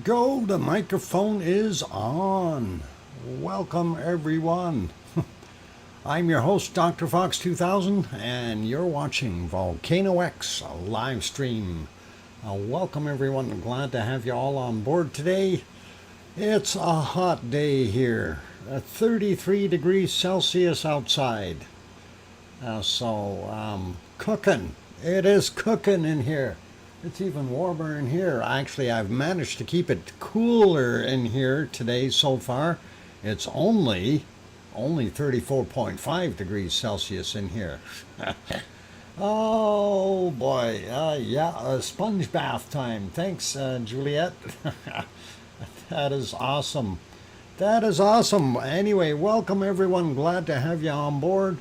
go, the microphone is on. Welcome everyone. I'm your host, DrFox2000, and you're watching VolcanoX, a live stream. Welcome everyone, I'm glad to have you all on board today. It's a hot day here, 33 degrees Celsius outside. Cooking. It is cooking in here. It's even warmer in here. Actually, I've managed to keep it cooler in here today so far. It's only 34.5 degrees Celsius in here. Oh boy, yeah, sponge bath time. Thanks, Juliet. That is awesome. That is awesome. Anyway, welcome everyone. Glad to have you on board.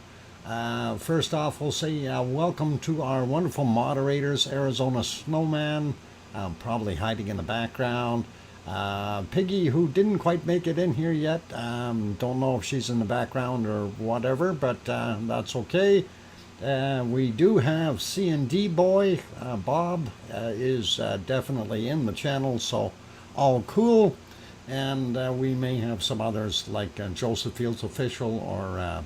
First off, we'll say welcome to our wonderful moderators, Arizona Snowman, probably hiding in the background. Piggy, who didn't quite make it in here yet. Don't know if she's in the background or whatever, but that's okay. We do have C&D Boy. Bob is definitely in the channel, so all cool. And we may have some others like Joseph Fields Official or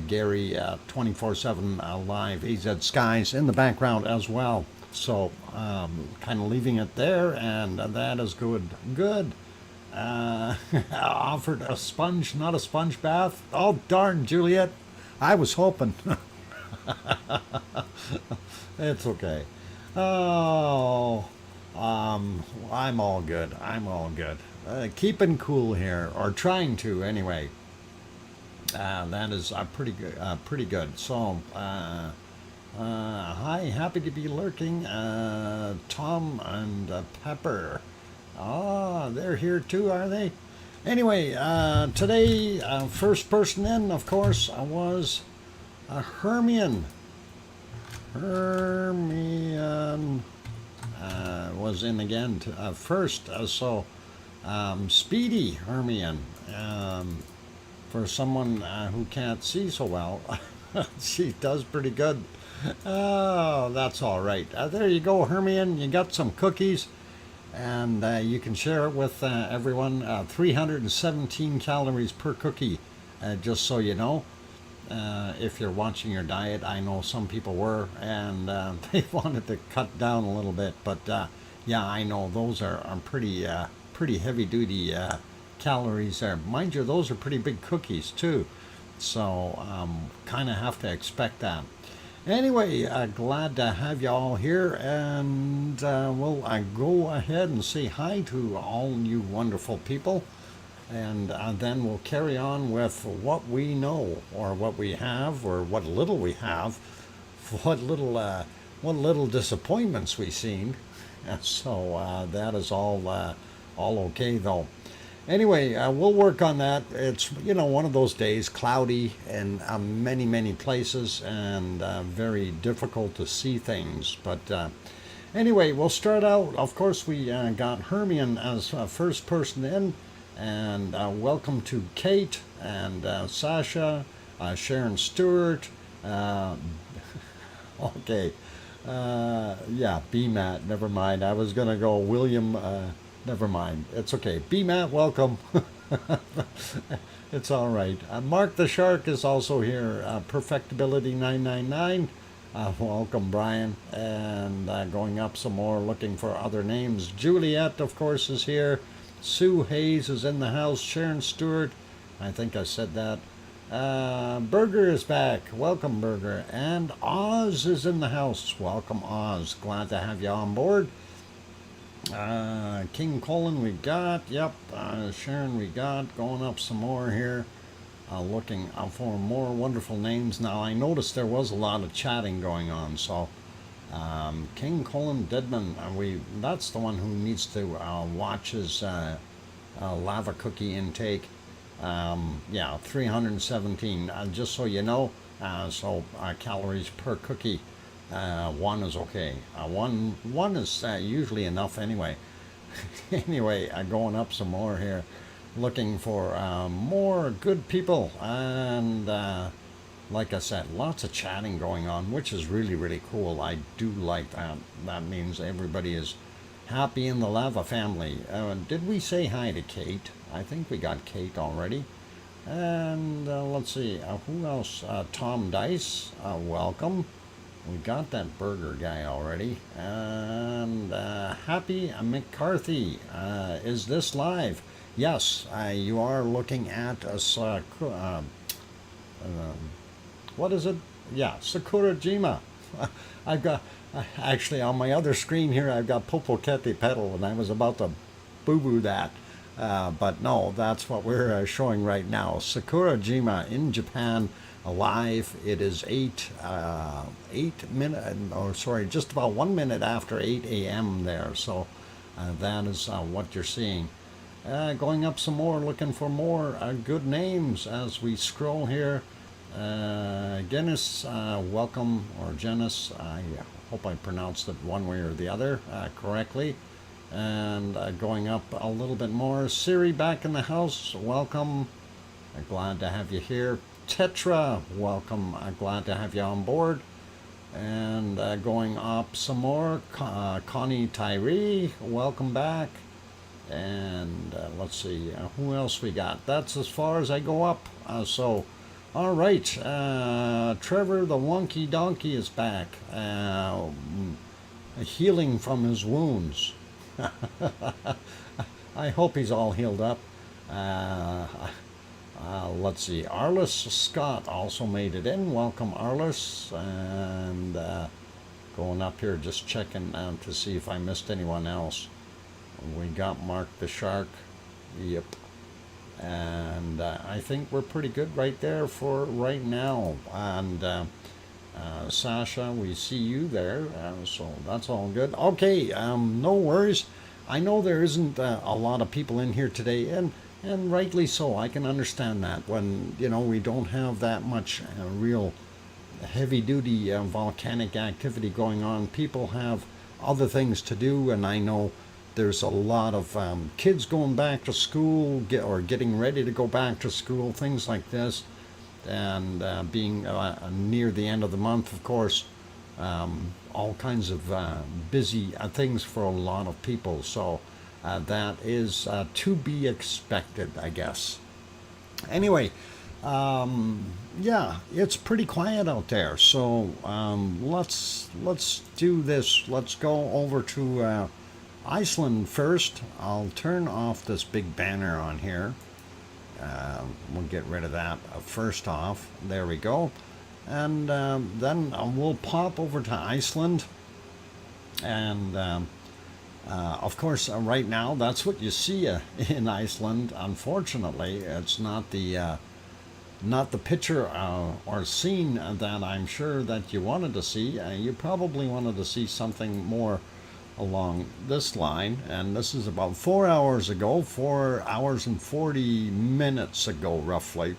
Gary 24/7 Live AZ Skies in the background as well. So kind of leaving it there, and that is good. Good. Offered a sponge, not a sponge bath. Oh darn, Juliet, I was hoping. It's okay. Oh, I'm all good. I'm all good. Keeping cool here, or trying to anyway. That is pretty good. Pretty good. So, hi, happy to be lurking. Tom and Pepper. They're here too, are they? Anyway, today, first person in, of course, was Hermione. Hermione was in again first. Speedy Hermione. For someone who can't see so well, she does pretty good. Oh, that's all right. There you go, Hermione. You got some cookies, and you can share it with everyone. 317 calories per cookie, just so you know. If you're watching your diet, I know some people were, and they wanted to cut down a little bit. But yeah, I know those are pretty heavy-duty calories there. Mind you, those are pretty big cookies too, so kind of have to expect that. Anyway, glad to have you all here, and we'll go ahead and say hi to all you wonderful people, and then we'll carry on with what we know, or what we have, or what little we have, what little disappointments we've seen. So that is all okay though. Anyway, we'll work on that. It's, one of those days, cloudy in many places, and very difficult to see things. But anyway, we'll start out. Of course, we got Hermione as first person in, and welcome to Kate and Sasha, Sharon Stewart. Okay, yeah, BMAT. Never mind. I was gonna go William. Never mind. It's okay. B-Matt, welcome. It's all right. Mark the Shark is also here. Perfectability 999. Welcome, Brian. And going up some more, looking for other names. Juliet, of course, is here. Sue Hayes is in the house. Sharon Stewart. I think I said that. Burger is back. Welcome, Burger. And Oz is in the house. Welcome, Oz. Glad to have you on board. King Colin we got, yep. Sharon we got, going up some more here, looking for more wonderful names. Now I noticed there was a lot of chatting going on, so King Colin Deadman, that's the one who needs to watch his lava cookie intake. Yeah, 317, just so you know. Calories per cookie. One is okay. One is usually enough anyway. Anyway, going up some more here, looking for more good people, and like I said, lots of chatting going on, which is really cool. I do like that. That means everybody is Happy in the Lava family. Did we say hi to Kate? I think we got Kate already. And let's see, who else? Tom Dice, welcome. We got that burger guy already. And Happy McCarthy, is this live? Yes, you are looking at us. What is it? Yeah, Sakurajima. I've got, actually on my other screen here, I've got Popocatépetl, and I was about to boo-boo that. But no, that's what we're showing right now. Sakurajima in Japan, alive. It is 8 minutes, or sorry, just about 1 minute after 8 a.m. there. So that is what you're seeing. Going up some more, looking for more good names as we scroll here. Guinness, welcome, or Genis, I hope I pronounced it one way or the other correctly. And going up a little bit more, Siri back in the house, welcome, glad to have you here. Tetra, welcome, glad to have you on board. And going up some more, Connie Tyree, welcome back. And let's see, who else we got? That's as far as I go up, so all right, Trevor the Wonky Donkey is back, healing from his wounds. I hope he's all healed up. Let's see, Arliss Scott also made it in. Welcome, Arliss. And going up here, just checking to see if I missed anyone else. We got Mark the Shark. Yep. And I think we're pretty good right there for right now. And Sasha, we see you there, so that's all good. Okay, no worries. I know there isn't a lot of people in here today, and rightly so. I can understand that when, you know, we don't have that much real heavy-duty volcanic activity going on. People have other things to do, and I know there's a lot of kids going back to school or getting ready to go back to school, things like this. And being near the end of the month, of course, all kinds of busy things for a lot of people. So that is to be expected, I guess. Anyway, yeah, it's pretty quiet out there. So let's do this. Let's go over to Iceland first. I'll turn off this big banner on here. We'll get rid of that first off. There we go. And then we'll pop over to Iceland. And of course, right now, that's what you see in Iceland. Unfortunately, it's not the picture or scene that I'm sure that you wanted to see. You probably wanted to see something more along this line, and this is about 4 hours ago, 4 hours and 40 minutes ago roughly,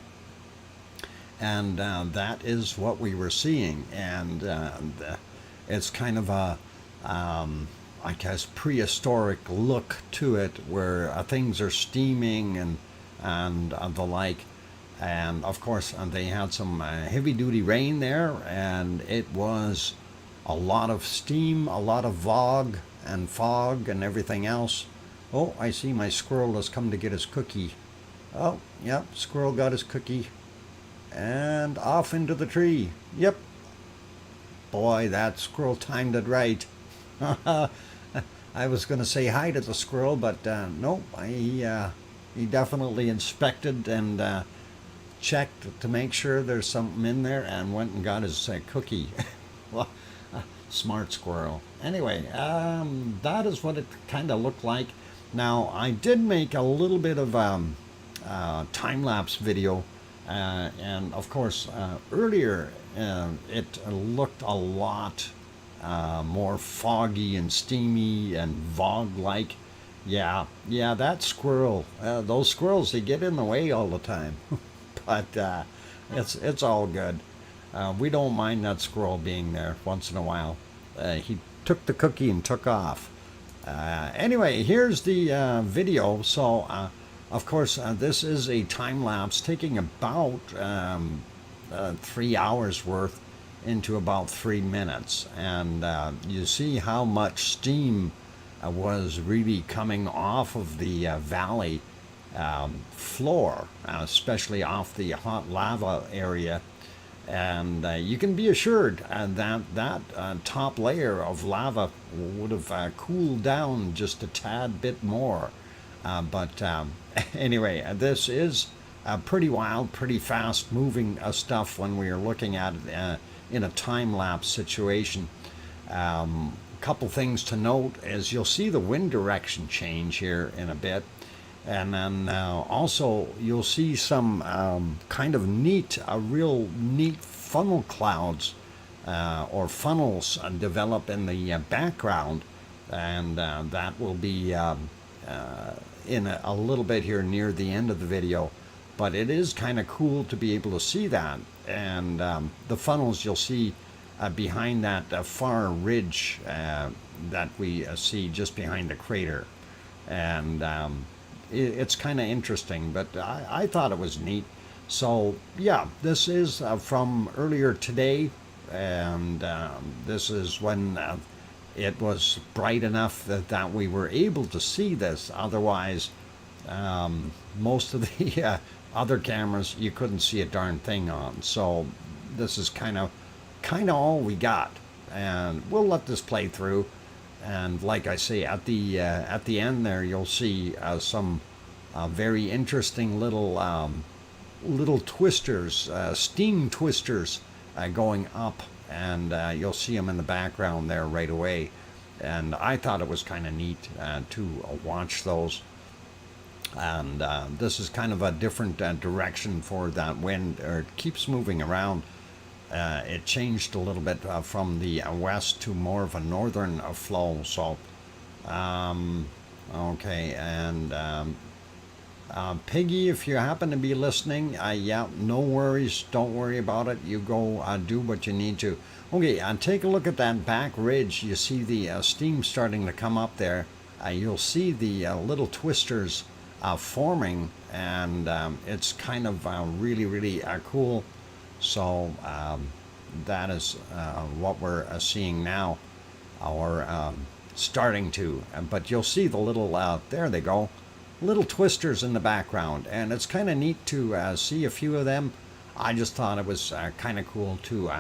and that is what we were seeing. And it's kind of a I guess prehistoric look to it, where things are steaming and the like. And of course they had some heavy duty rain there, and it was a lot of steam, a lot of fog and everything else. Oh, I see my squirrel has come to get his cookie. Oh, yep, squirrel got his cookie. And off into the tree. Yep. Boy, that squirrel timed it right. I was going to say hi to the squirrel, but nope. He definitely inspected and checked to make sure there's something in there, and went and got his cookie. Well, smart squirrel. Anyway, that is what it kind of looked like. Now, I did make a little bit of time-lapse video, and of course, earlier it looked a lot more foggy and steamy and fog-like. Yeah, that squirrel, those squirrels, they get in the way all the time. But it's all good. We don't mind that squirrel being there once in a while. He took the cookie and took off. Anyway, here's the video. So, of course, this is a time lapse taking about 3 hours worth into about 3 minutes. And you see how much steam was really coming off of the valley floor, especially off the hot lava area. And you can be assured that top layer of lava would have cooled down just a tad bit more. But anyway, this is pretty wild, pretty fast moving stuff when we are looking at it in a time-lapse situation. Couple things to note is you'll see the wind direction change here in a bit. And then also you'll see some kind of real neat funnel clouds or funnels develop in the background. And that will be in a little bit here near the end of the video. But it is kind of cool to be able to see that. And the funnels you'll see behind that far ridge that we see just behind the crater. And it's kind of interesting, but I thought it was neat. So yeah, this is from earlier today, and this is when it was bright enough that we were able to see this. Otherwise, most of the other cameras you couldn't see a darn thing on. So this is kind of all we got, and we'll let this play through. And like I say, at the end there, you'll see some very interesting little twisters, steam twisters going up, and you'll see them in the background there right away. And I thought it was kind of neat to watch those. And this is kind of a different direction for that wind, or it keeps moving around. It changed a little bit from the west to more of a northern flow. So, okay, and Piggy, if you happen to be listening, yeah, no worries, don't worry about it. You go do what you need to. Okay, take a look at that back ridge. You see the steam starting to come up there. You'll see the little twisters forming, and it's kind of really cool. So that is what we're seeing now, or starting to. But you'll see the little, there they go, little twisters in the background. And it's kind of neat to see a few of them. I just thought it was kind of cool to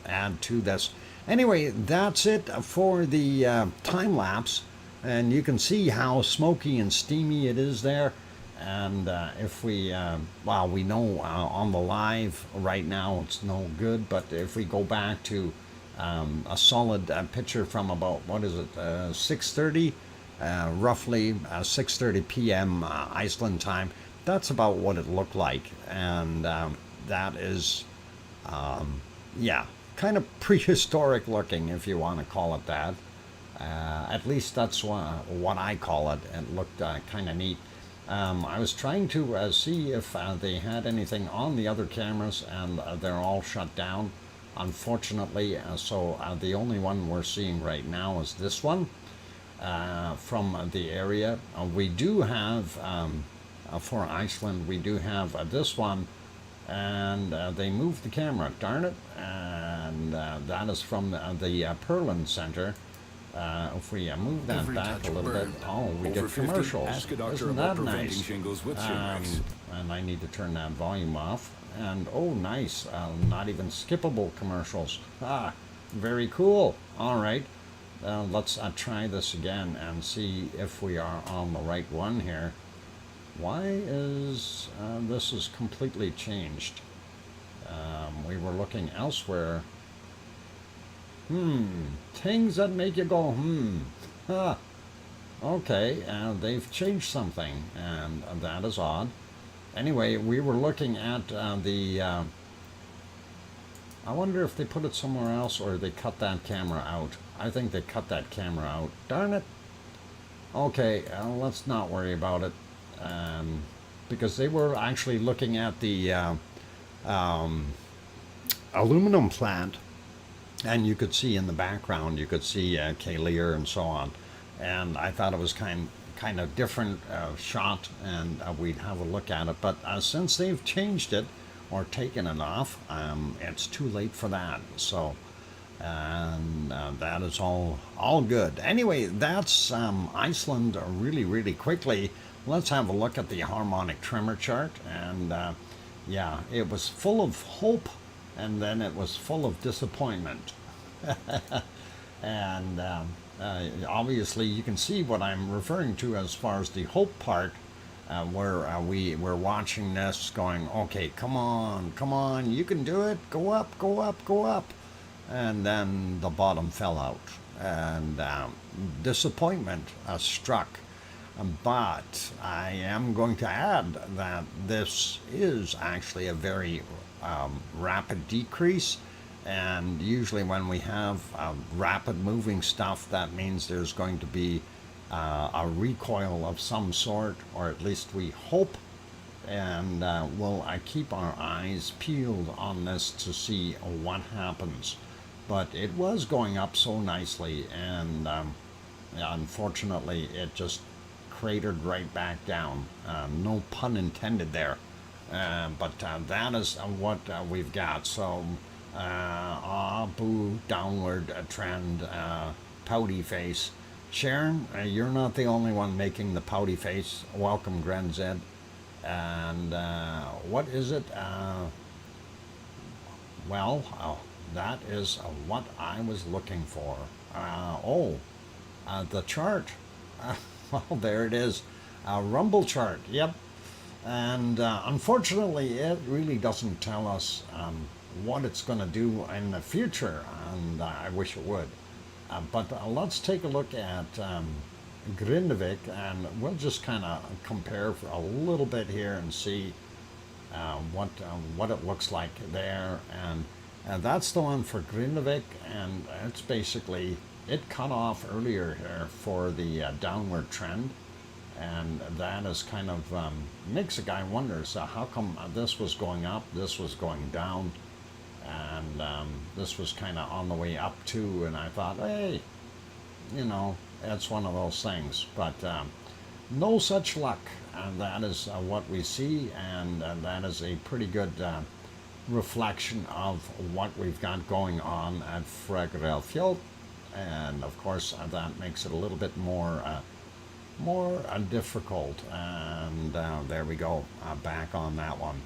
add to this. Anyway, that's it for the time lapse. And you can see how smoky and steamy it is there. And if we, well, we know on the live right now it's no good, but if we go back to a solid picture from about, what is it, 6:30, roughly 6:30 p.m. Iceland time, that's about what it looked like. And that is, yeah, kind of prehistoric looking, if you want to call it that. At least that's what I call it. It looked kind of neat. I was trying to see if they had anything on the other cameras, and they're all shut down, unfortunately. So the only one we're seeing right now is this one from the area. We do have, for Iceland, we do have this one, and they moved the camera, darn it. And that is from the Perlin Center. If we move that back a little bit, oh, we get commercials. Isn't that nice? And I need to turn that volume off. And oh, nice, not even skippable commercials. Ah, very cool. All right, let's try this again and see if we are on the right one here. Why is this is completely changed? We were looking elsewhere. Things that make you go, huh. Okay, they've changed something, and that is odd. Anyway, we were looking at the, I wonder if they put it somewhere else or they cut that camera out. I think they cut that camera out. Darn it. Okay, let's not worry about it, because they were actually looking at the aluminum plant. And you could see in the background, you could see Kalier and so on. And I thought it was kind of different shot, and we'd have a look at it. But since they've changed it or taken it off, it's too late for that. So and that is all good. Anyway, that's Iceland really, really quickly. Let's have a look at the harmonic tremor chart, and yeah, it was full of hope, and then it was full of disappointment. And obviously, you can see what I'm referring to as far as the hope part, where we're watching this, going, okay, come on, you can do it, go up, go up, go up, and then the bottom fell out, and disappointment struck. But I am going to add that this is actually a very rapid decrease. And usually, when we have rapid moving stuff, that means there's going to be a recoil of some sort, or at least we hope. And we'll keep our eyes peeled on this to see what happens. But it was going up so nicely, and unfortunately, it just cratered right back down. No pun intended there. But that is what we've got. So, boo, downward trend, pouty face. Sharon, you're not the only one making the pouty face. Welcome, Gren Zed. And what is it? That is what I was looking for. The chart. Well, there it is. Rumble chart. Yep. And unfortunately, it really doesn't tell us what it's going to do in the future, and I wish it would. But let's take a look at Grindavik, and we'll just kind of compare for a little bit here and see what it looks like there. And that's the one for Grindavik, and it's basically, it cut off earlier here for the downward trend. And that is kind of makes a guy wonder, so how come this was going up, this was going down, and this was kind of on the way up too. And I thought, hey, it's one of those things. But no such luck, and that is what we see, and that is a pretty good reflection of what we've got going on at Fregrelfjord. And of course, that makes it a little bit more difficult, and there we go, back on that one.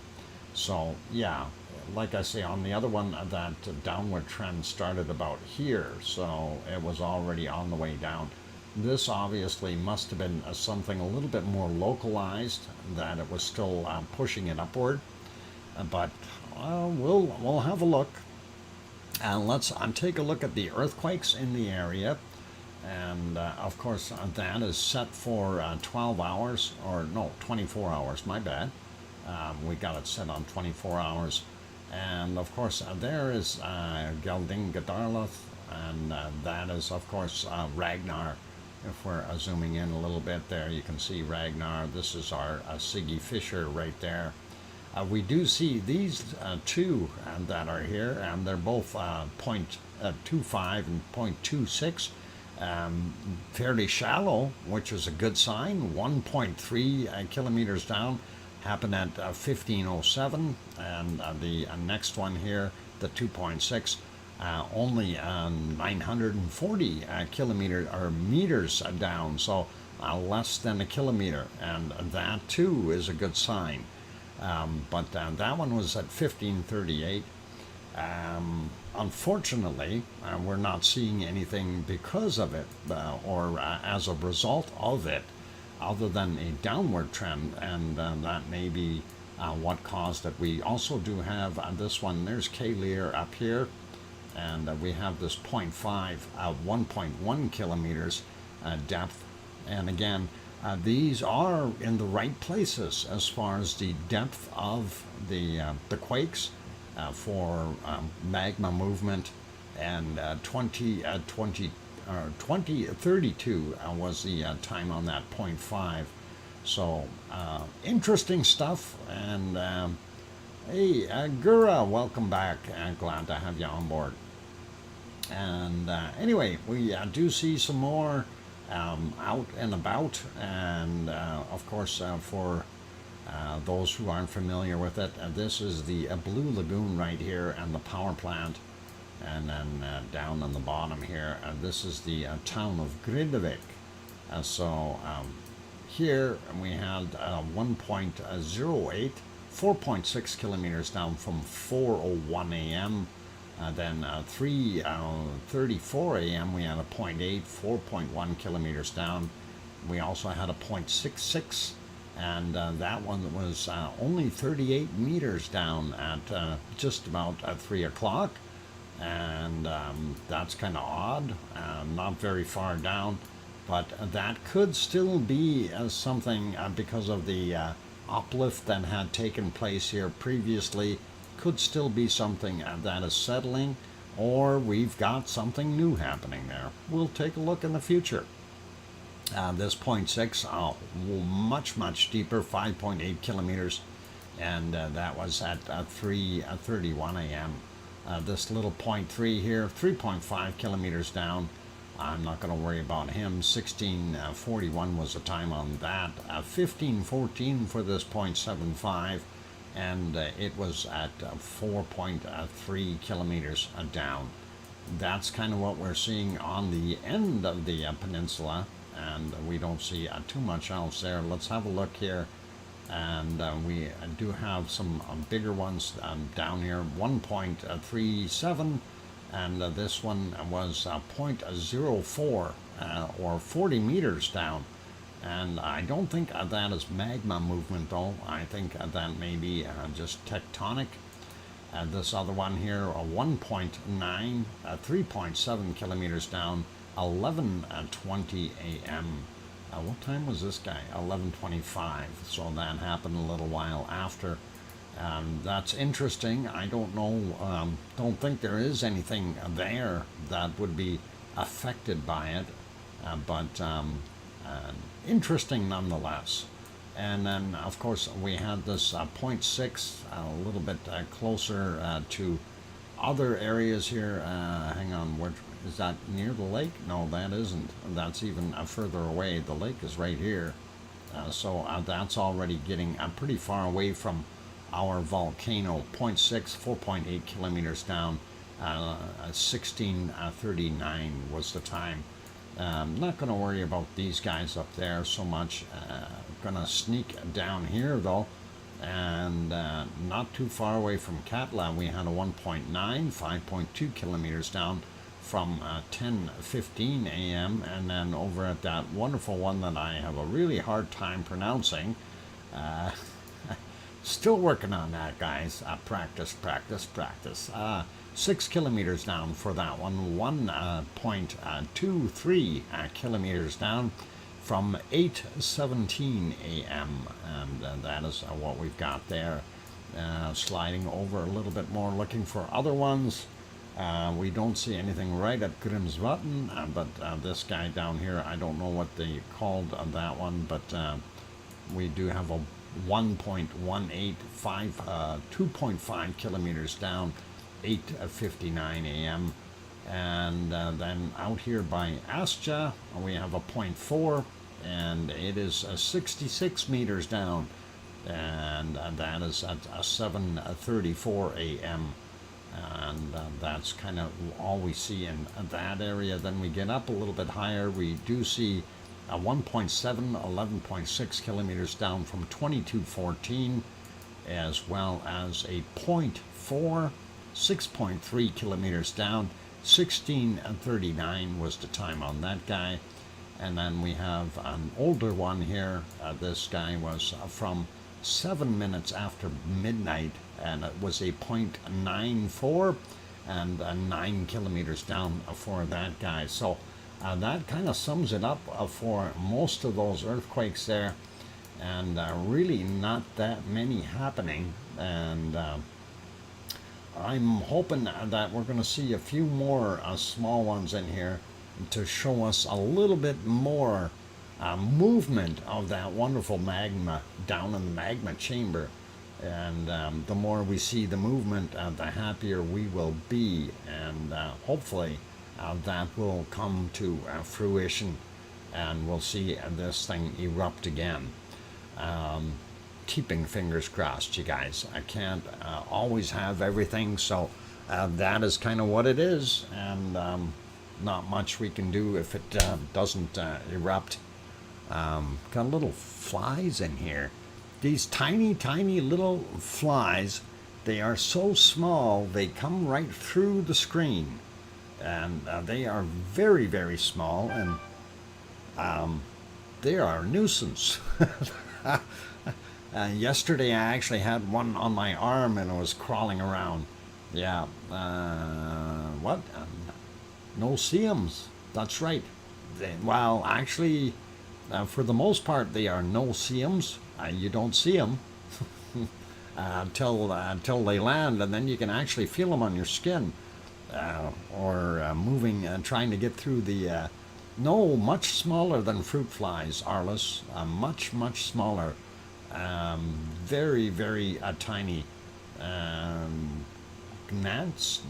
So yeah, like I say, on the other one, that downward trend started about here, so it was already on the way down. This obviously must have been something a little bit more localized, that it was still pushing it upward. But we'll have a look, and let's take a look at the earthquakes in the area. And of course, that is set for 12 hours, or no, 24 hours, my bad. We got it set on 24 hours. And of course, there is Gelding Gedarlath, and that is, of course, Ragnar. If we're zooming in a little bit there, you can see Ragnar. This is our Siggy Fisher right there. We do see these two that are here, and they're both 0.25 and 0.26. Fairly shallow, which is a good sign. 1.3 kilometers down, happened at 1507, and the next one here, the 2.6, only 940 kilometers or meters down, so less than a kilometer, and that too is a good sign. But that one was at 1538. Unfortunately, we're not seeing anything because of it, or as a result of it, other than a downward trend, and that may be what caused it. We also do have this one. There's K-Lear up here, and we have this 0.5, 1.1 kilometers depth, and again, these are in the right places as far as the depth of the quakes. For magma movement, and 2032 was the time on that 0.5. So interesting stuff. And hey, Gura, welcome back. Glad to have you on board. And anyway, we do see some more out and about, and of course for those who aren't familiar with it, this is the Blue Lagoon right here, and the power plant. And then down on the bottom here, this is the town of Grindavik. Here we had 1.08, 4.6 kilometers down from 4:01 a.m. Then 3:34 a.m. we had a 0.8, 4.1 kilometers down. We also had a 0.66, and that one was only 38 meters down at just about 3 o'clock. And that's kind of odd, not very far down, but that could still be something because of the uplift that had taken place here previously. Could still be something that is settling, or we've got something new happening there. We'll take a look in the future. This 0.6, much deeper, 5.8 kilometers, and that was at 3:31 a.m. This little 0.3 here, 3.5 kilometers down. I'm not going to worry about him. 16:41 was the time on that. 15:14 for this 0.75, and it was at 4.3 kilometers down. That's kind of what we're seeing on the end of the peninsula, and we don't see too much else there. Let's have a look here. And we do have some bigger ones down here, 1.37, and this one was 0.04 or 40 meters down. And I don't think that is magma movement, though. I think that may be just tectonic. This other one here, 1.9, 3.7 kilometers down, 11:20 a.m. What time was this guy? 11:25. So that happened a little while after. That's interesting. I don't know. Don't think there is anything there that would be affected by it, but interesting nonetheless. And then, of course, we had this 0.6, a little bit closer to other areas here. Hang on, is that near the lake? No, that isn't. That's even further away. The lake is right here. So that's already getting pretty far away from our volcano. 0.6, 4.8 kilometers down. 16:39 was the time. Not going to worry about these guys up there so much. Going to sneak down here, though. And not too far away from Katla, we had a 1.9, 5.2 kilometers down from 10:15 a.m. And then over at that wonderful one that I have a really hard time pronouncing, still working on that, guys. Practice. 6 kilometers down for that one, 1.23 kilometers down from 8:17 a.m. And that is what we've got there. Sliding over a little bit more, looking for other ones. We don't see anything right at Grimsvatn, but this guy down here, I don't know what they called that one, but we do have a 1.185, 2.5 kilometers down, 8:59 a.m. And then out here by Astja, we have a 0.4, and it is 66 meters down, and that is at 7:34 a.m. And that's kind of all we see in that area. Then we get up a little bit higher. We do see a 1.7, 11.6 kilometers down from 22:14, as well as a 0.4, 6.3 kilometers down. 16:39 was the time on that guy. And then we have an older one here. This guy was from 7 minutes after midnight, and it was a 0.94 and 9 kilometers down for that guy. So that kind of sums it up for most of those earthquakes there, and really not that many happening. And I'm hoping that we're going to see a few more small ones in here to show us a little bit more movement of that wonderful magma down in the magma chamber. And the more we see the movement, the happier we will be. And hopefully that will come to fruition, and we'll see this thing erupt again. Keeping fingers crossed, you guys. I can't always have everything, so that is kind of what it is, and not much we can do if it doesn't erupt. Got little flies in here. These tiny, tiny little flies, they are so small, they come right through the screen. And they are very, very small, and they are a nuisance. Yesterday I actually had one on my arm and it was crawling around. Yeah, what? No-see-ums. That's right. Well, actually, for the most part, they are no-see-ums. You don't see them until they land, and then you can actually feel them on your skin, or moving and trying to get through the. No, much smaller than fruit flies, Arliss. Much, much smaller. Very, very tiny. Nants?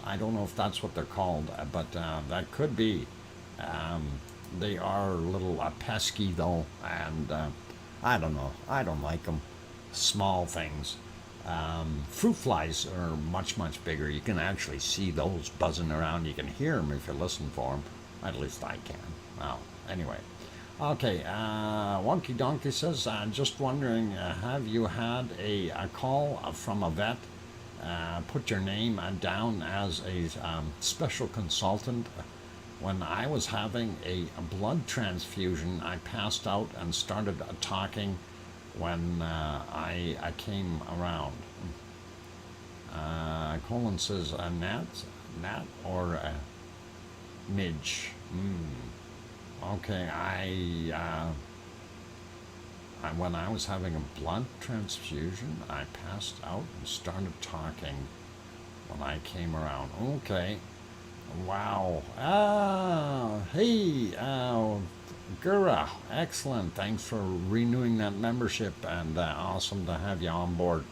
I don't know if that's what they're called, but that could be. They are a little pesky, though, and I don't know. I don't like them. Small things. Fruit flies are much, much bigger. You can actually see those buzzing around. You can hear them if you listen for them. At least I can. Well, anyway. Okay, Wonky Donkey says, just wondering, have you had a call from a vet? Put your name down as a special consultant. When I was having a blood transfusion, I passed out and started talking when I came around. Colin says, Nat or Midge. Okay, when I was having a blood transfusion, I passed out and started talking when I came around. Okay. Wow. Hey, Gura, excellent. Thanks for renewing that membership, and awesome to have you on board.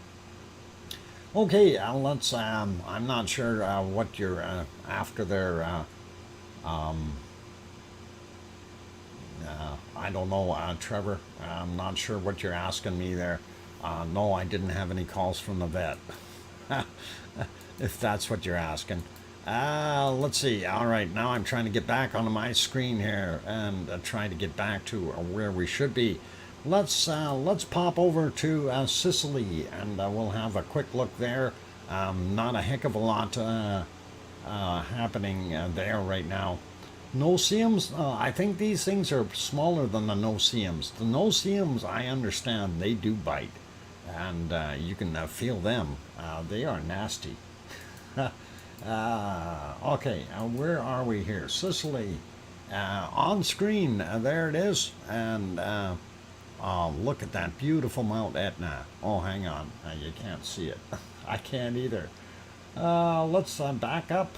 Okay, let's, I'm not sure what you're after there. I don't know, Trevor. I'm not sure what you're asking me there. No, I didn't have any calls from the vet. If that's what you're asking. Let's see. All right, now I'm trying to get back onto my screen here and try to get back to where we should be. Let's pop over to Sicily, and we'll have a quick look there. Not a heck of a lot happening there right now. No-see-ums, I think these things are smaller than the no-see-ums. The no-see-ums, I understand, they do bite, and you can feel them. They are nasty. Okay, where are we here? Sicily. On screen, there it is, and look at that beautiful Mount Etna. Oh, hang on, you can't see it. I can't either. Let's back up.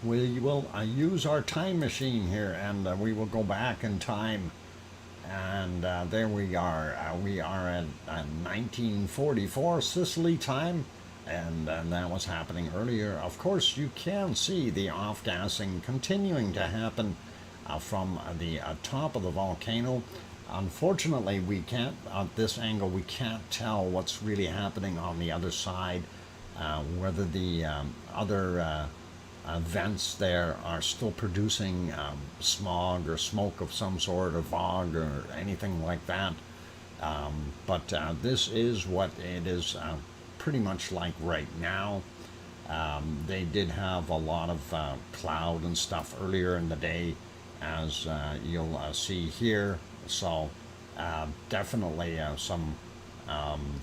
We will use our time machine here, and we will go back in time. And there we are. We are at 1944 Sicily time, and that was happening earlier. Of course, you can see the off-gassing continuing to happen from the top of the volcano. Unfortunately, we can't, at this angle, we can't tell what's really happening on the other side, whether the other vents there are still producing smog or smoke of some sort, or fog or anything like that. But this is what it is pretty much like right now. They did have a lot of cloud and stuff earlier in the day, as you'll see here. So definitely some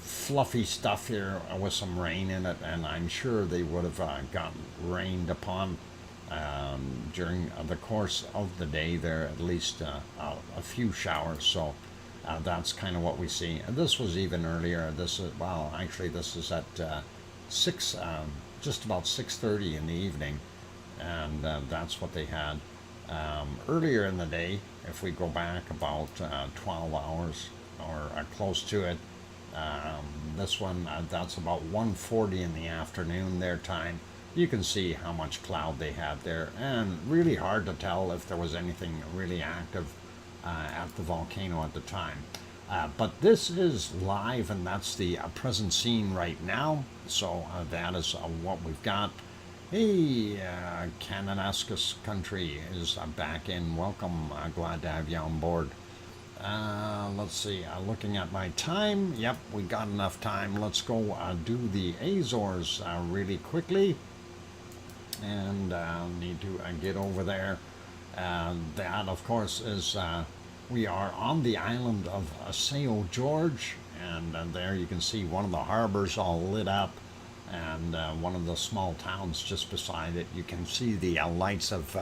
fluffy stuff here with some rain in it, and I'm sure they would have gotten rained upon during the course of the day there, at least a few showers. So that's kind of what we see. And this was even earlier. This is, well, actually this is at 6, just about 6:30 in the evening, and that's what they had earlier in the day. If we go back about 12 hours or close to it, this one, that's about 1:40 in the afternoon their time. You can see how much cloud they had there, and really hard to tell if there was anything really active at the volcano at the time. But this is live, and that's the present scene right now. So that is what we've got. Hey, Cananascus country is back in. Welcome. Glad to have you on board. Let's see. Looking at my time. Yep, we got enough time. Let's go do the Azores really quickly. And need to get over there. That, of course, is we are on the island of Sao George, and there you can see one of the harbors all lit up, and one of the small towns just beside it. You can see the lights of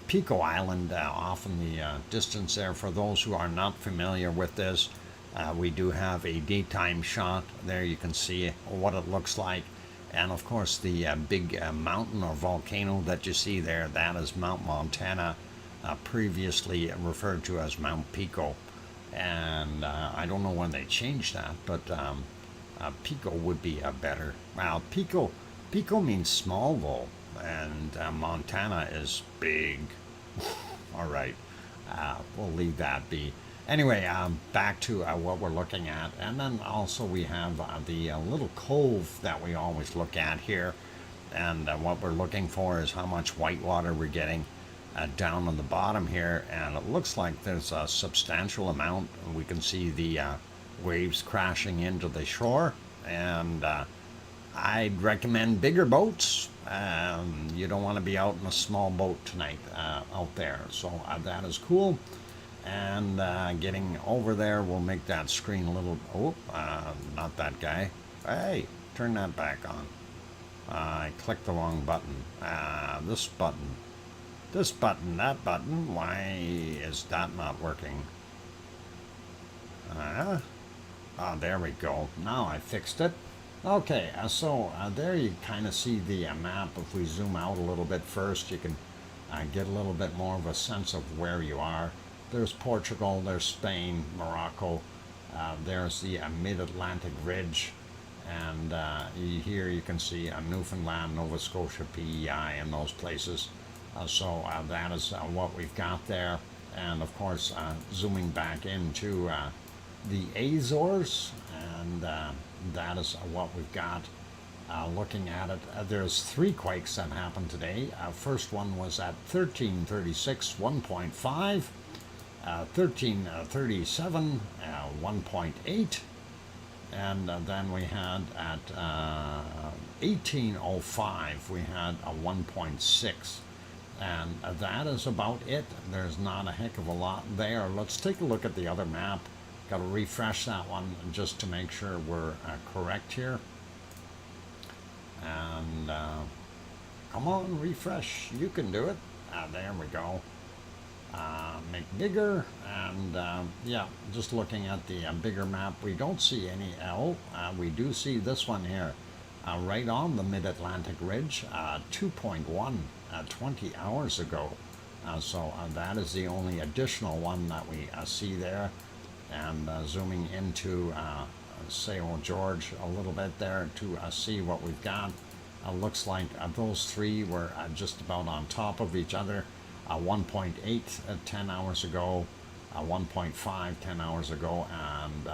Pico Island off in the distance there. For those who are not familiar with this, we do have a daytime shot. There you can see what it looks like. And of course the big mountain or volcano that you see there, that is Mount Montana, previously referred to as Mount Pico. And I don't know when they changed that, but Pico would be better. Well, Pico means small though, and Montana is big. All right, we'll leave that be. Anyway, back to what we're looking at. And then also we have the little cove that we always look at here. And what we're looking for is how much whitewater we're getting down on the bottom here. And it looks like there's a substantial amount. We can see the waves crashing into the shore. And I'd recommend bigger boats. You don't want to be out in a small boat tonight out there. So that is cool. And getting over there will make that screen a little... Oh, not that guy. Hey, turn that back on. I clicked the wrong button. This button, that button. Why is that not working? There we go. Now I fixed it. Okay, so there you kind of see the map. If we zoom out a little bit first, you can get a little bit more of a sense of where you are. There's Portugal, there's Spain, Morocco, there's the mid-Atlantic ridge, and here you can see Newfoundland, Nova Scotia, PEI, and those places. So that is what we've got there. And of course, zooming back into the Azores, and that is what we've got. Looking at it, there's 3 quakes that happened today. First one was at 1336, 1.5. 1337, 1.8, and then we had at 1805 we had a 1.6, and that is about it. There's not a heck of a lot there. Let's take a look at the other map. Got to refresh that one just to make sure we're correct here. And come on, refresh. You can do it. There we go. Make bigger, and yeah, just looking at the bigger map, we don't see any L. We do see this one here, right on the mid-Atlantic ridge, 2.1 20 hours ago. So that is the only additional one that we see there. And zooming into Sao George a little bit there to see what we've got. Looks like those 3 were just about on top of each other. 1.8 10 hours ago, 1.5 10 hours ago, and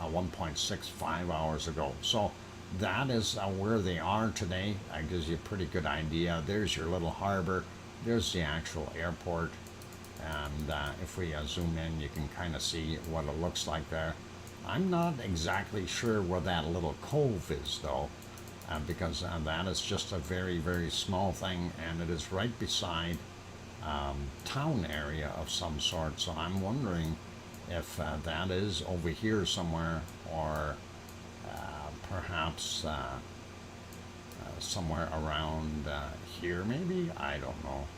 1.6 5 hours ago. So that is where they are today. That gives you a pretty good idea. There's your little harbor. There's the actual airport. And if we zoom in, you can kind of see what it looks like there. I'm not exactly sure where that little cove is, though, because that is just a very, very small thing, and it is right beside town area of some sort. So I'm wondering if that is over here somewhere, or perhaps somewhere around here maybe. I don't know.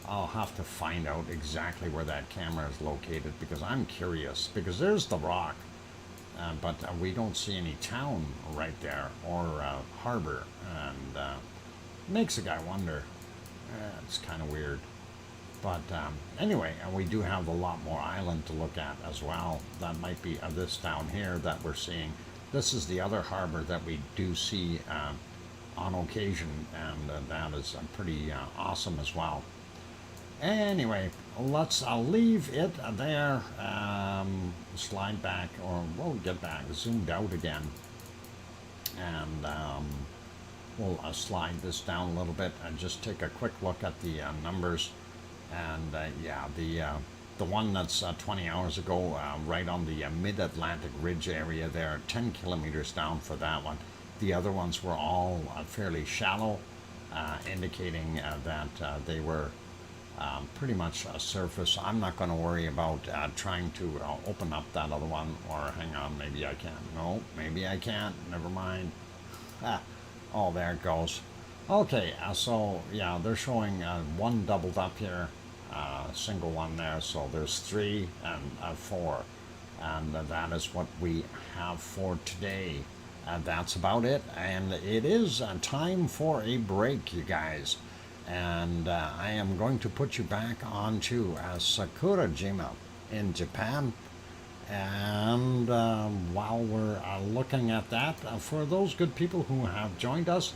I'll have to find out exactly where that camera is located, because I'm curious, because there's the rock, but we don't see any town right there, or harbor, and makes a guy wonder. It's kind of weird. But anyway, we do have a lot more island to look at as well. That might be this down here that we're seeing. This is the other harbor that we do see on occasion, and that is pretty awesome as well. Anyway, let's leave it there. Slide back, or we'll get back, zoomed out again. And we'll slide this down a little bit and just take a quick look at the numbers. And yeah, the one that's 20 hours ago, right on the mid-Atlantic ridge area there, 10 kilometers down for that one. The other ones were all fairly shallow, indicating that they were pretty much a surface. I'm not going to worry about trying to open up that other one, or hang on, maybe I can. No, maybe I can't. Never mind. Oh, there it goes. Okay, so yeah, they're showing one doubled up here, single one there. So there's 3 and 4, and that is what we have for today. That's about it, and it is time for a break, you guys. And I am going to put you back onto Sakurajima in Japan. And while we're looking at that, for those good people who have joined us,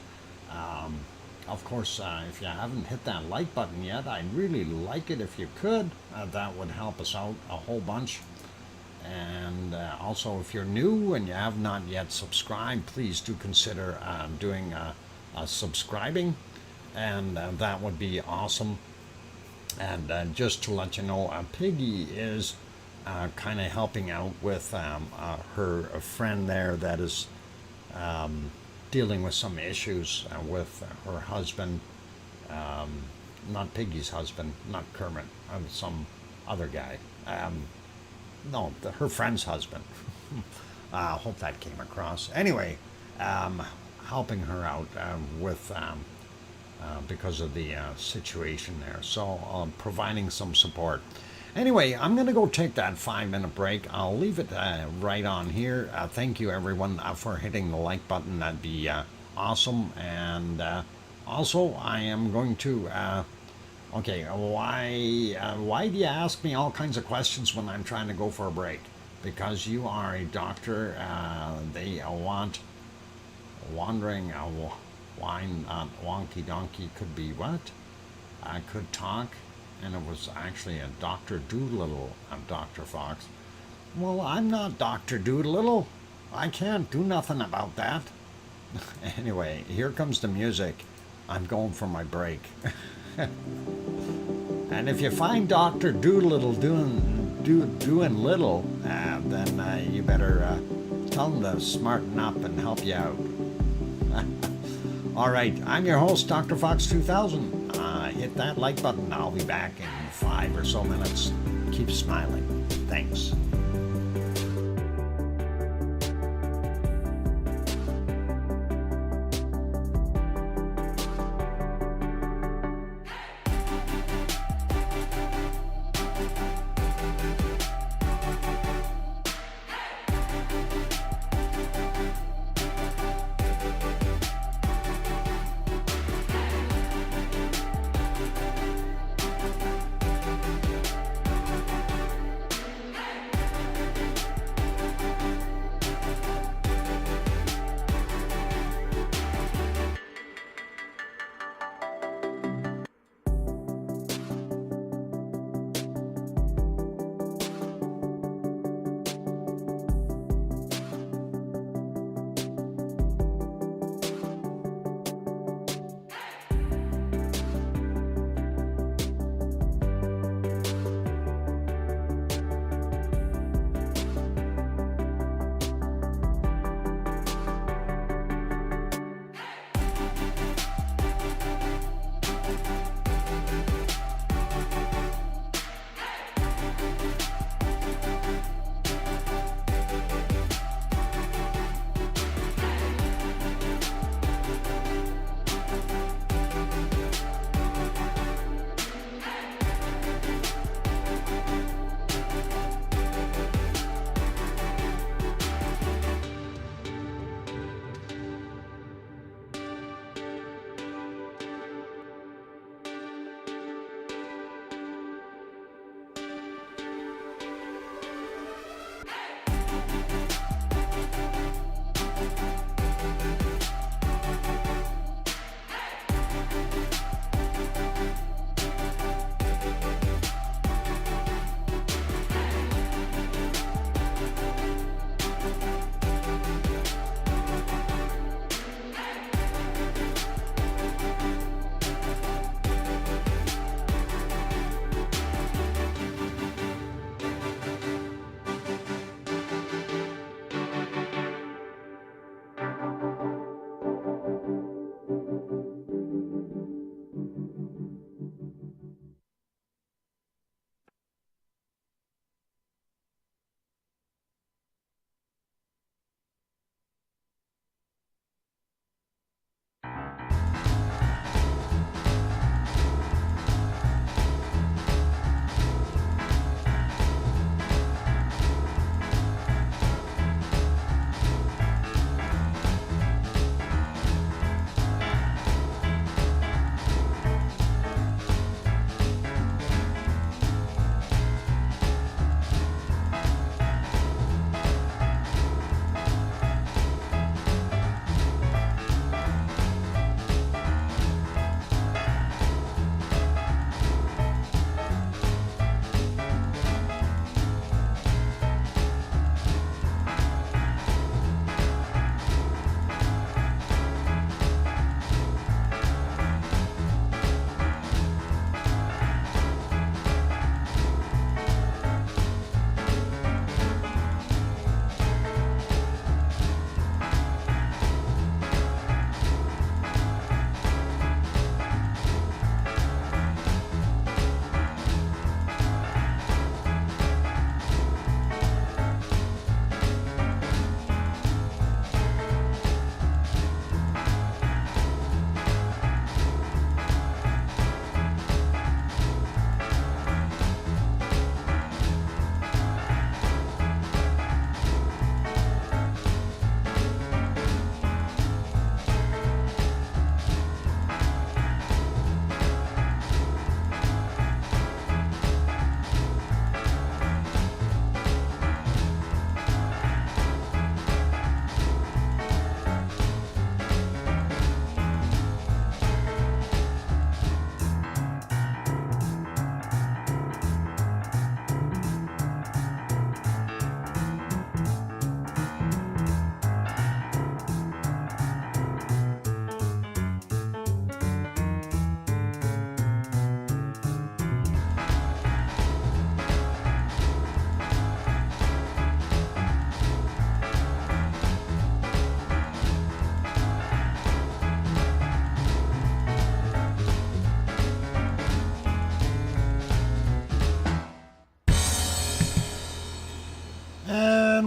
of course, if you haven't hit that like button yet, I'd really like it if you could. That would help us out a whole bunch. And also, if you're new and you have not yet subscribed, please do consider doing subscribing. And that would be awesome. And just to let you know, Piggy is kind of helping out with her friend there that is dealing with some issues with her husband. Not Piggy's husband, not Kermit, some other guy. No, her friend's husband. I hope that came across. Anyway, helping her out with because of the situation there. So providing some support. Anyway, I'm going to go take that 5-minute break. I'll leave it right on here. Thank you, everyone, for hitting the like button. That'd be awesome. And also, I am going to... okay, why do you ask me all kinds of questions when I'm trying to go for a break? Because you are a doctor. They want wandering... wonky donkey could be what? I could talk, and it was actually a Dr. Doolittle of Dr. Fox. Well, I'm not Dr. Doolittle. I can't do nothing about that. Anyway, here comes the music. I'm going for my break. And if you find Dr. Doolittle doing little, then you better tell him to smarten up and help you out. All right, I'm your host, DrFox2000. Hit that like button. I'll be back in 5 or so minutes. Keep smiling. Thanks.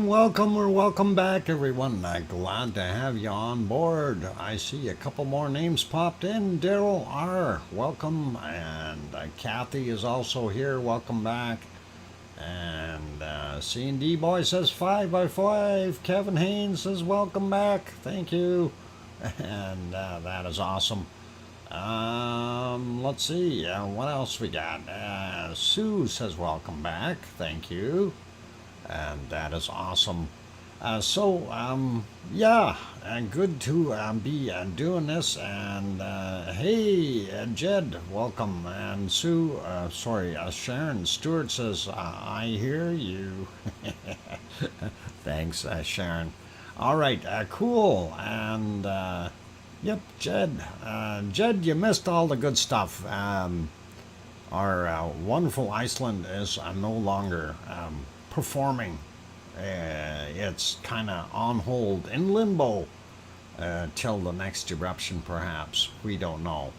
And welcome or welcome back, everyone. Glad to have you on board. I see a couple more names popped in. Daryl R, welcome. And Kathy is also here. Welcome back. And C&D Boy says 5x5. Kevin Haynes says welcome back. Thank you. And that is awesome. Let's see. What else we got? Sue says welcome back. Thank you. And that is awesome. Yeah, good to be doing this. And hey, Jed, welcome. And Sue, Sharon Stewart says, I hear you. Thanks, Sharon. All right, cool. And yep, Jed. Jed, you missed all the good stuff. Our wonderful Iceland is no longer performing. It's kind of on hold, in limbo, till the next eruption, perhaps. We don't know.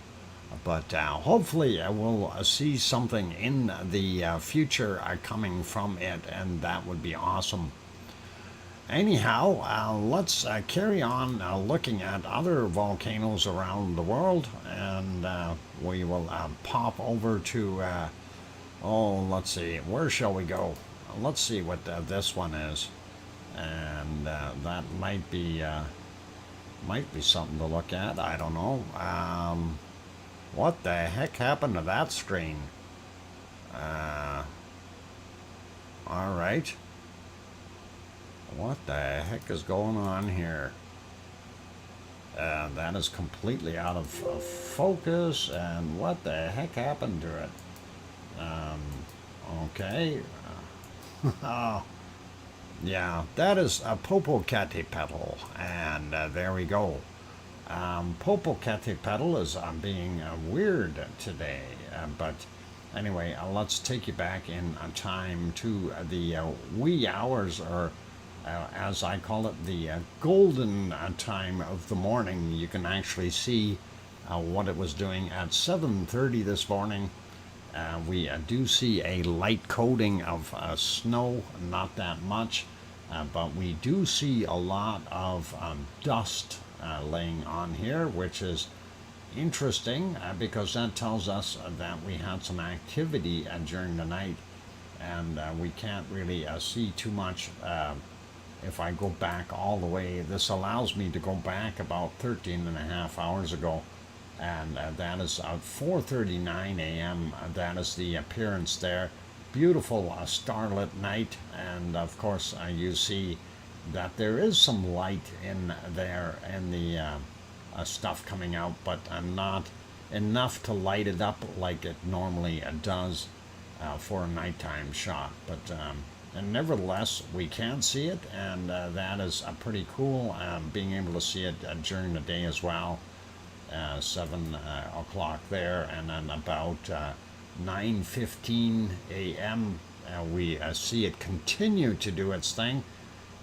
But hopefully we'll see something in the future coming from it, and that would be awesome. Anyhow, let's carry on looking at other volcanoes around the world, and we will pop over to, let's see, where shall we go? Let's see what this one is, and that might be something to look at. I don't know. What the heck happened to that screen? All right. What the heck is going on here? That is completely out of focus, and what the heck happened to it? Okay. Oh, yeah, that is a Popocatépetl, and there we go. Popocatépetl is being weird today, but anyway, let's take you back in time to the wee hours, or as I call it, the golden time of the morning. You can actually see what it was doing at 7:30 this morning. We do see a light coating of snow, not that much, but we do see a lot of dust laying on here, which is interesting because that tells us that we had some activity during the night, and we can't really see too much. If I go back all the way, this allows me to go back about 13 and a half hours ago. And that is 4:39 a.m. That is the appearance there. Beautiful starlit night, and of course you see that there is some light in there and the stuff coming out, but not enough to light it up like it normally does for a nighttime shot. But and nevertheless, we can see it, and that is pretty cool. Being able to see it during the day as well. 7 o'clock there, and then about 9:15 a.m. We see it continue to do its thing,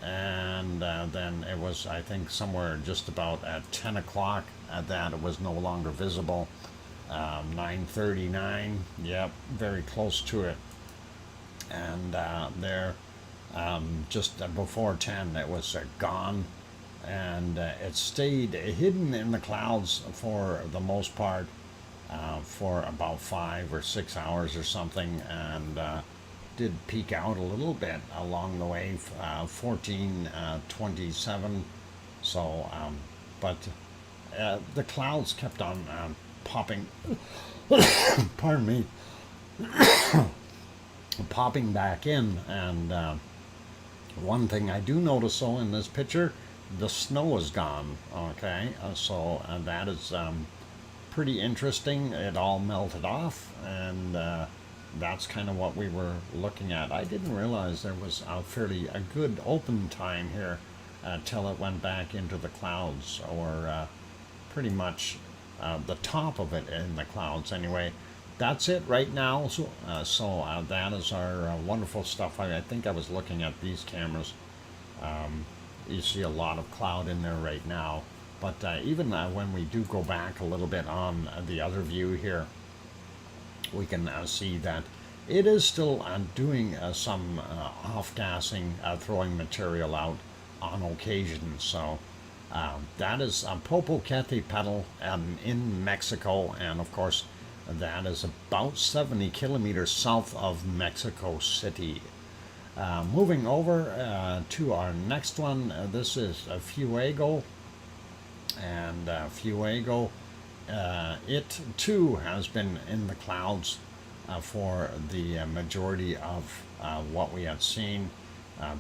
and then it was, I think, somewhere just about at 10 o'clock that it was no longer visible. 9:39, yep, very close to it, and there just before 10 it was gone. And it stayed hidden in the clouds for the most part for about 5 or 6 hours or something, and did peek out a little bit along the way, 14:27. So, but the clouds kept on popping. Pardon me. Popping back in, and one thing I do notice though in this picture, the snow is gone. Okay, so that is pretty interesting. It all melted off, and that's kind of what we were looking at. I didn't realize there was a good open time here till it went back into the clouds, or pretty much the top of it in the clouds anyway. That's it right now. So that is our wonderful stuff. I think I was looking at these cameras. You see a lot of cloud in there right now, but even when we do go back a little bit on the other view here, we can see that it is still doing some off-gassing, throwing material out on occasion. So that is Popocatépetl in Mexico, and of course that is about 70 kilometers south of Mexico City. Moving over to our next one, this is Fuego, and Fuego, it too has been in the clouds for the majority of what we had seen.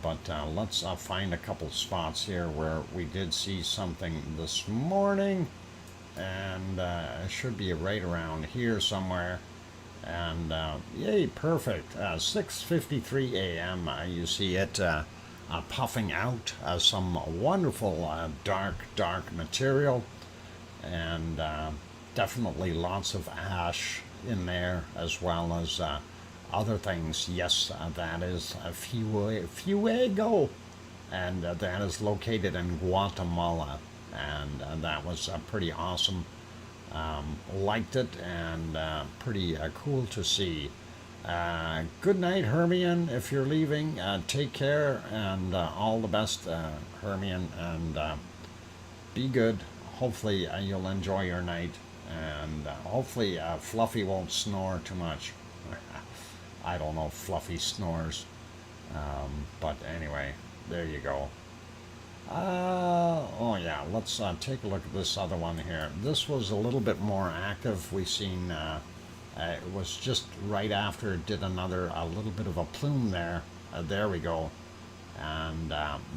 But let's find a couple spots here where we did see something this morning, and it should be right around here somewhere. And yay, perfect. 6:53 a.m. You see it puffing out some wonderful dark material, and definitely lots of ash in there, as well as other things. Yes, that is Fuego, and that is located in Guatemala, and that was pretty awesome. Liked it, and pretty cool to see. Good night, Hermione. If you're leaving, take care, and all the best, Hermione, and be good. Hopefully you'll enjoy your night, and hopefully Fluffy won't snore too much. I don't know if Fluffy snores, but anyway, there you go. Oh yeah, let's take a look at this other one here. This was a little bit more active. We seen it was just right after it did another a little bit of a plume there. There we go. And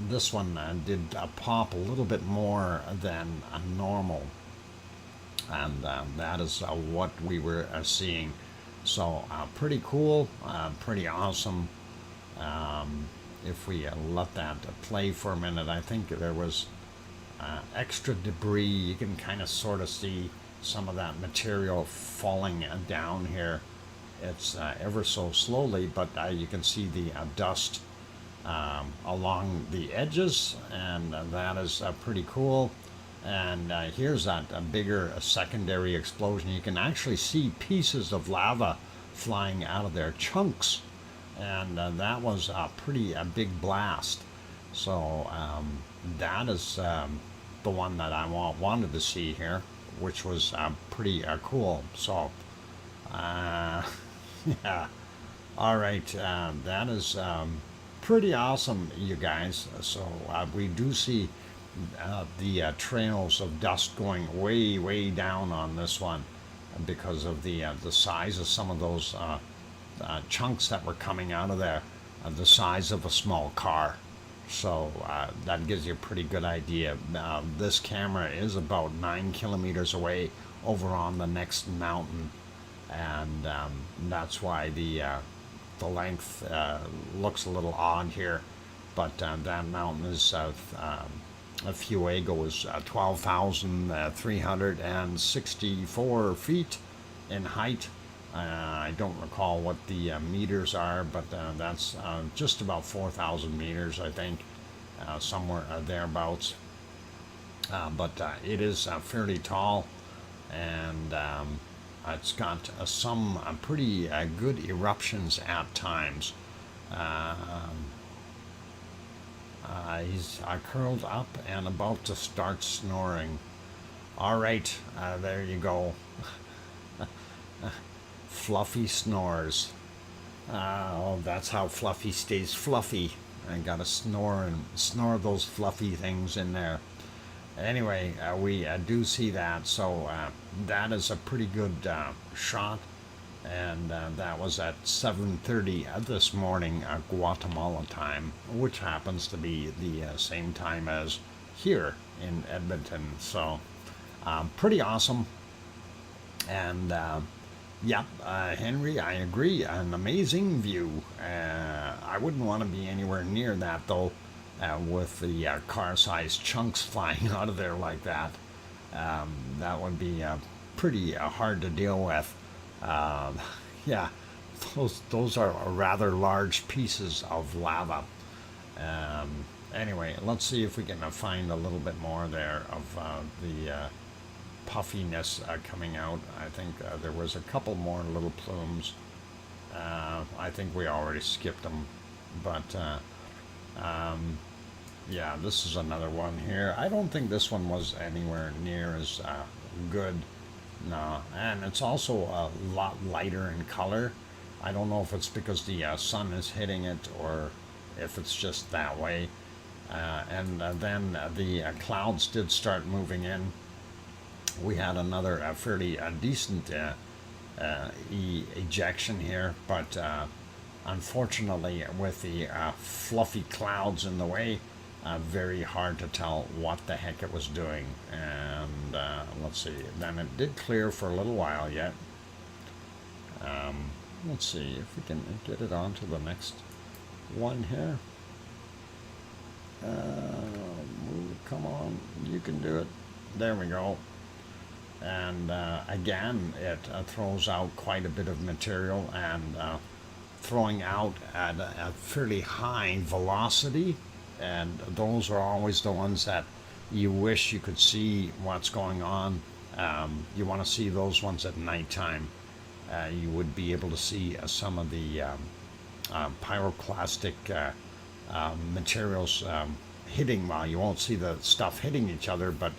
this one did pop a little bit more than normal, and that is what we were seeing. So pretty cool, pretty awesome. If we let that play for a minute, I think there was extra debris. You can kind of sort of see some of that material falling down here. It's ever so slowly, but you can see the dust along the edges, and that is pretty cool. And here's that bigger secondary explosion. You can actually see pieces of lava flying out of there, chunks, and that was a pretty big blast. So that is the one that I wanted to see here, which was pretty cool. So yeah, all right, that is pretty awesome, you guys. So we do see the trails of dust going way down on this one, because of the size of some of those chunks that were coming out of there, the size of a small car. So that gives you a pretty good idea. This camera is about 9 kilometers away over on the next mountain, and that's why the length looks a little odd here. But that mountain is Fuego is 12,364 feet in height. I don't recall what the meters are, but that's just about 4,000 meters, I think, somewhere thereabouts. But it is fairly tall, and it's got some pretty good eruptions at times. He's curled up and about to start snoring. All right, there you go. Fluffy snores. Oh, that's how Fluffy stays fluffy. I gotta snore and snore those fluffy things in there. Anyway, we do see that, so that is a pretty good shot, and that was at 7:30 this morning, Guatemala time, which happens to be the same time as here in Edmonton. So pretty awesome. And yeah, Henry, I agree, an amazing view. I wouldn't want to be anywhere near that, though, with the car-sized chunks flying out of there like that. That would be pretty hard to deal with. Yeah, those are rather large pieces of lava. Anyway, let's see if we can find a little bit more there of the puffiness coming out. I think there was a couple more little plumes. I think we already skipped them, but yeah, this is another one here. I don't think this one was anywhere near as good. No, and it's also a lot lighter in color. I don't know if it's because the sun is hitting it or if it's just that way. And then the clouds did start moving in. We had another fairly decent ejection here, but unfortunately, with the fluffy clouds in the way, very hard to tell what the heck it was doing. And let's see, then it did clear for a little while yet. Let's see if we can get it on to the next one here. Come on, you can do it. There we go. And again, it throws out quite a bit of material and throwing out at a fairly high velocity. And those are always the ones that you wish you could see what's going on. You want to see those ones at nighttime. You would be able to see some of the pyroclastic materials hitting. Well, you won't see the stuff hitting each other, but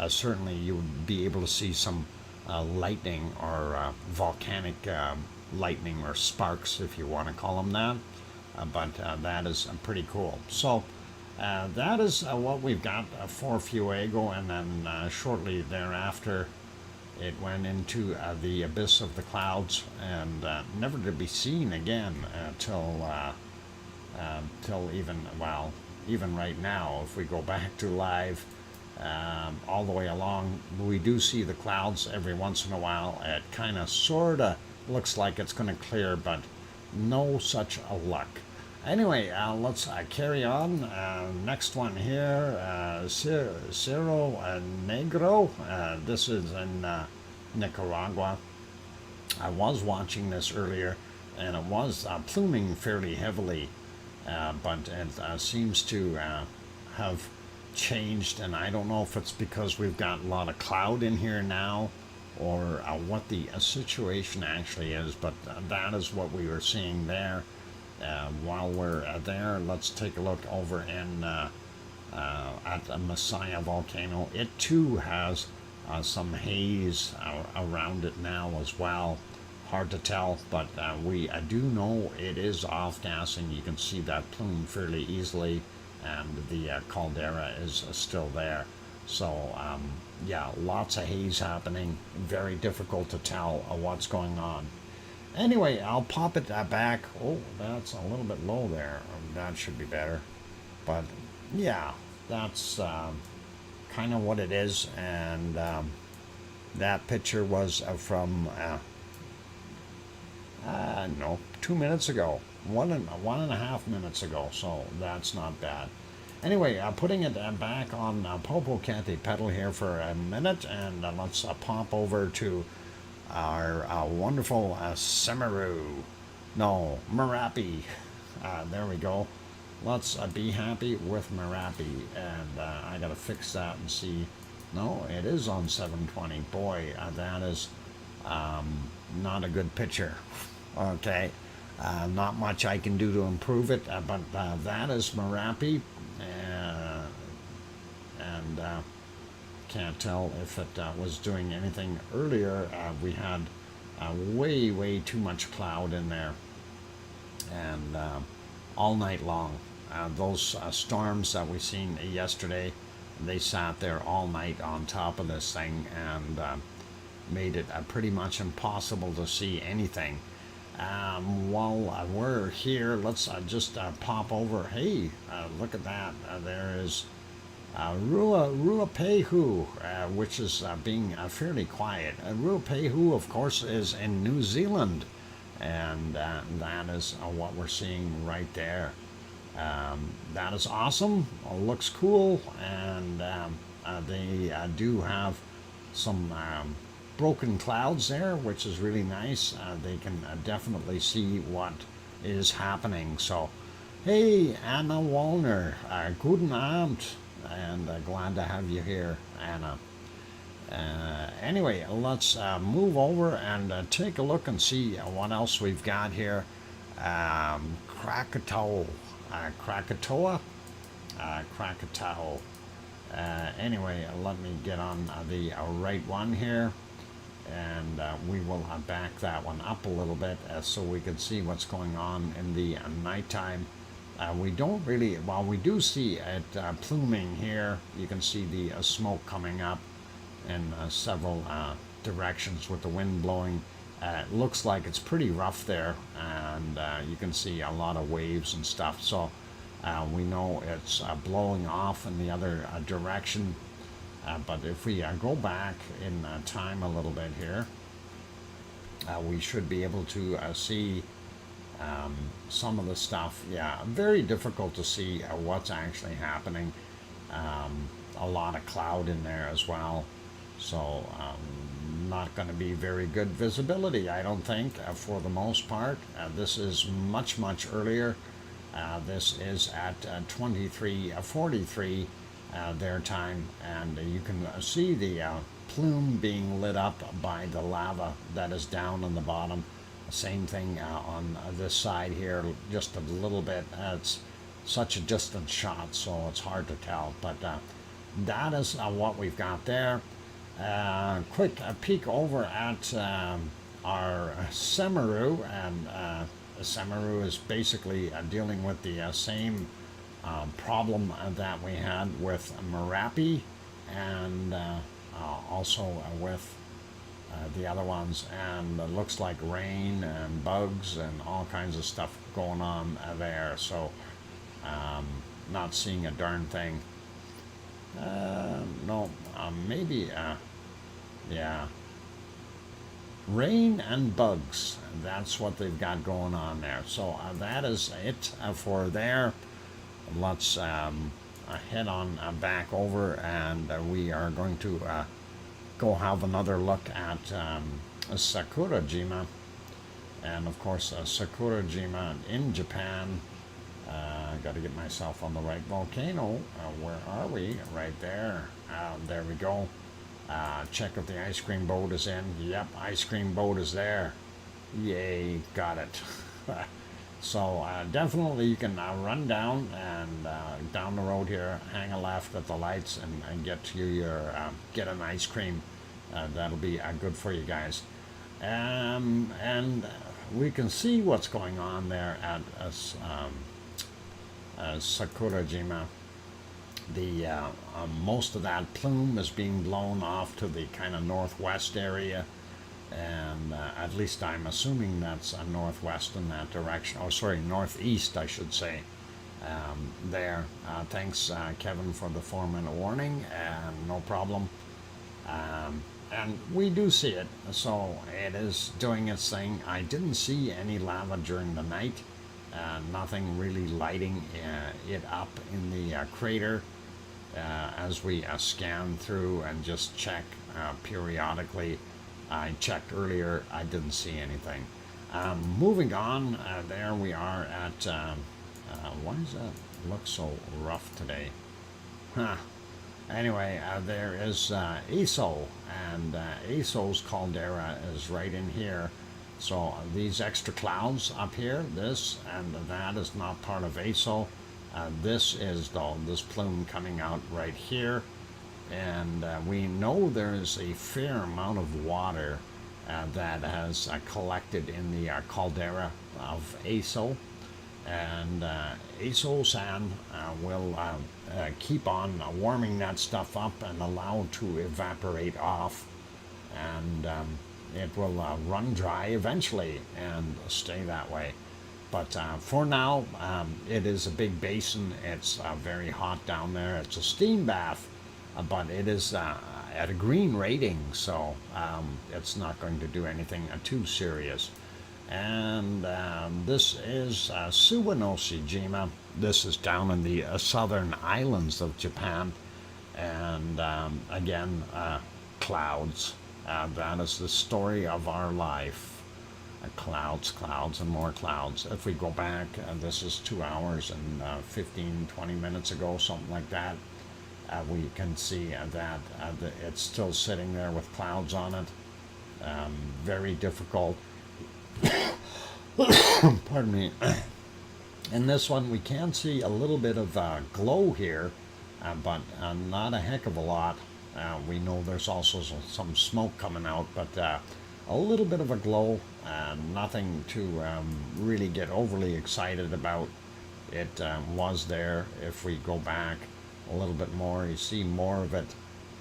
certainly you would be able to see some lightning or volcanic lightning or sparks, if you want to call them that. But that is pretty cool. So that is what we've got for Fuego, and then shortly thereafter it went into the abyss of the clouds and never to be seen again till even, well, even right now, if we go back to live all the way along, we do see the clouds every once in a while. It kind of sort of looks like it's going to clear, but no such a luck. Anyway, let's carry on. Next one here, Cerro Negro. This is in Nicaragua. I was watching this earlier, and it was pluming fairly heavily, but it seems to have changed, and I don't know if it's because we've got a lot of cloud in here now or what the situation actually is, but that is what we were seeing there. While we're there, let's take a look over in at the Messiah volcano. It too has some haze around it now as well. Hard to tell, but we do know it is off gassing. You can see that plume fairly easily, and the caldera is still there. So yeah, lots of haze happening. Very difficult to tell what's going on. Anyway, I'll pop it back. Oh, that's a little bit low there. That should be better. But yeah, that's kind of what it is. And that picture was from no, 2 minutes ago, one and a half minutes ago. So that's not bad. Anyway, putting it back on Popocatépetl here for a minute, and let's pop over to our wonderful Merapi. There we go. Let's be happy with Merapi, and I gotta fix that and see. No, it is on 720. Boy, that is not a good picture. Okay, not much I can do to improve it, but that is Merapi, and can't tell if it was doing anything earlier. We had way too much cloud in there, and all night long. Those storms that we seen yesterday, they sat there all night on top of this thing and made it pretty much impossible to see anything. While we're here, let's just pop over. Hey, look at that. There is Ruapehu, which is being fairly quiet. Ruapehu, of course, is in New Zealand, and that is what we're seeing right there. That is awesome. Looks cool, and they do have some broken clouds there, which is really nice. They can definitely see what is happening. So, hey, Anna Wallner, guten Abend, and glad to have you here, Anna. Anyway, let's move over and take a look and see what else we've got here. Krakatoa, Krakatoa. Anyway, let me get on the right one here, and we will back that one up a little bit so we can see what's going on in the nighttime. We don't really, well, we do see it pluming here. You can see the smoke coming up in several directions with the wind blowing. It looks like it's pretty rough there, and you can see a lot of waves and stuff. So we know it's blowing off in the other direction. But if we go back in time a little bit here, we should be able to see some of the stuff. Yeah, very difficult to see what's actually happening. A lot of cloud in there as well. So not going to be very good visibility, I don't think, for the most part. This is much, much earlier. This is at 23:43 their time, and you can see the plume being lit up by the lava that is down on the bottom. Same thing on this side here, just a little bit. It's such a distant shot, so it's hard to tell, but that is what we've got there. Quick peek over at our Semeru, and Semeru is basically dealing with the same problem that we had with Merapi, and also with the other ones, and it looks like rain and bugs and all kinds of stuff going on there, so not seeing a darn thing. No, maybe, yeah. Rain and bugs, that's what they've got going on there. So that is it for there. Let's head on back over, and we are going to go have another look at Sakurajima. And of course, Sakurajima in Japan. Got to get myself on the right volcano. Where are we? Right there. There we go. Check if the ice cream boat is in. Yep, ice cream boat is there. Yay, got it. So definitely you can run down and down the road here, hang a left at the lights, and get to your get an ice cream. That'll be good for you guys. And we can see what's going on there at Sakurajima. The most of that plume is being blown off to the kind of northwest area, and at least I'm assuming that's northwest in that direction. Oh, sorry, northeast, I should say. There. Thanks, Kevin, for the 4-minute warning, and no problem. And we do see it, so it is doing its thing. I didn't see any lava during the night. Nothing really lighting it up in the crater as we scan through and just check periodically. I checked earlier, I didn't see anything. Moving on, there we are at, why does that look so rough today? Huh. Anyway, there is ESO, and ESO's caldera is right in here. So these extra clouds up here, this and that, is not part of ESO. This is, though, this plume coming out right here. And we know there is a fair amount of water that has collected in the caldera of ESO. And ESO-san will keep on warming that stuff up and allow it to evaporate off. And it will run dry eventually and stay that way. But for now, it is a big basin. It's very hot down there. It's a steam bath, but it is at a green rating, so it's not going to do anything too serious. And this is Suwanoshijima. This is down in the southern islands of Japan. And again, clouds. That is the story of our life. Clouds, clouds, and more clouds. If we go back, this is 2 hours and 15, 20 minutes ago, something like that. we can see that it's still sitting there with clouds on it. Very difficult. Pardon me. In this one, we can see a little bit of glow here, but not a heck of a lot. We know there's also some smoke coming out, but a little bit of a glow. Nothing to really get overly excited about. It was there. If we go back a little bit more, you see more of it.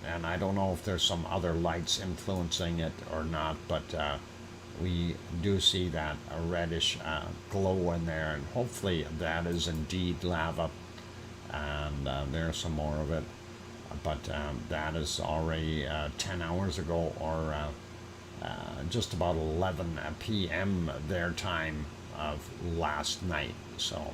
And I don't know if there's some other lights influencing it or not, but we do see that a reddish glow in there, and hopefully that is indeed lava. And there's some more of it, but that is already 10 hours ago, or just about 11 p.m. their time of last night. So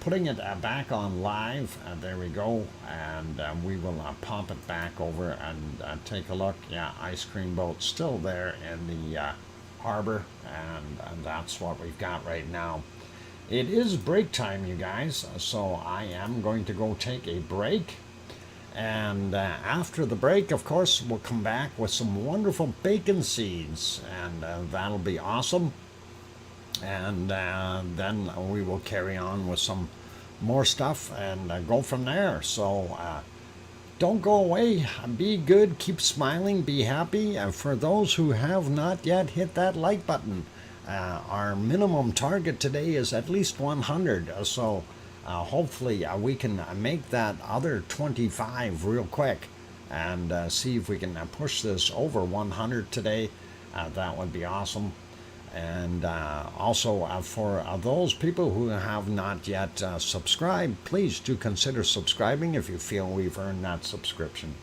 putting it back on live, there we go, and we will pop it back over and take a look. Yeah, ice cream boat still there in the harbor, and that's what we've got right now. It is break time, you guys, so I am going to go take a break, and after the break, of course, we'll come back with some wonderful bacon seeds, and that'll be awesome. And then we will carry on with some more stuff and go from there. So don't go away. Be good. Keep smiling. Be happy. And for those who have not yet hit that like button, our minimum target today is at least 100. So hopefully we can make that other 25 real quick and see if we can push this over 100 today. That would be awesome. And also for those people who have not yet subscribed, please do consider subscribing if you feel we've earned that subscription.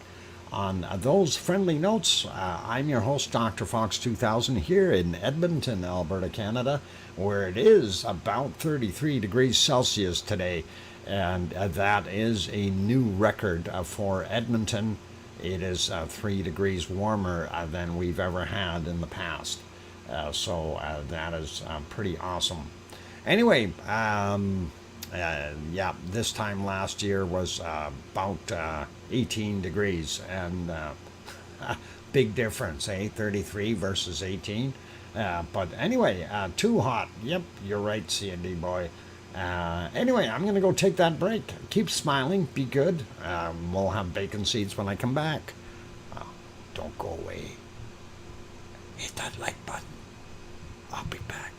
On those friendly notes, I'm your host, DrFox2000, here in Edmonton, Alberta, Canada, where it is about 33 degrees Celsius today, and that is a new record for Edmonton. It is 3 degrees warmer than we've ever had in the past. So that is pretty awesome. Anyway, yeah, this time last year was about 18 degrees, and big difference, eh? 33 versus 18. But anyway, too hot. Yep, you're right, C&D boy. Anyway, I'm going to go take that break. Keep smiling. Be good. We'll have bacon seeds when I come back. Don't go away. Hit that like button. I'll be back.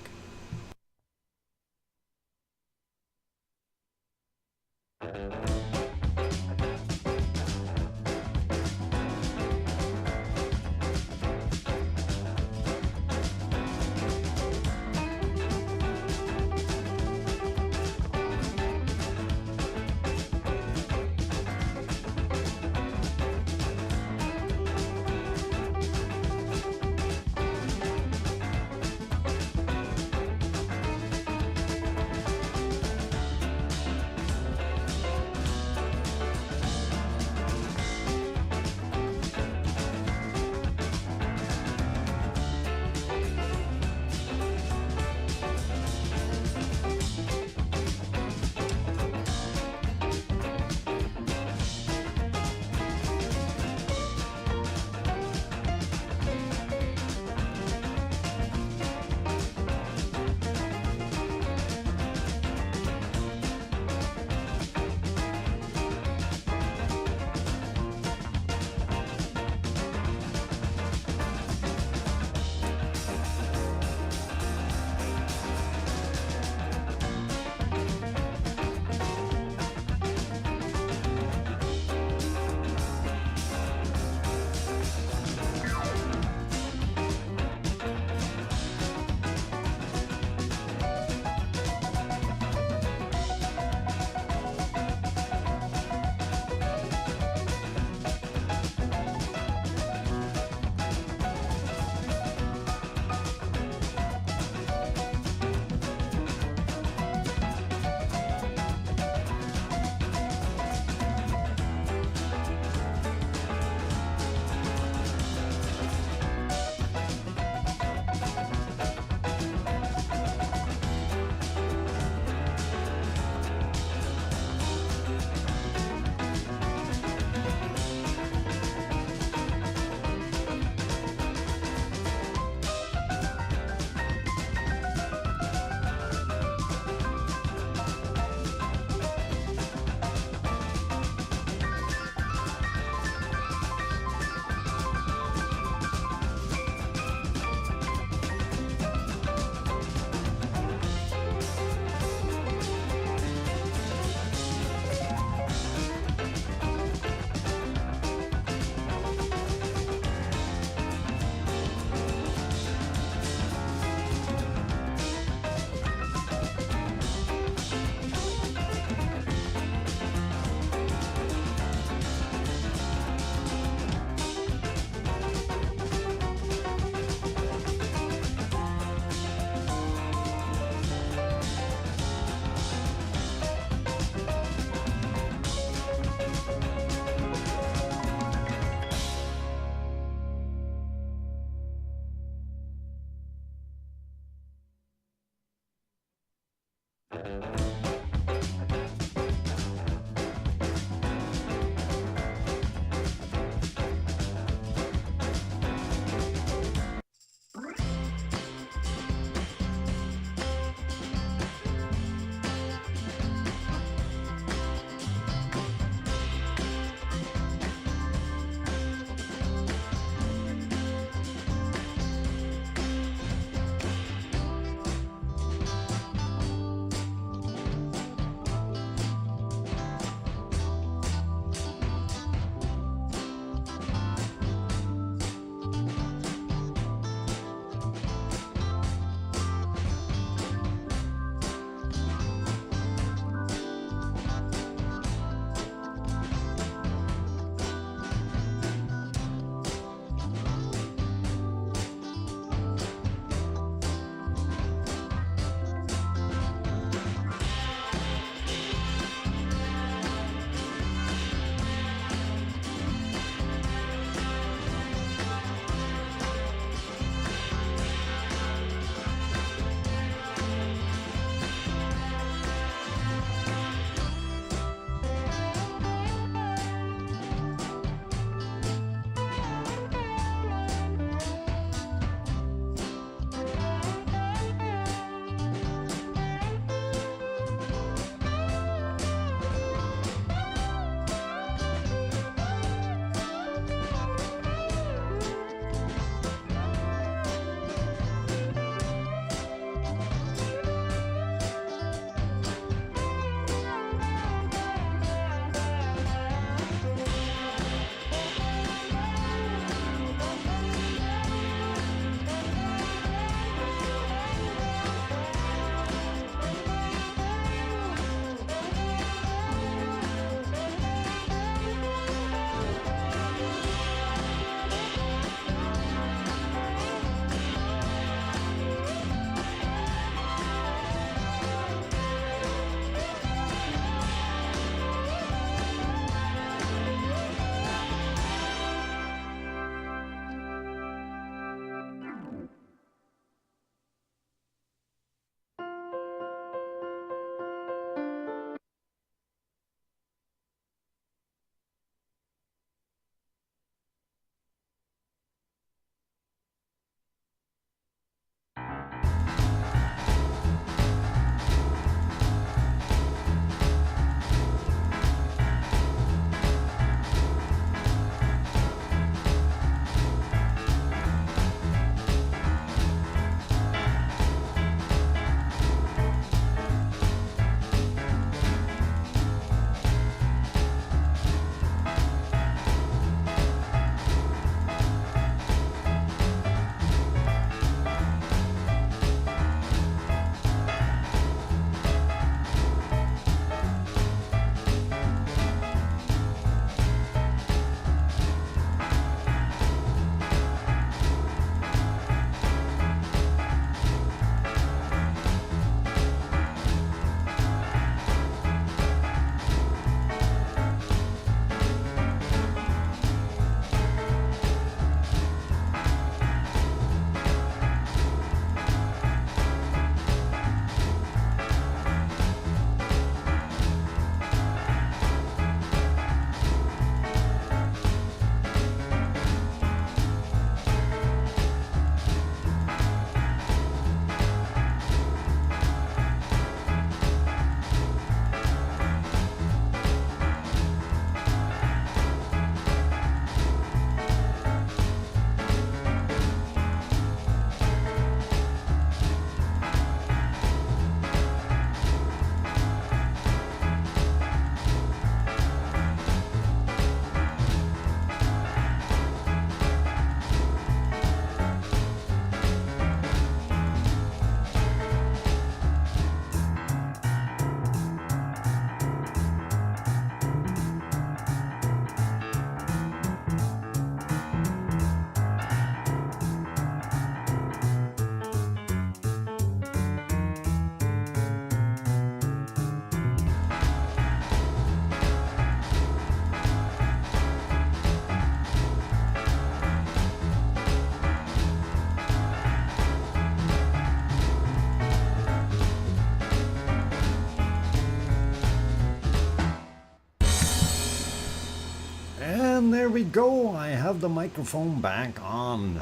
there we go. I have the microphone back on.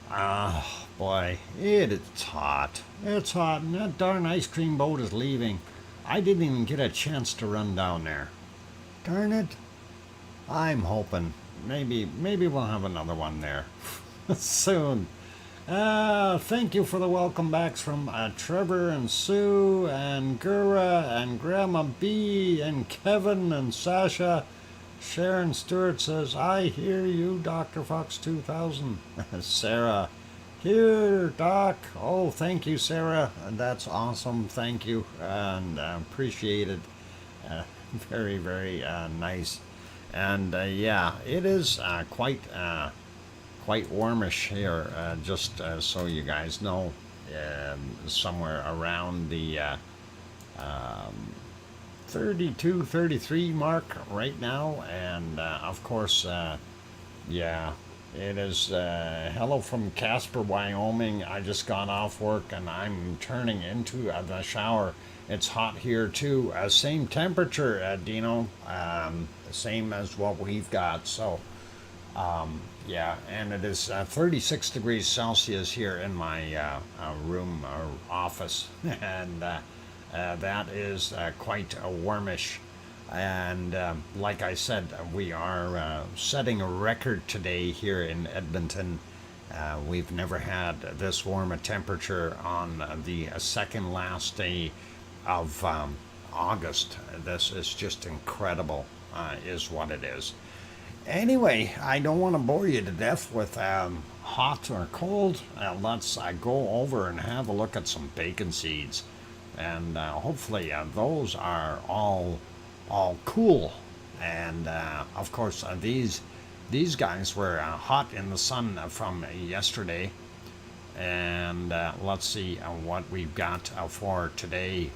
Ah, boy, it's hot. It's hot, and that darn ice cream boat is leaving. I didn't even get a chance to run down there. Darn it. I'm hoping maybe we'll have another one there soon. Thank you for the welcome backs from Trevor and Sue and Gura and Grandma B and Kevin and Sasha. Sharon Stewart says, I hear you, DrFox2000. Sarah, here, Doc. Oh, thank you, Sarah. That's awesome. Thank you. And appreciate it. Very, very nice. And yeah, it is quite warmish here, just so you guys know. Somewhere around the 32, 33 mark right now, and of course, yeah, it is. Hello from Casper, Wyoming. I just got off work and I'm turning into the shower. It's hot here too. Same temperature, Dino. Same as what we've got. So, yeah, and it is 36 degrees Celsius here in my room or office, and that is quite warmish. And like I said, we are setting a record today here in Edmonton. We've never had this warm a temperature on the second last day of August. This is just incredible, is what it is. Anyway, I don't want to bore you to death with hot or cold. Let's go over and have a look at some bacon seeds. And hopefully those are all cool. And of course these guys were hot in the sun from yesterday. And let's see what we've got for today.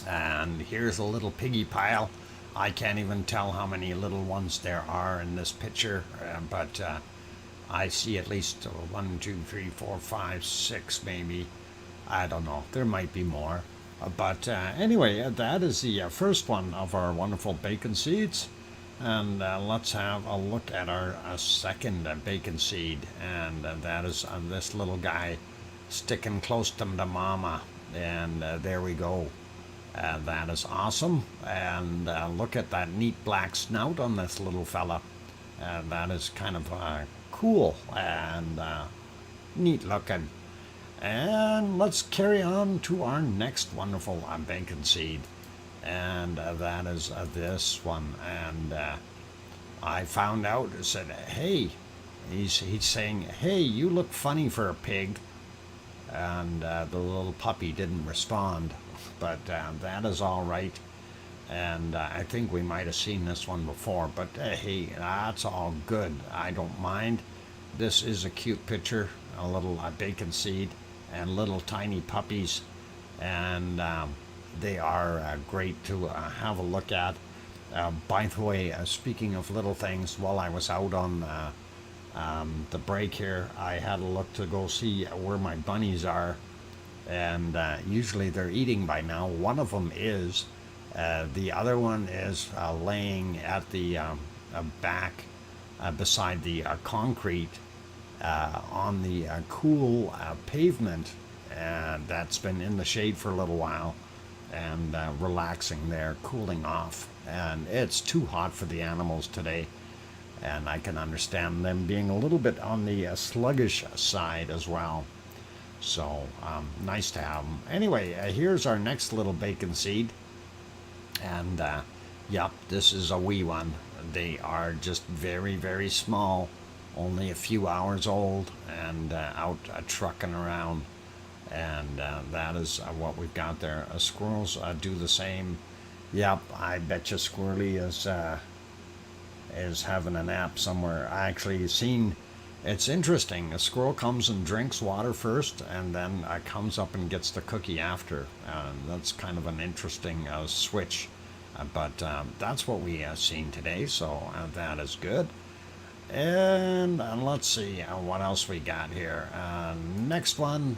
And here's a little piggy pile. I can't even tell how many little ones there are in this picture, but I see at least 1, 2, 3, 4, 5, 6 maybe. I don't know. There might be more. But anyway, that is the first one of our wonderful bacon seeds. And let's have a look at our second bacon seed. And that is this little guy sticking close to the mama. And there we go. That is awesome. And look at that neat black snout on this little fella. That is kind of cool and neat looking. And let's carry on to our next wonderful bacon seed. And that is this one. And I found out, it said, hey, he's saying, hey, you look funny for a pig. And the little puppy didn't respond. But that is all right. And I think we might have seen this one before. But hey, that's all good. I don't mind. This is a cute picture. A little bacon seed and little tiny puppies. And they are great to have a look at. By the way, speaking of little things, while I was out on the break here, I had a look to go see where my bunnies are. And usually they're eating by now. One of them is. The other one is laying at the back beside the concrete on the cool pavement. And that's been in the shade for a little while and relaxing there, cooling off. And it's too hot for the animals today. And I can understand them being a little bit on the sluggish side as well. So, nice to have them. Anyway, here's our next little bacon seed. And, yep, this is a wee one. They are just very, very small. Only a few hours old and out trucking around. And that is what we've got there. Squirrels do the same. Yep, I bet you Squirrely is having a nap somewhere. I actually seen... It's interesting. A squirrel comes and drinks water first and then comes up and gets the cookie after. That's kind of an interesting switch. But that's what we have seen today, so that is good. And let's see what else we got here. Next one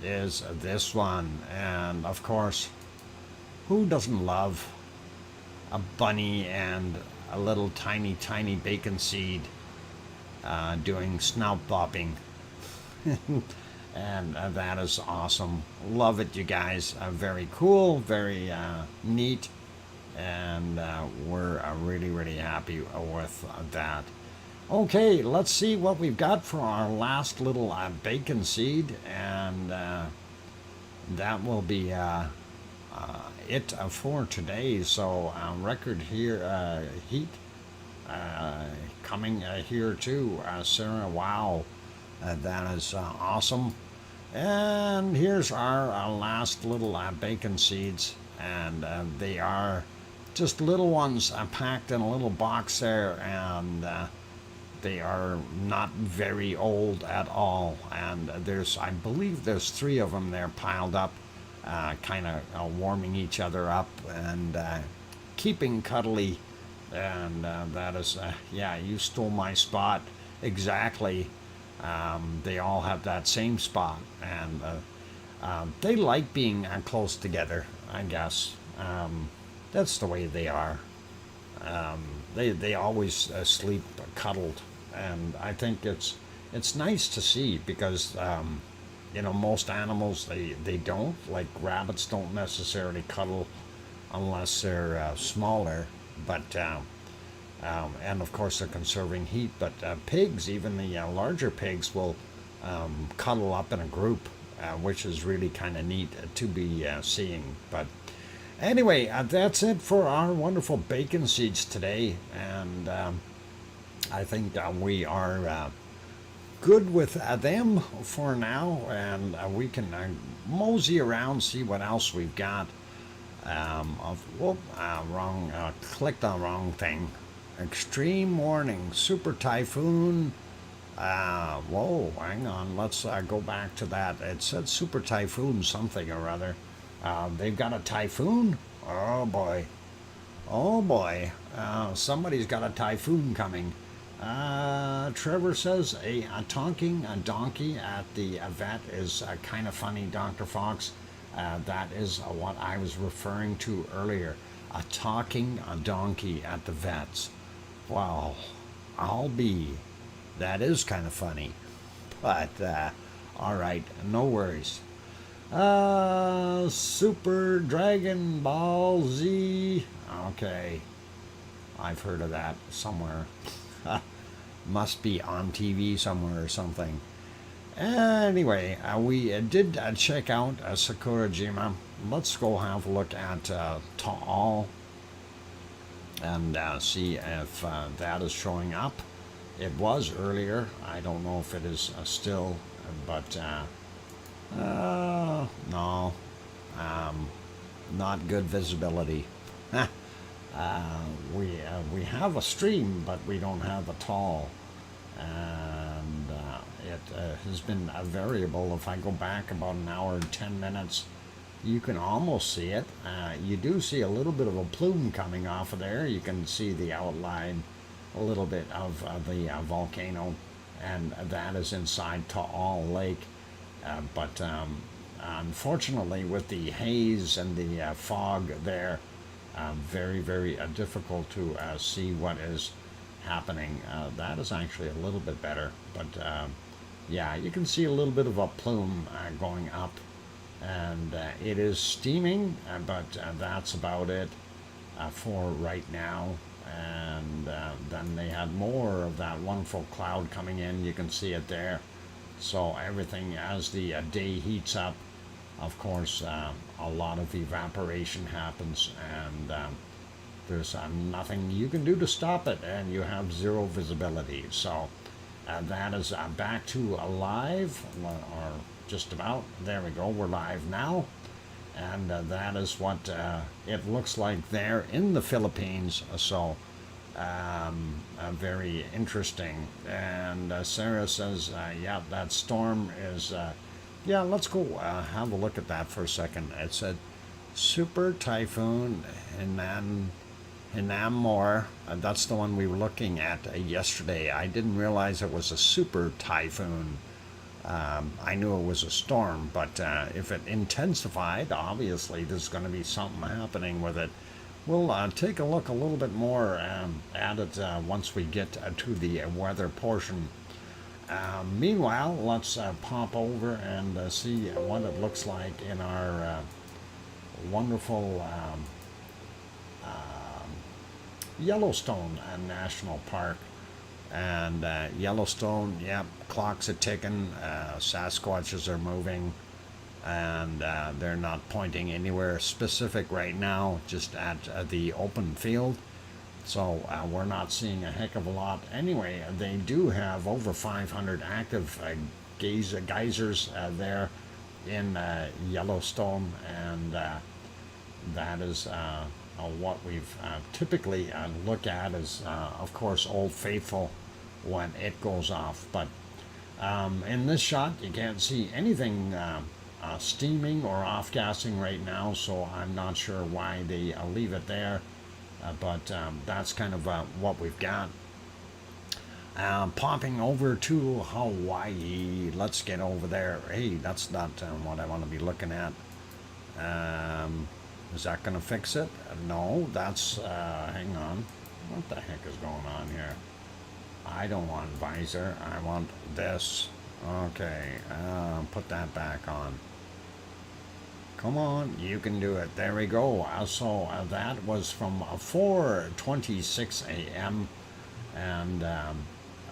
is this one. And of course, who doesn't love a bunny and a little tiny bacon seed doing snout bopping. And that is awesome. Love it, you guys. Very cool, very neat, and we're really happy with that. Okay, let's see what we've got for our last little bacon seed, and that will be it for today. So record here heat coming here too, Sarah. Wow, that is awesome. And here's our last little bacon seeds, and they are just little ones packed in a little box there, and they are not very old at all. And I believe there's 3 of them there piled up, kind of warming each other up and keeping cuddly. And that is, yeah, you stole my spot exactly. They all have that same spot, and they like being close together, I guess. That's the way they are. They always sleep cuddled, and I think it's nice to see, because most animals they don't, like rabbits don't necessarily cuddle unless they're smaller, but and of course they're conserving heat. But pigs, even the larger pigs, will cuddle up in a group, which is really kind of neat to be seeing. But anyway, that's it for our wonderful bacon seeds today, and I think we are good with them for now, and we can mosey around, see what else we've got. Wrong, clicked on wrong thing. Extreme warning, super typhoon. Whoa, hang on, let's go back to that. It said super typhoon something or other. They've got a typhoon? Oh boy. Oh boy. Somebody's got a typhoon coming. Trevor says a talking donkey at the vet is kind of funny, Dr. Fox. That is what I was referring to earlier. A talking donkey at the vets. Wow, that is kind of funny. But, alright, no worries. Super Dragon Ball Z. Okay, I've heard of that somewhere. Must be on TV somewhere or something. Anyway, we did check out Sakurajima. Let's go have a look at Taal and see if that is showing up. It was earlier. I don't know if it is still, but no, not good visibility. We have a stream, but we don't have a Taal, and it has been a variable. If I go back about an hour and 10 minutes, you can almost see it. You do see a little bit of a plume coming off of there. You can see the outline a little bit of the volcano, and that is inside Taal Lake. But unfortunately, with the haze and the fog there, very difficult to see what is happening. That is actually a little bit better, but yeah, you can see a little bit of a plume going up, and it is steaming, but that's about it for right now. And then they had more of that wonderful cloud coming in. You can see it there. So everything, as the day heats up, of course, a lot of evaporation happens, and there's nothing you can do to stop it, and you have zero visibility. So that is back to live, or just about. There we go, we're live now, and that is what it looks like there in the Philippines. So very interesting. And Sarah says, yeah, that storm is yeah, let's go have a look at that for a second. It said Super Typhoon Hinamor. That's the one we were looking at yesterday. I didn't realize it was a super typhoon. I knew it was a storm, but if it intensified, obviously there's going to be something happening with it. We'll take a look a little bit more at it once we get to the weather portion. Meanwhile, let's pop over and see what it looks like in our wonderful Yellowstone National Park. And Yellowstone, yep, clocks are ticking, Sasquatches are moving, and they're not pointing anywhere specific right now, just at the open field. So we're not seeing a heck of a lot. Anyway, they do have over 500 active geysers there in Yellowstone, and that is what we've typically look at is, of course, Old Faithful when it goes off. But in this shot, you can't see anything steaming or off-gassing right now, so I'm not sure why they leave it there. But that's kind of what we've got. Popping over to Hawaii. Let's get over there. Hey, that's not what I want to be looking at. Is that going to fix it? No, that's, hang on. What the heck is going on here? I don't want visor. I want this. Okay, put that back on. Come on, you can do it. There we go. So that was from 4:26 a.m. and a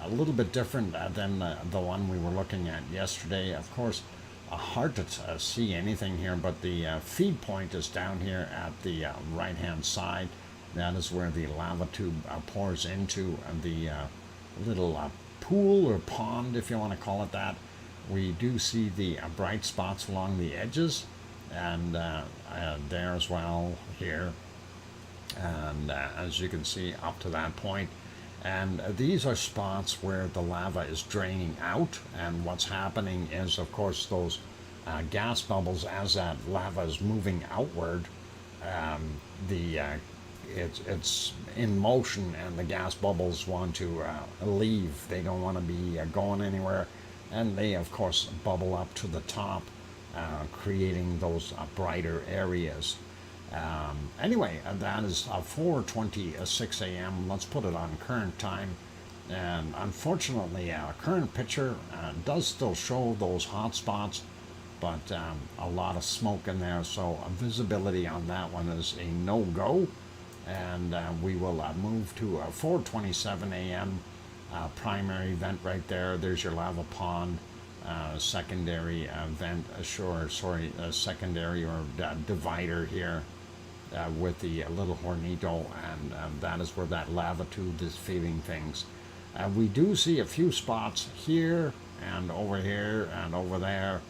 little bit different than the one we were looking at yesterday. Of course, hard to see anything here, but the feed point is down here at the right-hand side. That is where the lava tube pours into the little pool or pond, if you want to call it that. We do see the bright spots along the edges, and there as well here, and as you can see up to that point. And these are spots where the lava is draining out, and what's happening is, of course, those gas bubbles, as that lava is moving outward, it's in motion, and the gas bubbles want to leave. They don't want to be going anywhere, and they, of course, bubble up to the top, creating those brighter areas. Anyway, that is 4:26 a.m. Let's put it on current time. And unfortunately, current picture does still show those hot spots, but a lot of smoke in there, so visibility on that one is a no-go. And we will move to 4:27 a.m. Primary vent right there. There's your lava pond. Secondary vent, secondary or divider here with the little hornito, and that is where that lava tube is feeding things. We do see a few spots here and over here and over there,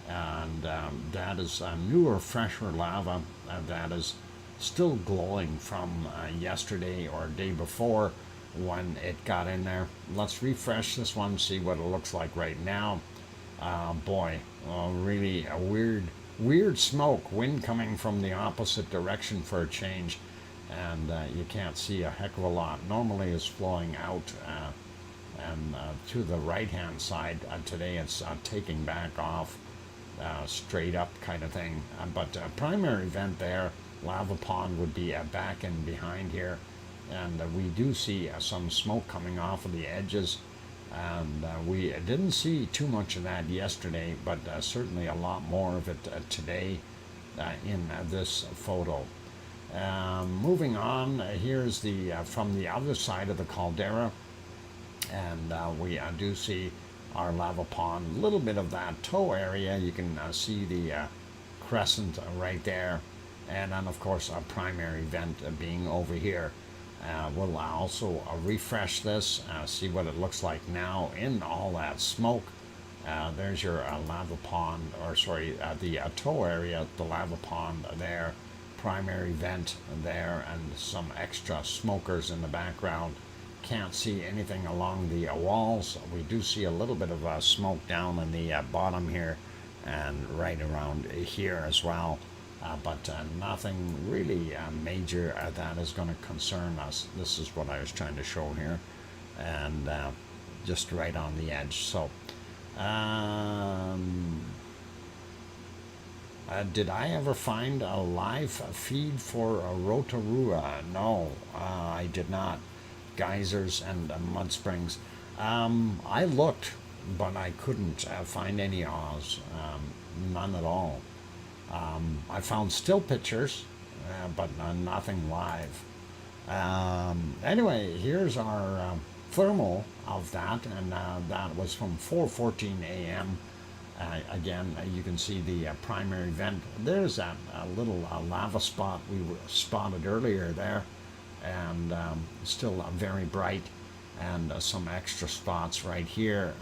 and that is newer, fresher lava that is still glowing from yesterday or day before when it got in there. Let's refresh this one, see what it looks like right now. Boy, really a weird smoke, wind coming from the opposite direction for a change, and you can't see a heck of a lot. Normally it's flowing out and to the right hand side. Today it's taking back off, straight up kind of thing. But primary vent there, lava pond would be back and behind here, and we do see some smoke coming off of the edges, and we didn't see too much of that yesterday, but certainly a lot more of it today in this photo. Moving on, here's the from the other side of the caldera, and we do see our lava pond, a little bit of that toe area. You can see the crescent right there, and then of course our primary vent being over here. We'll also refresh this, see what it looks like now in all that smoke. There's your lava pond, or sorry, the toe area, the lava pond there, primary vent there, and some extra smokers in the background. Can't see anything along the walls. We do see a little bit of smoke down in the bottom here and right around here as well. But nothing really major that is going to concern us. This is what I was trying to show here, and just right on the edge. So Did I ever find a live feed for Rotorua? No, I did not. Geysers and mud springs. I looked, but I couldn't find any Oz. None at all. I found still pictures, but nothing live. Anyway, here's our thermal of that, and that was from 4:14 a.m. Again, you can see the primary vent. There's that little lava spot we spotted earlier there, and still very bright, and some extra spots right here,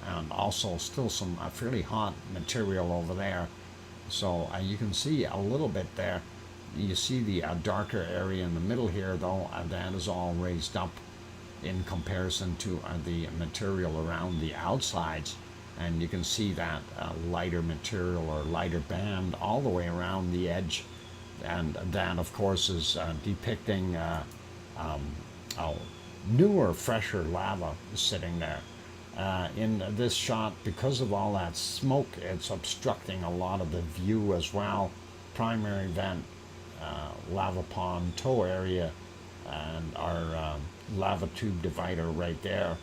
and also still some fairly hot material over there. So you can see a little bit there. You see the darker area in the middle here, though, that is all raised up in comparison to the material around the outsides. And you can see that lighter material or lighter band all the way around the edge. And that, of course, is depicting newer, fresher lava sitting there. In this shot, because of all that smoke, it's obstructing a lot of the view as well. Primary vent, lava pond, tow area, and our lava tube divider right there.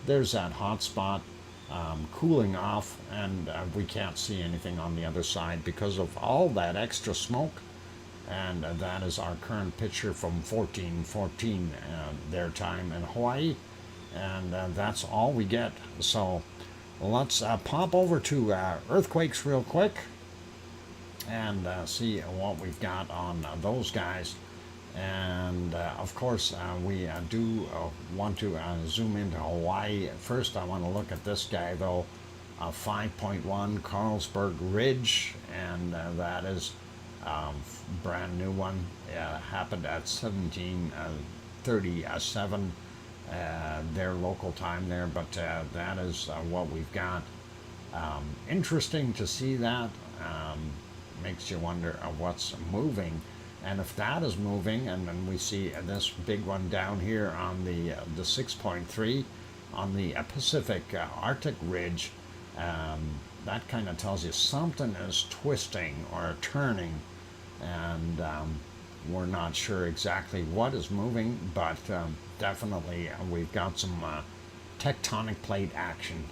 There's that hot spot cooling off, and we can't see anything on the other side because of all that extra smoke. And that is our current picture from 14:14 their time in Hawaii, and that's all we get. So let's pop over to earthquakes real quick and see what we've got on those guys. And of course, we do want to zoom into Hawaii. First, I want to look at this guy, though, 5.1 Carlsberg Ridge, and that is brand new one. Happened at 17:37 their local time there, but that is what we've got. Interesting to see that. Makes you wonder what's moving. And if that is moving, and then we see this big one down here on the 6.3 on the Pacific Arctic Ridge, that kind of tells you something is twisting or turning, and we're not sure exactly what is moving, but definitely we've got some tectonic plate action.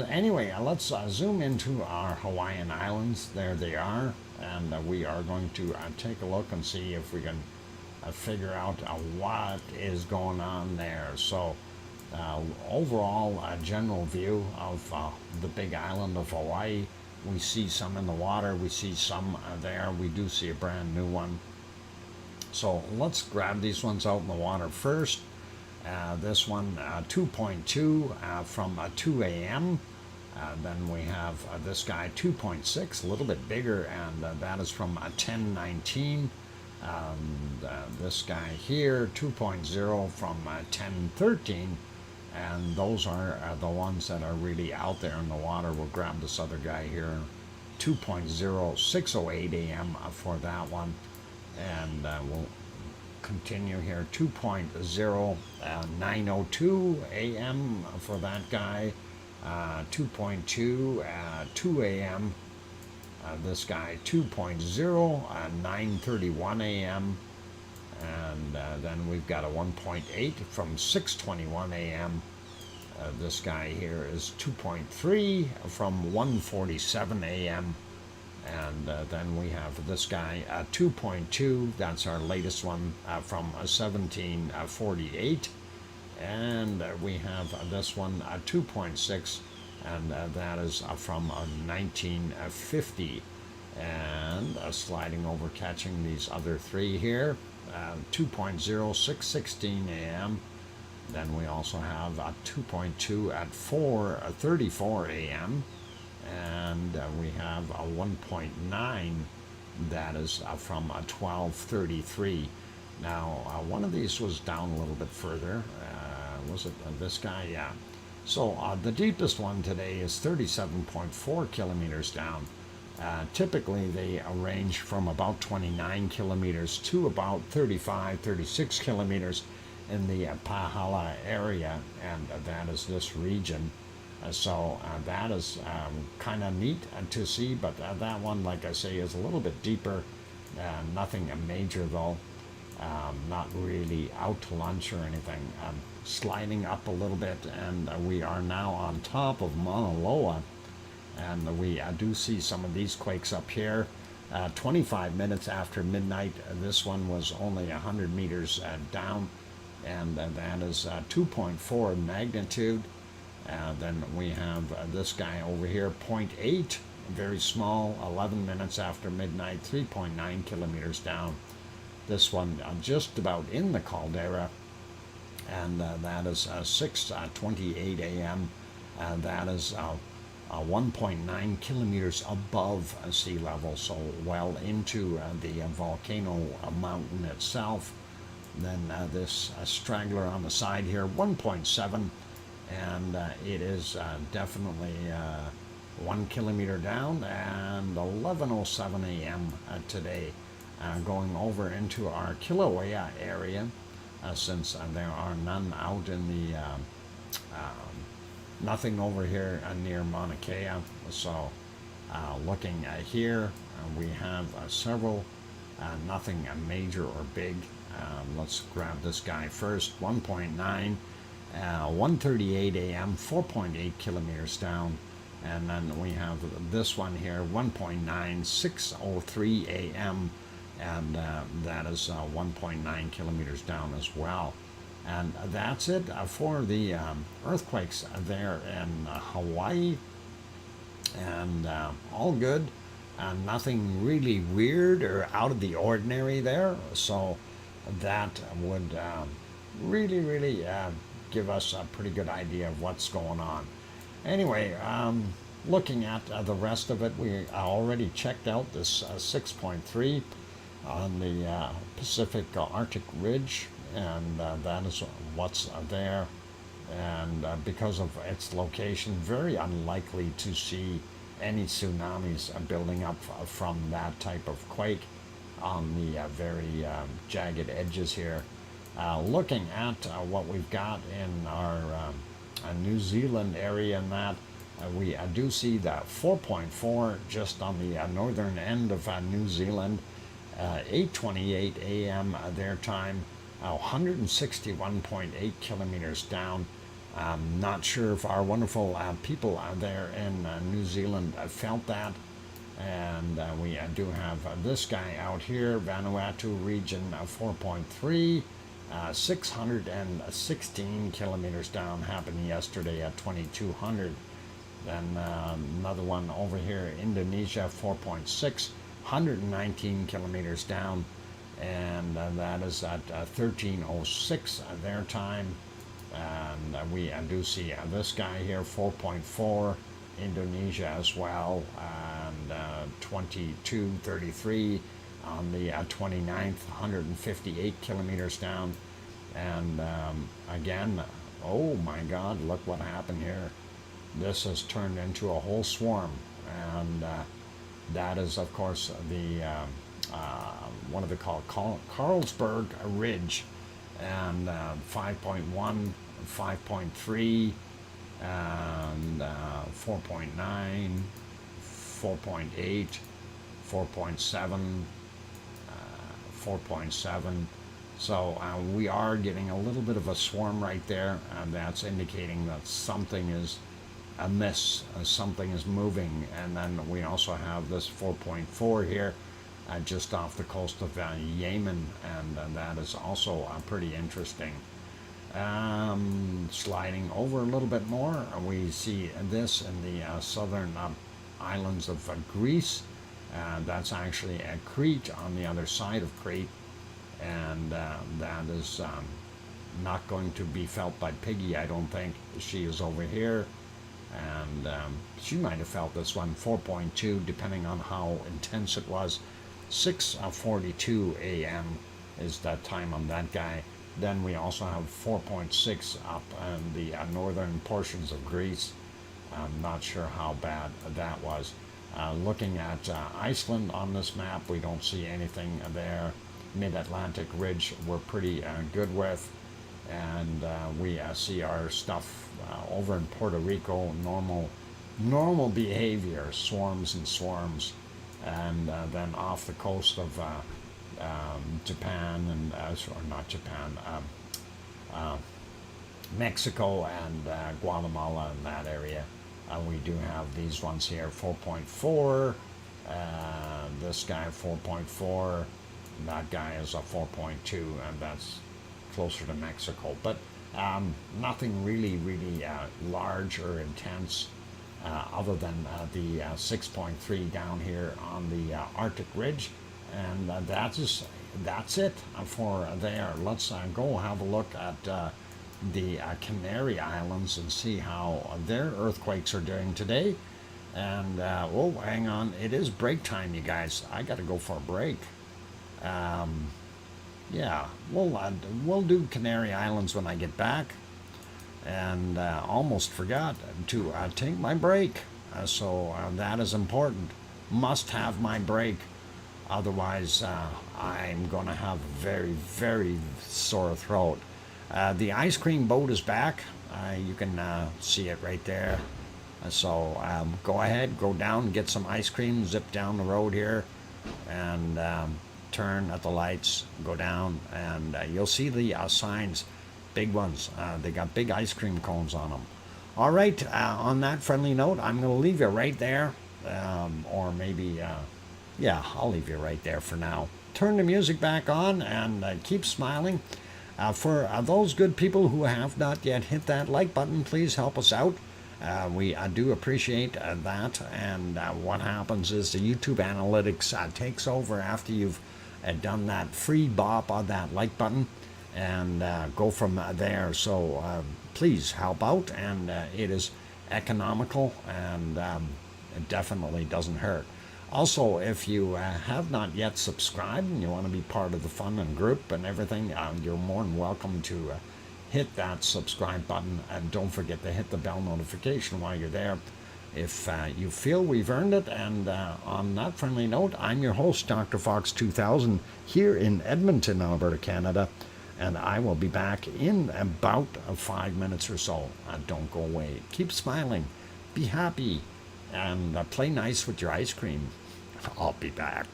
Anyway, let's zoom into our Hawaiian Islands. There they are, and we are going to take a look and see if we can figure out what is going on there. So overall, a general view of the big island of Hawaii. We see some in the water, we see some there, we do see a brand new one. So let's grab these ones out in the water first. This one 2.2 from 2 a.m. Then we have this guy 2.6, a little bit bigger, and that is from 10:19. This guy here 2.0 from 10:13, and those are the ones that are really out there in the water. We'll grab this other guy here, 2.0, 6:08 a.m. for that one, and we'll continue here 2.0 9:02 a.m. for that guy, 2.2 2 a.m. This guy 2.0 9:31 a.m. and then we've got a 1.8 from 6:21 a.m. This guy here is 2.3 from 1:47 a.m. And then we have this guy 2.2, that's our latest one from 17:48, and we have this one 2.6, and that is from 1950. And sliding over, catching these other three here, 2.0 6:16 a.m. Then we also have 2.2 at 4:34 a.m. and we have a 1.9 that is from 12:33. Now one of these was down a little bit further. Was it this guy? Yeah. So the deepest one today is 37.4 kilometers down. Typically they range from about 29 kilometers to about 35, 36 kilometers in the Pahala area, and that is this region. That is kind of neat to see, but that one, like I say, is a little bit deeper. Nothing major though. Not really out to lunch or anything. Sliding up a little bit, and we are now on top of Mauna Loa, and we do see some of these quakes up here. 25 minutes after midnight, this one was only 100 meters down, and that is 2.4 magnitude. Then we have this guy over here, 0.8, very small, 11 minutes after midnight, 3.9 kilometers down. This one just about in the caldera, and that is 6:28 a.m. That is 1.9 kilometers above sea level, so well into the volcano mountain itself. Then this straggler on the side here, 1.7, and it is definitely 1 kilometer down, and 11:07 a.m. Today. Going over into our Kilauea area, since there are none out in the nothing over here near Mauna Kea. So looking here, we have several, nothing major or big. Let's grab this guy first, 1.9, 1:38 a.m., 4.8 kilometers down. And then we have this one here, 1.9, 6:03 a.m., and that is 1.9 kilometers down as well. And that's it for the earthquakes there in Hawaii, and all good. Nothing really weird or out of the ordinary there, so that would really give us a pretty good idea of what's going on. Anyway, looking at the rest of it, we already checked out this 6.3 on the Pacific Arctic Ridge, and that is what's there. And because of its location, very unlikely to see any tsunamis building up from that type of quake on the very jagged edges here. Looking at what we've got in our New Zealand area, and that we do see that 4.4 just on the northern end of New Zealand, 8:28 a.m. their time, 161.8 kilometers down. I'm not sure if our wonderful people there in New Zealand felt that. And we do have this guy out here, Vanuatu region, 4.3, 616 kilometers down, happened yesterday at 2200. Then another one over here, Indonesia, 4.6, 119 kilometers down, and that is at 1306 their time. And we do see this guy here, 4.4, Indonesia as well, and 2233 on the 29th, 158 kilometers down. And again, oh my God, look what happened here. This has turned into a whole swarm, and that is, of course, the what do they call it? Carlsberg Ridge, and 5.1, 5.3, and 4.9, 4.8, 4.7, 4.7. So we are getting a little bit of a swarm right there, and that's indicating that something is amiss, something is moving. And then we also have this 4.4 here, just off the coast of Yemen, and that is also pretty interesting. Sliding over a little bit more, we see this in the southern islands of Greece. That's actually at Crete, on the other side of Crete, and that is not going to be felt by Piggy, I don't think. She is over here, and she might have felt this one, 4.2, depending on how intense it was. 6:42 a.m. is that time on that guy. Then we also have 4.6 up in the northern portions of Greece. I'm not sure how bad that was. Looking at Iceland on this map, we don't see anything there. Mid-Atlantic Ridge we're pretty good with. and we see our stuff over in Puerto Rico, normal behavior, swarms and swarms, and then off the coast of Japan and or not Japan, Mexico and Guatemala in that area. We do have these ones here, 4.4. This guy 4.4. That guy is a 4.2, and that's closer to Mexico. But nothing really large or intense, other than the 6.3 down here on the Arctic Ridge, and that's it for there. Let's go have a look at the Canary Islands and see how their earthquakes are doing today. And oh, hang on, it is break time, you guys. I got to go for a break. Yeah, we'll do Canary Islands when I get back. And almost forgot to take my break. So that is important. Must have my break. Otherwise, I'm going to have a very sore throat. The ice cream boat is back. You can see it right there. So go ahead, go down, get some ice cream, zip down the road here, and turn at the lights, go down, and you'll see the signs, big ones. They got big ice cream cones on them. All right, on that friendly note, I'm going to leave you right there, or maybe, yeah, I'll leave you right there for now. Turn the music back on and keep smiling. For those good people who have not yet hit that like button, please help us out. We do appreciate that. And what happens is the YouTube analytics takes over after you've done that free bop on that like button, and go from there. So please help out, and it is economical, and it definitely doesn't hurt. Also, if you have not yet subscribed and you want to be part of the fun and group and everything, you're more than welcome to hit that subscribe button, and don't forget to hit the bell notification while you're there if you feel we've earned it. And on that friendly note, I'm your host, DrFox2000, here in Edmonton, Alberta, Canada, and I will be back in about 5 minutes or so. Don't go away. Keep smiling, be happy, and play nice with your ice cream. I'll be back.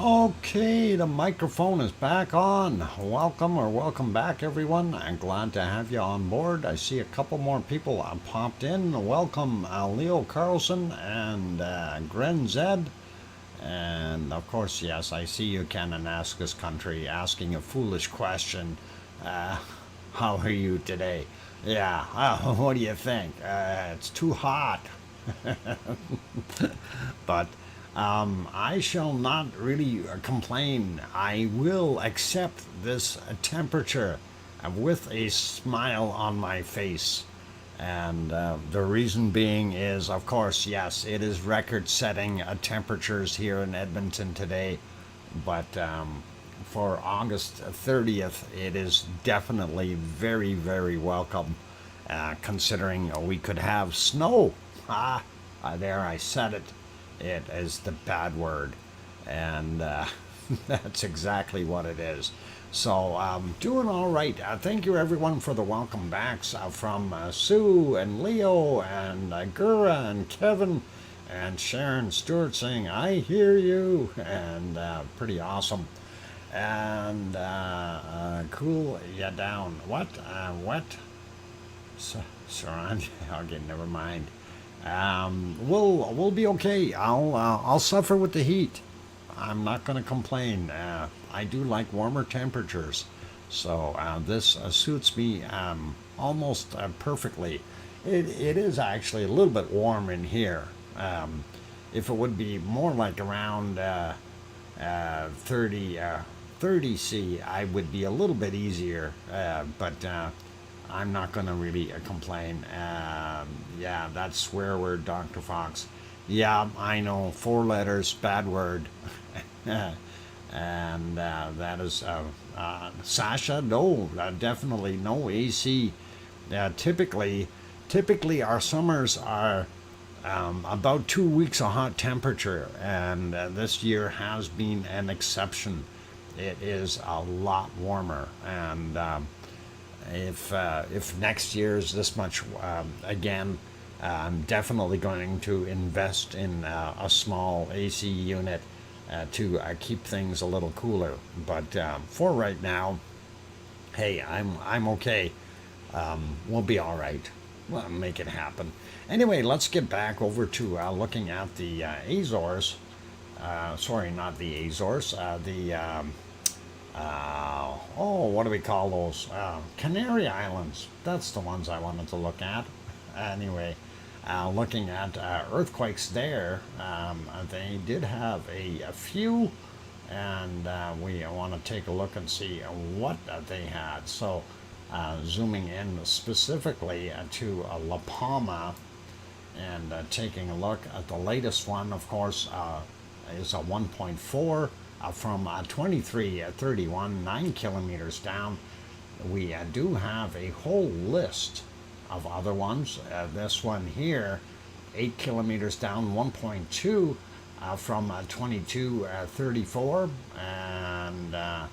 Okay, the microphone is back on. Welcome back, everyone. I'm glad to have you on board. I see a couple more people popped in. Welcome, Leo Carlson and Gren Zed. And of course, yes, I see you, Canon Ask This Country, asking a foolish question. How are you today? Yeah, what do you think? It's too hot. But I shall not really complain. I will accept this temperature with a smile on my face. And the reason being is, of course, yes, it is record setting temperatures here in Edmonton today. But for August 30th, it is definitely very, very welcome, considering we could have snow. There, I said it. It is the bad word. And that's exactly what it is. So, doing all right. Thank you, everyone, for the welcome backs from Sue and Leo and Gura and Kevin and Sharon Stewart saying, I hear you. And pretty awesome. And cool you down. What? What? Surround. Okay, never mind. We'll be okay. I'll suffer with the heat. I'm not going to complain. I do like warmer temperatures, so this suits me almost perfectly. It is actually a little bit warm in here. If it would be more like around 30 C, I would be a little bit easier. But I'm not going to really complain. Yeah, that's swear word, Dr. Fox. Yeah, I know, 4 letters, bad word. And that is Sasha. No, definitely no AC. Typically our summers are about 2 weeks of hot temperature, and this year has been an exception. It is a lot warmer, and if next year is this much again, I'm definitely going to invest in a small AC unit to keep things a little cooler. But for right now, hey, I'm okay. We'll be all right. We'll make it happen. Anyway, let's get back over to looking at the Azores. Sorry, not the Azores. What do we call those? Canary Islands. That's the ones I wanted to look at. Anyway, looking at earthquakes there, they did have a few, and we want to take a look and see what they had. So, zooming in specifically to La Palma, and taking a look at the latest one, of course, is a 1.4 from 2331, 9 kilometers down. We do have a whole list of other ones. This one here, 8 kilometers down, 1.2 from 2234, and that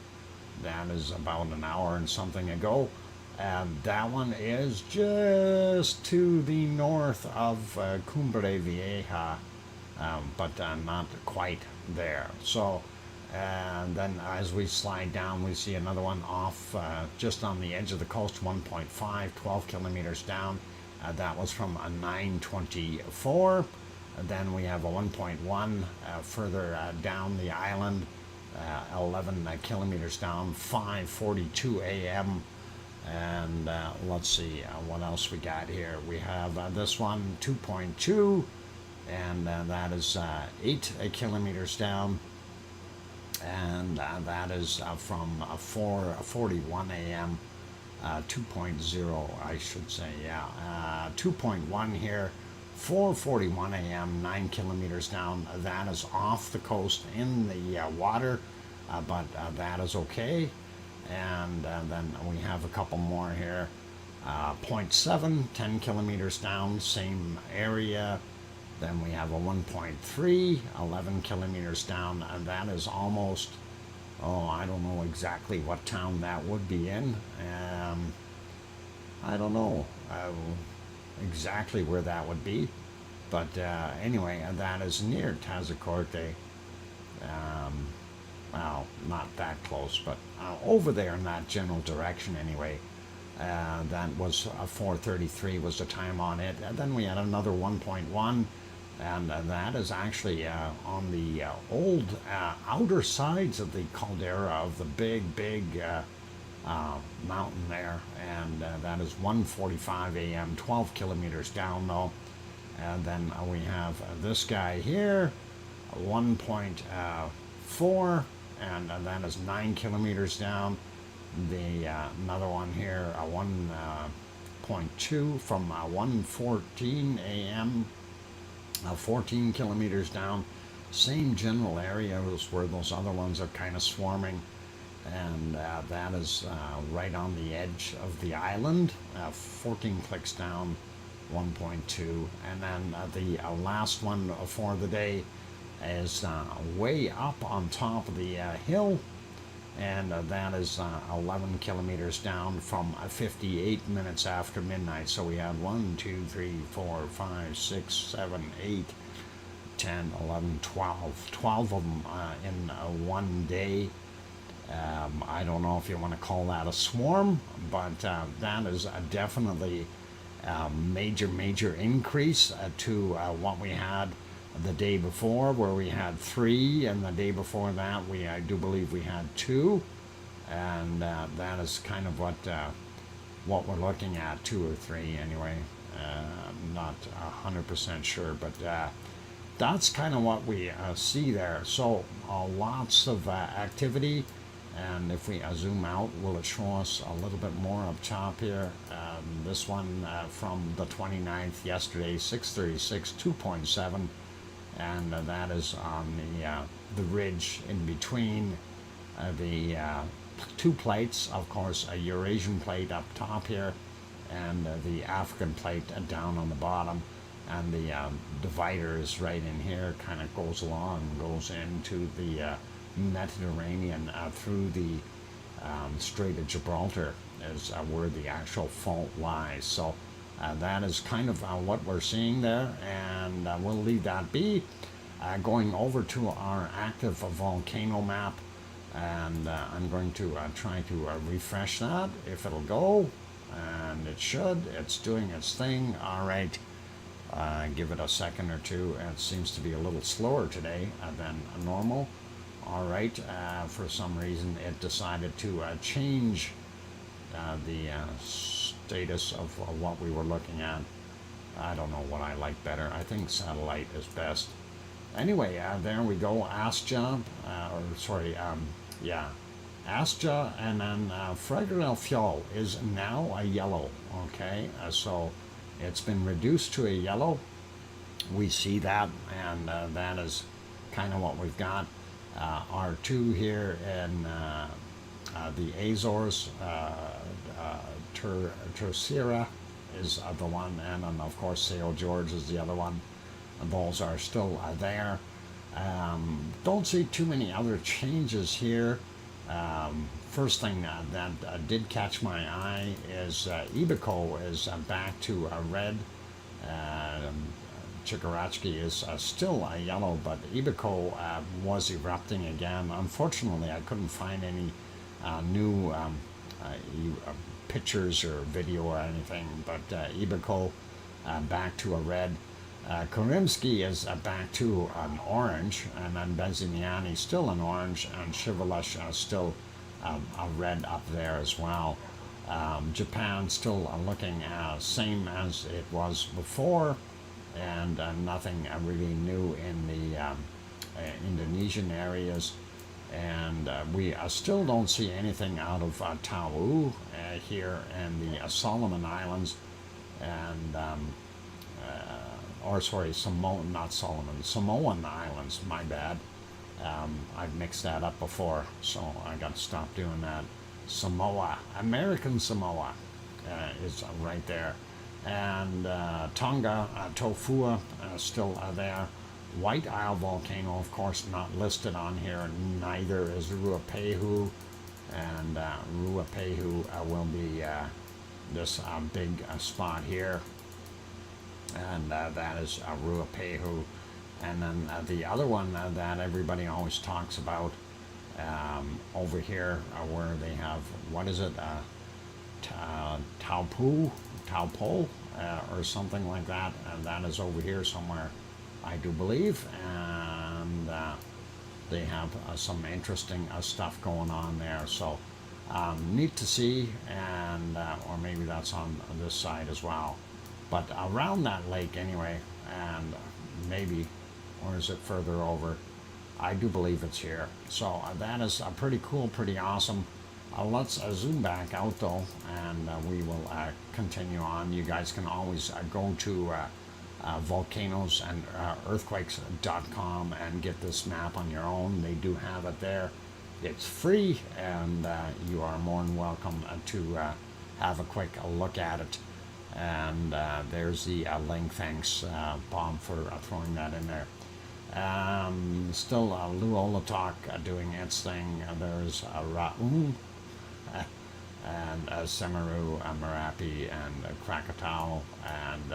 is about an hour and something ago. And that one is just to the north of Cumbre Vieja, but not quite there. So, and then as we slide down, we see another one off just on the edge of the coast, 1.5, 12 kilometers down. That was from a 924. Then we have a 1.1 further down the island, 11 kilometers down, 5:42 a.m. And let's see what else we got here. We have this one, 2.2, and that is 8 kilometers down. And that is from 4:41 a.m. 2.0, I should say, yeah. 2.1 here, 4:41 a.m., 9 kilometers down. That is off the coast in the water, but that is okay. And then we have a couple more here. 0.7, 10 kilometers down, same area. Then we have a 1.3, 11 kilometers down, and that is almost, I don't know exactly what town that would be in. I don't know exactly where that would be, but anyway, that is near Tazacorte. well, not that close, but over there in that general direction anyway. That was 4:33 was the time on it. And then we had another 1.1, and that is actually on the old outer sides of the caldera of the big mountain there, and that is 1:45 a.m. 12 kilometers down though. And then we have this guy here, 1.4, and that is 9 kilometers down. The another one here, 1.2 from 1:14 a.m. 14 kilometers down. Same general area as where those other ones are kind of swarming, and that is right on the edge of the island. 14 clicks down, 1.2, and then the last one for the day is way up on top of the hill, and that is 11 kilometers down from 58 minutes after midnight. So we had 1, 2, 3, 4, 5, 6, 7, 8, 10, 11, 12 of them in one day. I don't know if you want to call that a swarm, but that is definitely a major increase to what we had the day before, where we had 3, and the day before that I do believe we had 2, and that is kind of what we're looking at, 2 or 3 anyway. I'm not 100% sure, but that's kind of what we see there. So lots of activity, and if we zoom out, will it show us a little bit more up top here? This one from the 29th yesterday, 6:36, 2.7. And that is on the ridge in between the 2 plates, of course, a Eurasian plate up top here, and the African plate down on the bottom, and the divider is right in here, kind of goes into the Mediterranean through the Strait of Gibraltar is where the actual fault lies. So that is kind of what we're seeing there, and we'll leave that be. Going over to our active volcano map, and I'm going to try to refresh that if it'll go, and it should. It's doing its thing. All right, give it a second or two. It seems to be a little slower today than normal. All right, for some reason it decided to change the status of what we were looking at. I don't know what I like better. I think satellite is best. Anyway, there we go. Astja, Astja, and then Fregeral is now a yellow. Okay, so it's been reduced to a yellow. We see that, and that is kind of what we've got. R2 here in the Azores, Terceira is the one, and then of course Sao George is the other one. And those are still there. Don't see too many other changes here. First thing that did catch my eye is Ibico is back to red. Chikarachi is still yellow, but Ibico was erupting again. Unfortunately, I couldn't find any new pictures or video or anything, but Ibico back to a red. Karimsky is back to an orange, and then Bezimiani still an orange, and Shivalesh still a red up there as well. Japan still looking same as it was before, and nothing really new in the Indonesian areas. And we still don't see anything out of Tau here in the Solomon Islands, and Samoan Islands, my bad. I've mixed that up before, so I got to stop doing that. Samoa, American Samoa is right there. And Tonga, Tofua, still there. White Isle volcano, of course, not listed on here. Neither is Ruapehu, and Ruapehu will be this big spot here, and that is Ruapehu. And then the other one that everybody always talks about Over here where they have, what is it, Taupo, or something like that, and that is over here somewhere, I do believe, and they have some interesting stuff going on there. So neat to see, and or maybe that's on this side as well. But around that lake anyway, and maybe, or is it further over? I do believe it's here. So that is pretty cool, pretty awesome. Let's zoom back out though, and we will continue on. You guys can always go to volcanoes and earthquakes.com and get this map on your own. They do have it there. It's free, and you are more than welcome to have a quick look at it. And there's the link. Thanks, Bob, for throwing that in there. Still Luolatok doing its thing. There's Ra'un and Semaru, Merapi, and Krakatau, and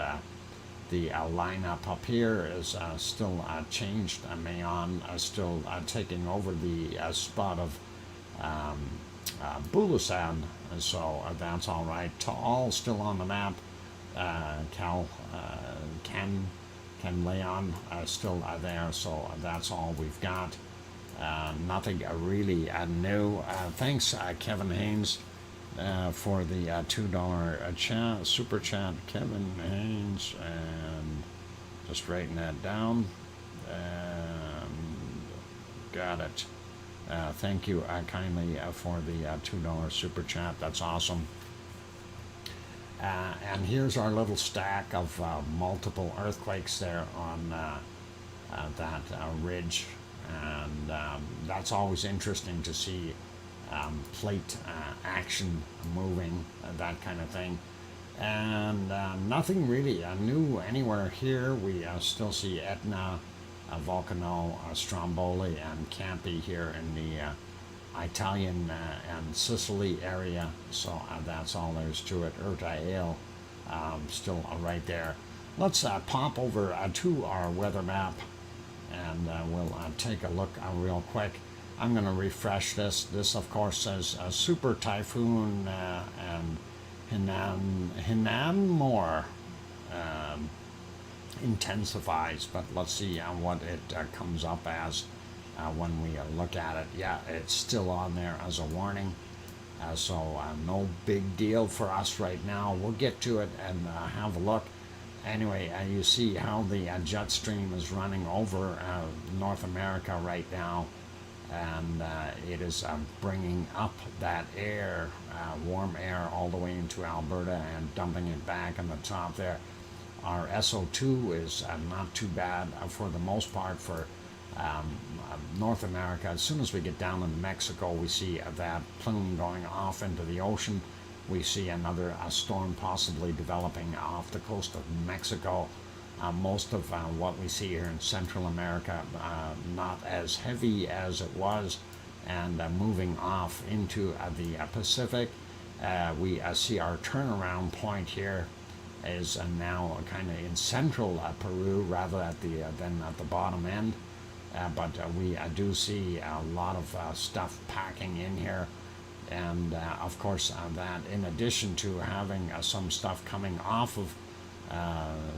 the lineup up here is still changed. Mayon still taking over the spot of Bulusan, so that's all right. Taal still on the map. Ken Leon still there, so that's all we've got. Nothing really new. Thanks, Kevin Haynes, for the $2 super chat. Kevin Haynes, and just writing that down. Got it. Thank you kindly for the $2 super chat. That's awesome. And here's our little stack of multiple earthquakes there on that ridge, and that's always interesting to see plate action moving, that kind of thing. And nothing really new anywhere here. We still see Etna, Volcano, Stromboli, and Campi here in the Italian and Sicily area, so that's all there is to it. Erta still right there. Let's pop over to our weather map, and we'll take a look real quick. I'm going to refresh this. This, of course, says Super Typhoon and Hinamor intensifies, but let's see what it comes up as. When we look at it, yeah, it's still on there as a warning, so no big deal for us right now. We'll get to it and have a look. Anyway, you see how the jet stream is running over North America right now, and it is bringing up that air, warm air, all the way into Alberta and dumping it back on the top there. Our SO2 is not too bad for the most part for North America. As soon as we get down in Mexico, we see that plume going off into the ocean. We see another storm possibly developing off the coast of Mexico. Most of what we see here in Central America, not as heavy as it was, and moving off into the Pacific. We see our turnaround point here is now kind of in central Peru rather than at the bottom end. But we do see a lot of stuff packing in here, and of course that in addition to having some stuff coming off of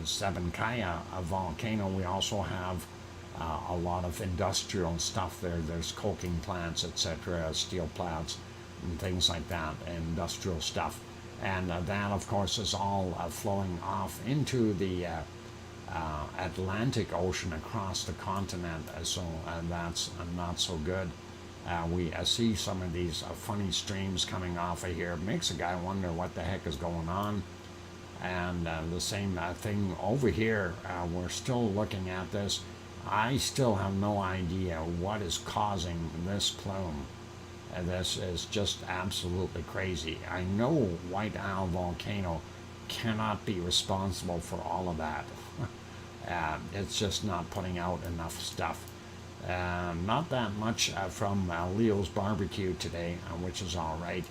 Sabancaya volcano, we also have a lot of industrial stuff there. There's coking plants, etc., steel plants and things like that, industrial stuff, and that of course is all flowing off into the Atlantic Ocean across the continent, so that's not so good. We see some of these funny streams coming off of here. It makes a guy wonder what the heck is going on. And the same thing over here. We're still looking at this. I still have no idea what is causing this plume. This is just absolutely crazy. I know White Owl Volcano cannot be responsible for all of that. It's just not putting out enough stuff. Not that much from Leo's barbecue today, which is all right.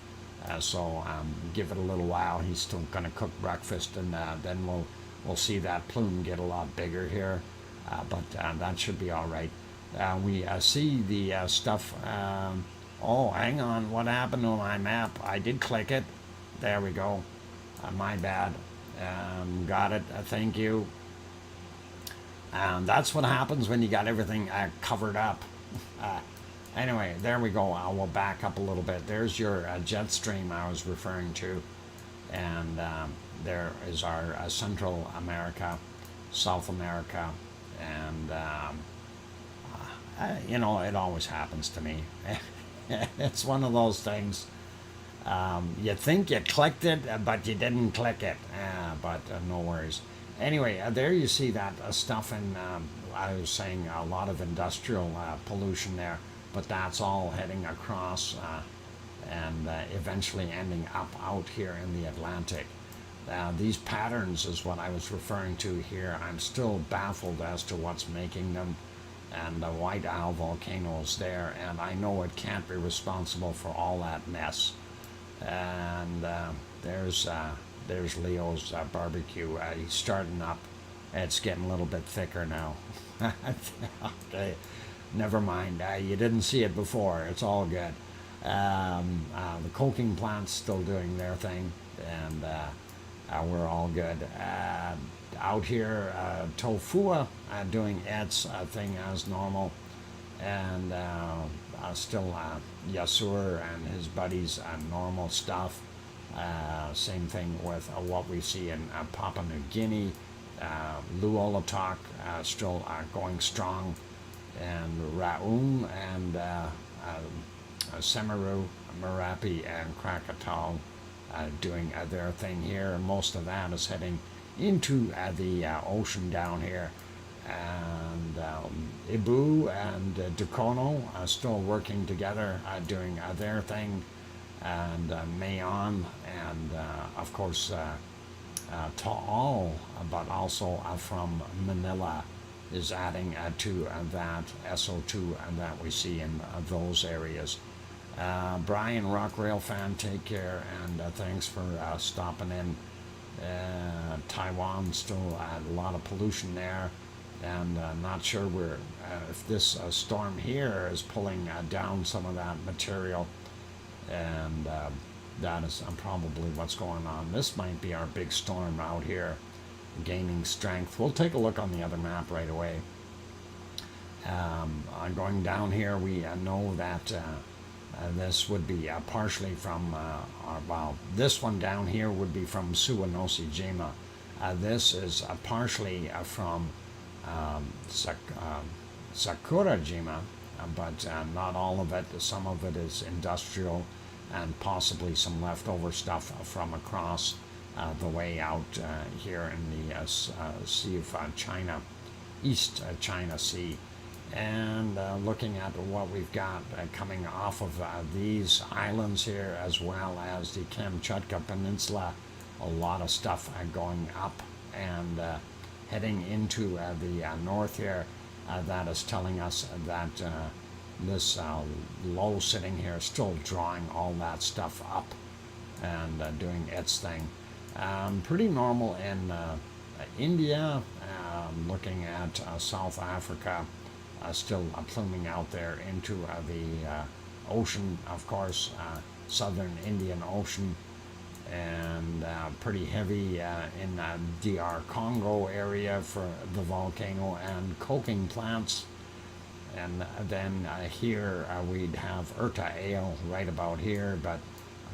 So give it a little while. He's still going to cook breakfast, and then we'll see that plume get a lot bigger here. But that should be all right. we see the stuff. Oh, hang on, what happened to my map? I did click it. There we go. My bad. Got it. Thank you. That's what happens when you got everything covered up. Anyway, there we go. I will back up a little bit. There's your jet stream I was referring to. And there is our Central America, South America, and you know, it always happens to me. It's one of those things. You think you clicked it, but you didn't click it. But no worries. Anyway, there you see that stuff in, I was saying, a lot of industrial pollution there, but that's all heading across and eventually ending up out here in the Atlantic. These patterns is what I was referring to here. I'm still baffled as to what's making them, and the White Owl volcanoes there, and I know it can't be responsible for all that mess. And there's Leo's barbecue. He's starting up. It's getting a little bit thicker now. Okay, never mind. You didn't see it before. It's all good. The coking plant's still doing their thing, and we're all good. Out here, Tofua doing its thing as normal, and still Yasur and his buddies normal stuff. Same thing with what we see in Papua New Guinea. Luolatok still going strong, and Raung and Semeru, Merapi, and Krakatau doing their thing here. And most of that is heading into the ocean down here. And Ibu and Dukono are still working together, doing their thing. And Mayon, and of course Taal, but also from Manila is adding to that SO2 that we see in those areas. Brian, Rock Rail fan, take care, and thanks for stopping in. Taiwan still a lot of pollution there, and not sure if this storm here is pulling down some of that material, and that is probably what's going on. This might be our big storm out here gaining strength. We'll take a look on the other map right away. Going down here, we know that this would be partially from, well, this one down here would be from Suwanosi-jima. This is partially from Sakura-jima, but not all of it. Some of it is industrial, and possibly some leftover stuff from across the way out here in the Sea of China, East China Sea. And looking at what we've got coming off of these islands here, as well as the Kamchatka Peninsula, a lot of stuff going up and heading into the north here. That is telling us that this low sitting here is still drawing all that stuff up and doing its thing. Pretty normal in India. Looking at South Africa, still pluming out there into the ocean, of course, southern Indian Ocean, and pretty heavy in DR Congo area for the volcano and coking plants. And then here we'd have Erta Ale right about here, but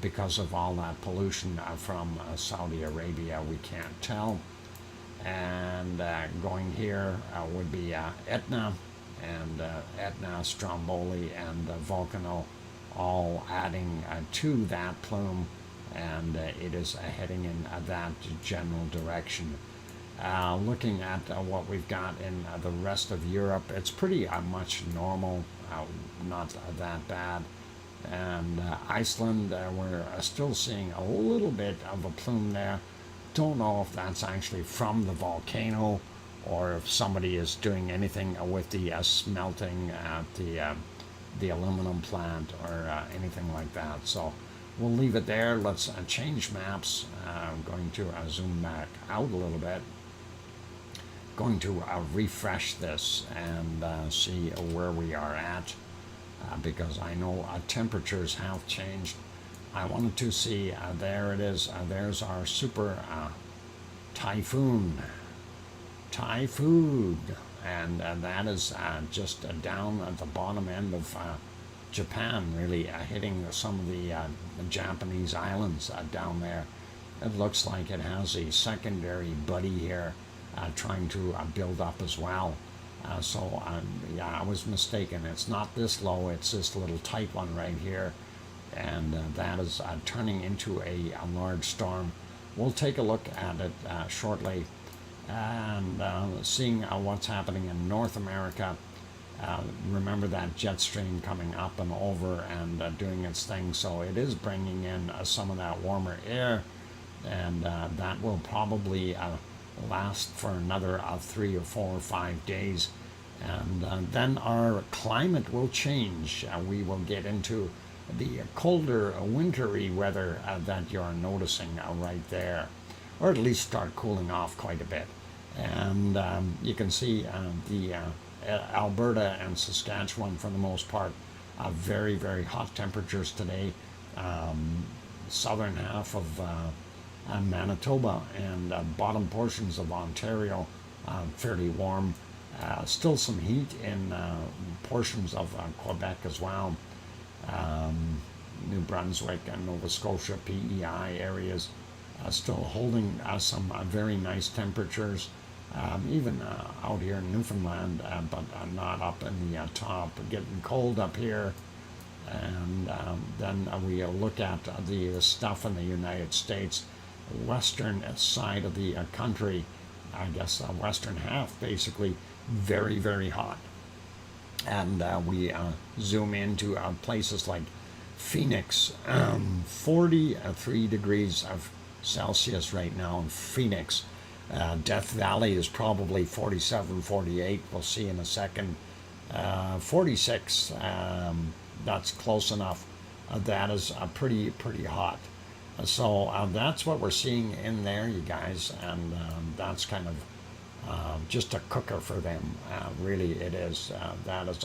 because of all that pollution from Saudi Arabia, we can't tell. And going here would be Etna, and Etna, Stromboli, and Volcano, all adding to that plume, and it is heading in that general direction. Looking at what we've got in the rest of Europe, it's pretty much normal, not that bad. And Iceland, we're still seeing a little bit of a plume there. Don't know if that's actually from the volcano, or if somebody is doing anything with the smelting at the aluminum plant, or anything like that. So we'll leave it there. Let's change maps. I'm going to zoom back out a little bit. going to refresh this and see where we are at, because I know temperatures have changed. I wanted to see, there it is, there's our super typhoon, and that is just down at the bottom end of Japan, really hitting some of the Japanese islands down there. It looks like it has a secondary buddy here trying to build up as well. So yeah, I was mistaken. It's not this low, it's this little tight one right here. And that is turning into a large storm. We'll take a look at it shortly, and seeing what's happening in North America. Remember that jet stream coming up and over and doing its thing, so it is bringing in some of that warmer air, and that will probably last for another 3 or 4 or 5 days, and then our climate will change. We will get into the colder wintry weather that you're noticing right there, or at least start cooling off quite a bit. And you can see the Alberta and Saskatchewan, for the most part, very, very hot temperatures today. Southern half of Manitoba and bottom portions of Ontario, fairly warm. Still some heat in portions of Quebec as well. New Brunswick and Nova Scotia, PEI areas, still holding some very nice temperatures. Even out here in Newfoundland, but not up in the top. Getting cold up here. And then we look at the stuff in the United States, western side of the country, I guess western half, basically, very, very hot. And we zoom into places like Phoenix, 43 degrees of Celsius right now in Phoenix. Death Valley is probably 47, 48. We'll see in a second. 46, that's close enough. That is pretty hot. So that's what we're seeing in there, you guys, and that's kind of just a cooker for them. Really, it is. That is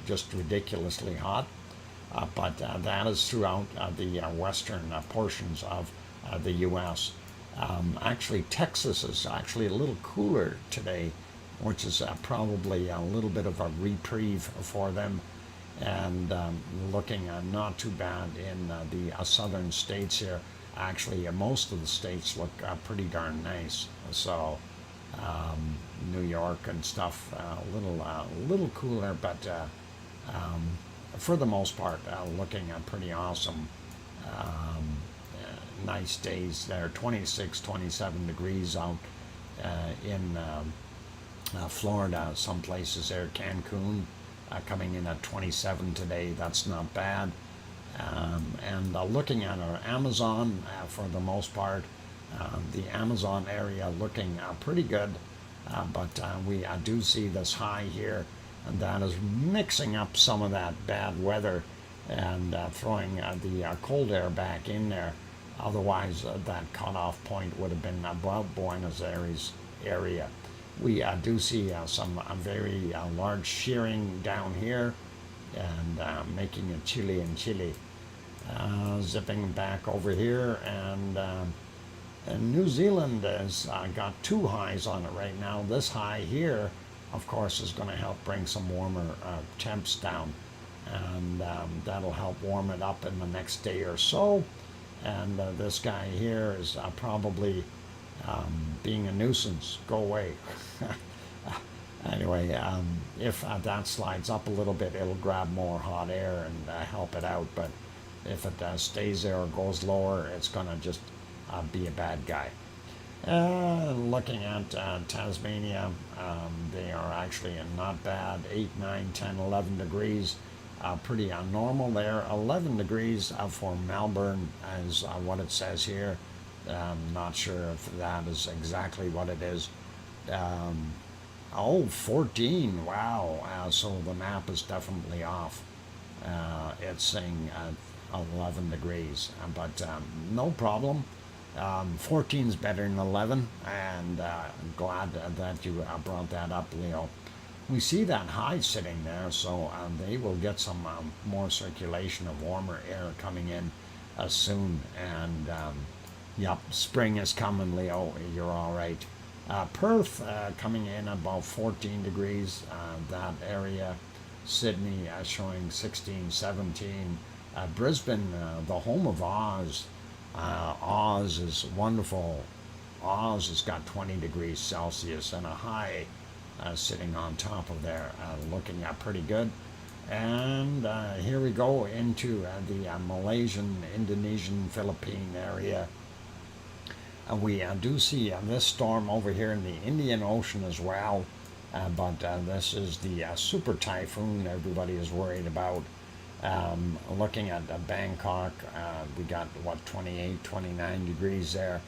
just ridiculously hot. But that is throughout the western portions of the U.S. Actually, Texas is actually a little cooler today, which is probably a little bit of a reprieve for them, and looking not too bad in the southern states here. Actually, most of the states look pretty darn nice. So New York and stuff, a little cooler, but for the most part, looking pretty awesome. Nice days there, 26, 27 degrees out in Florida, some places there. Cancun coming in at 27 today, that's not bad. And looking at our Amazon, for the most part, the Amazon area looking pretty good, but we do see this high here, and that is mixing up some of that bad weather and throwing the cold air back in there. Otherwise, that cutoff point would have been about Buenos Aires area. We do see some very large shearing down here, and making it chilly in Chile. Zipping back over here, and New Zealand has got 2 highs on it right now. This high here, of course, is going to help bring some warmer temps down, and that'll help warm it up in the next day or so. And this guy here is probably being a nuisance. Go away. Anyway, if that slides up a little bit, it'll grab more hot air and help it out. But if it stays there or goes lower, it's going to just be a bad guy. Looking at Tasmania, they are actually not bad. 8, 9, 10, 11 degrees. Pretty normal there. 11 degrees for Melbourne is what it says here. Not sure if that is exactly what it is. 14. Wow. So the map is definitely off. It's saying 11 degrees, but no problem. 14 is better than 11, and glad that you brought that up, Leo. We see that high sitting there, so they will get some more circulation of warmer air coming in soon. And yep, spring is coming, Leo. You're all right. Perth coming in about 14 degrees. That area, Sydney showing 16, 17. Brisbane, the home of Oz. Oz is wonderful. Oz has got 20 degrees Celsius and a high sitting on top of there, looking pretty good. And here we go into the Malaysian, Indonesian, Philippine area. We do see this storm over here in the Indian Ocean as well, but this is the super typhoon everybody is worried about. Looking at Bangkok, we got what, 28, 29 degrees there.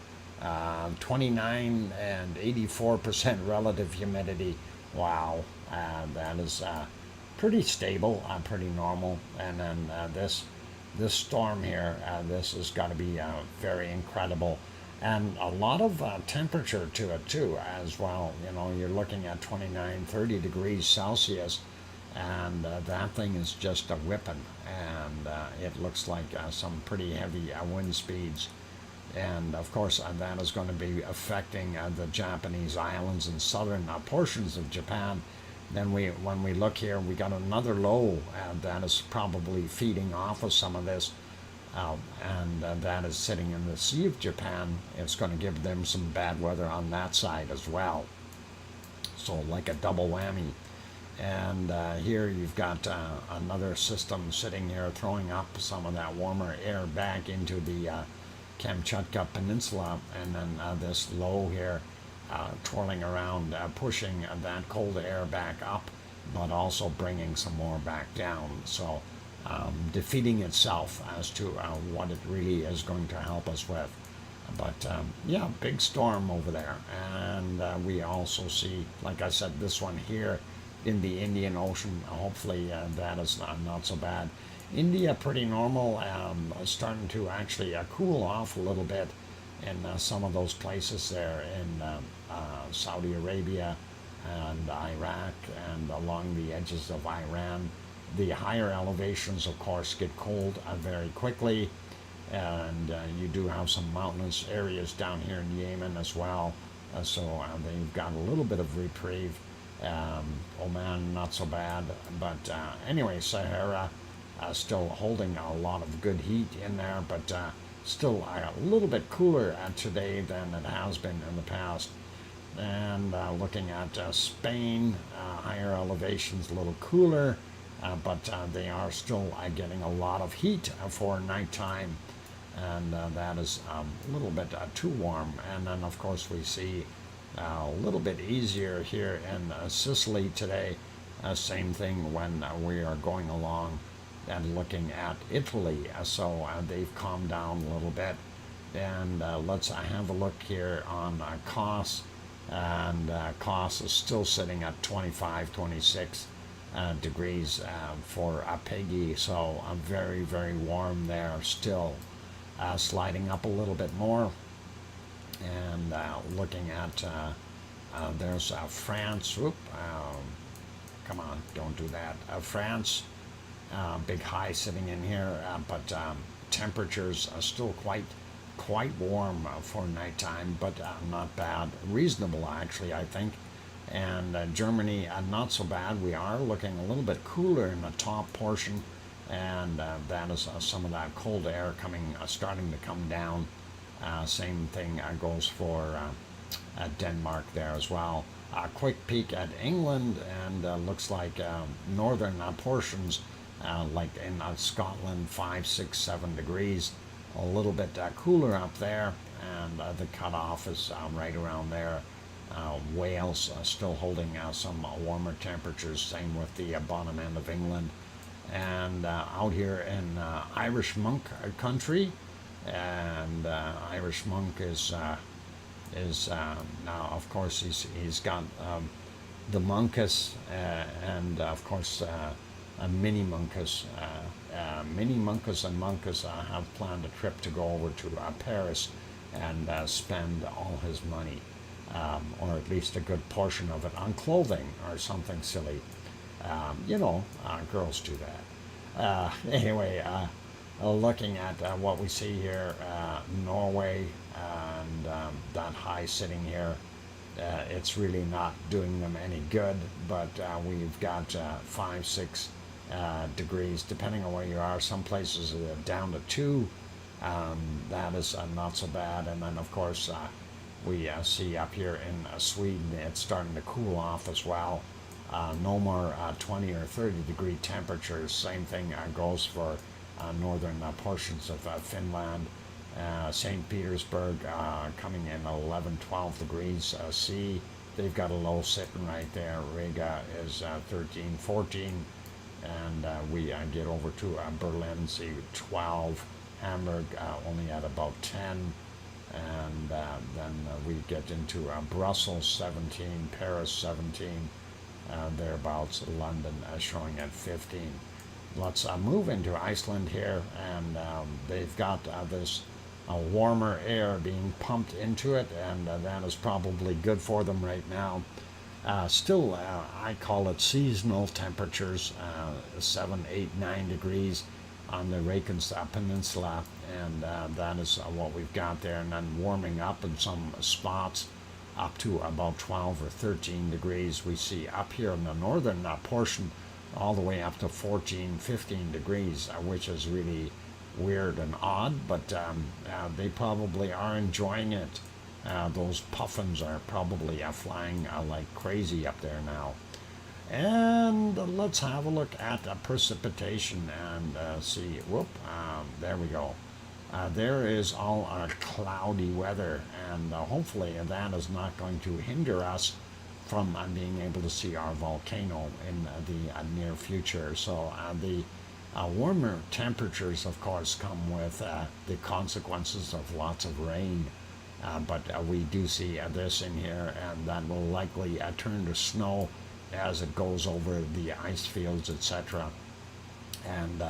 29 and 84% relative humidity. Wow, that is pretty stable, pretty normal. And then this storm here, this has got to be very incredible, and a lot of temperature to it too as well. You know, you're looking at 29, 30 degrees Celsius, and that thing is just a whipping, and it looks like some pretty heavy wind speeds. And of course, that is going to be affecting the Japanese islands and southern portions of Japan. Then when we look here, we got another low that is probably feeding off of some of this, and that is sitting in the Sea of Japan. It's going to give them some bad weather on that side as well. So like a double whammy. And here you've got another system sitting here throwing up some of that warmer air back into the Kamchatka Peninsula, and then this low here twirling around, pushing that cold air back up, but also bringing some more back down. So defeating itself as to what it really is going to help us with. But yeah, big storm over there. And we also see, like I said, this one here in the Indian Ocean. Hopefully that is not so bad. India pretty normal, starting to actually cool off a little bit in some of those places there in Saudi Arabia and Iraq and along the edges of Iran. The higher elevations, of course, get cold very quickly, and you do have some mountainous areas down here in Yemen as well, so they've got a little bit of reprieve. Oman, not so bad, but anyway, Sahara still holding a lot of good heat in there, but still a little bit cooler today than it has been in the past. And looking at Spain, higher elevations, a little cooler, but they are still getting a lot of heat for nighttime, and that is a little bit too warm. And then, of course, we see a little bit easier here in Sicily today. Same thing when we are going along and looking at Italy. So they've calmed down a little bit. And let's have a look here on Kos. And Kos is still sitting at 25, 26 degrees for Peggy. So very, very warm there still. Sliding up a little bit more. And looking at, there's France. Whoop, come on, don't do that. France. Big high sitting in here, but temperatures are still quite warm for nighttime, but not bad. Reasonable, actually, I think. And Germany, not so bad. We are looking a little bit cooler in the top portion, and that is some of that cold air starting to come down. Same thing goes for Denmark there as well. A quick peek at England, and looks like northern portions, like in Scotland, 5, 6, 7 degrees, a little bit cooler up there, and the cutoff is right around there. Wales still holding some warmer temperatures, same with the bottom end of England. And out here in Irish Monk country, and Irish Monk is now, of course, he's got the Monkus, and of course Mini Monkus. Mini Monkus and Monkus have planned a trip to go over to Paris and spend all his money, or at least a good portion of it, on clothing or something silly. Girls do that. Anyway, looking at what we see here, Norway and that high sitting here, it's really not doing them any good, but we've got 5, 6 degrees, depending on where you are. Some places are down to 2. That is not so bad. And then, of course, we see up here in Sweden, it's starting to cool off as well. No more 20 or 30 degree temperatures. Same thing goes for northern portions of Finland. St. Petersburg coming in 11, 12 degrees C. They've got a low sitting right there. Riga is 13, 14. And we get over to Berlin, see 12. Hamburg only at about 10. And then we get into Brussels 17, Paris 17, thereabouts. London showing at 15. Let's move into Iceland here, and they've got this warmer air being pumped into it, and that is probably good for them right now. Still, I call it seasonal temperatures, 7, 8, 9 degrees on the Reykjanes Peninsula, and that is what we've got there, and then warming up in some spots up to about 12 or 13 degrees. We see up here in the northern portion all the way up to 14, 15 degrees, which is really weird and odd, but they probably are enjoying it. Those puffins are probably flying like crazy up there now. And let's have a look at precipitation and see. There we go. There is all our cloudy weather, and hopefully that is not going to hinder us from being able to see our volcano in the near future. So the warmer temperatures, of course, come with the consequences of lots of rain. But we do see this in here, and that will likely turn to snow as it goes over the ice fields, etc. And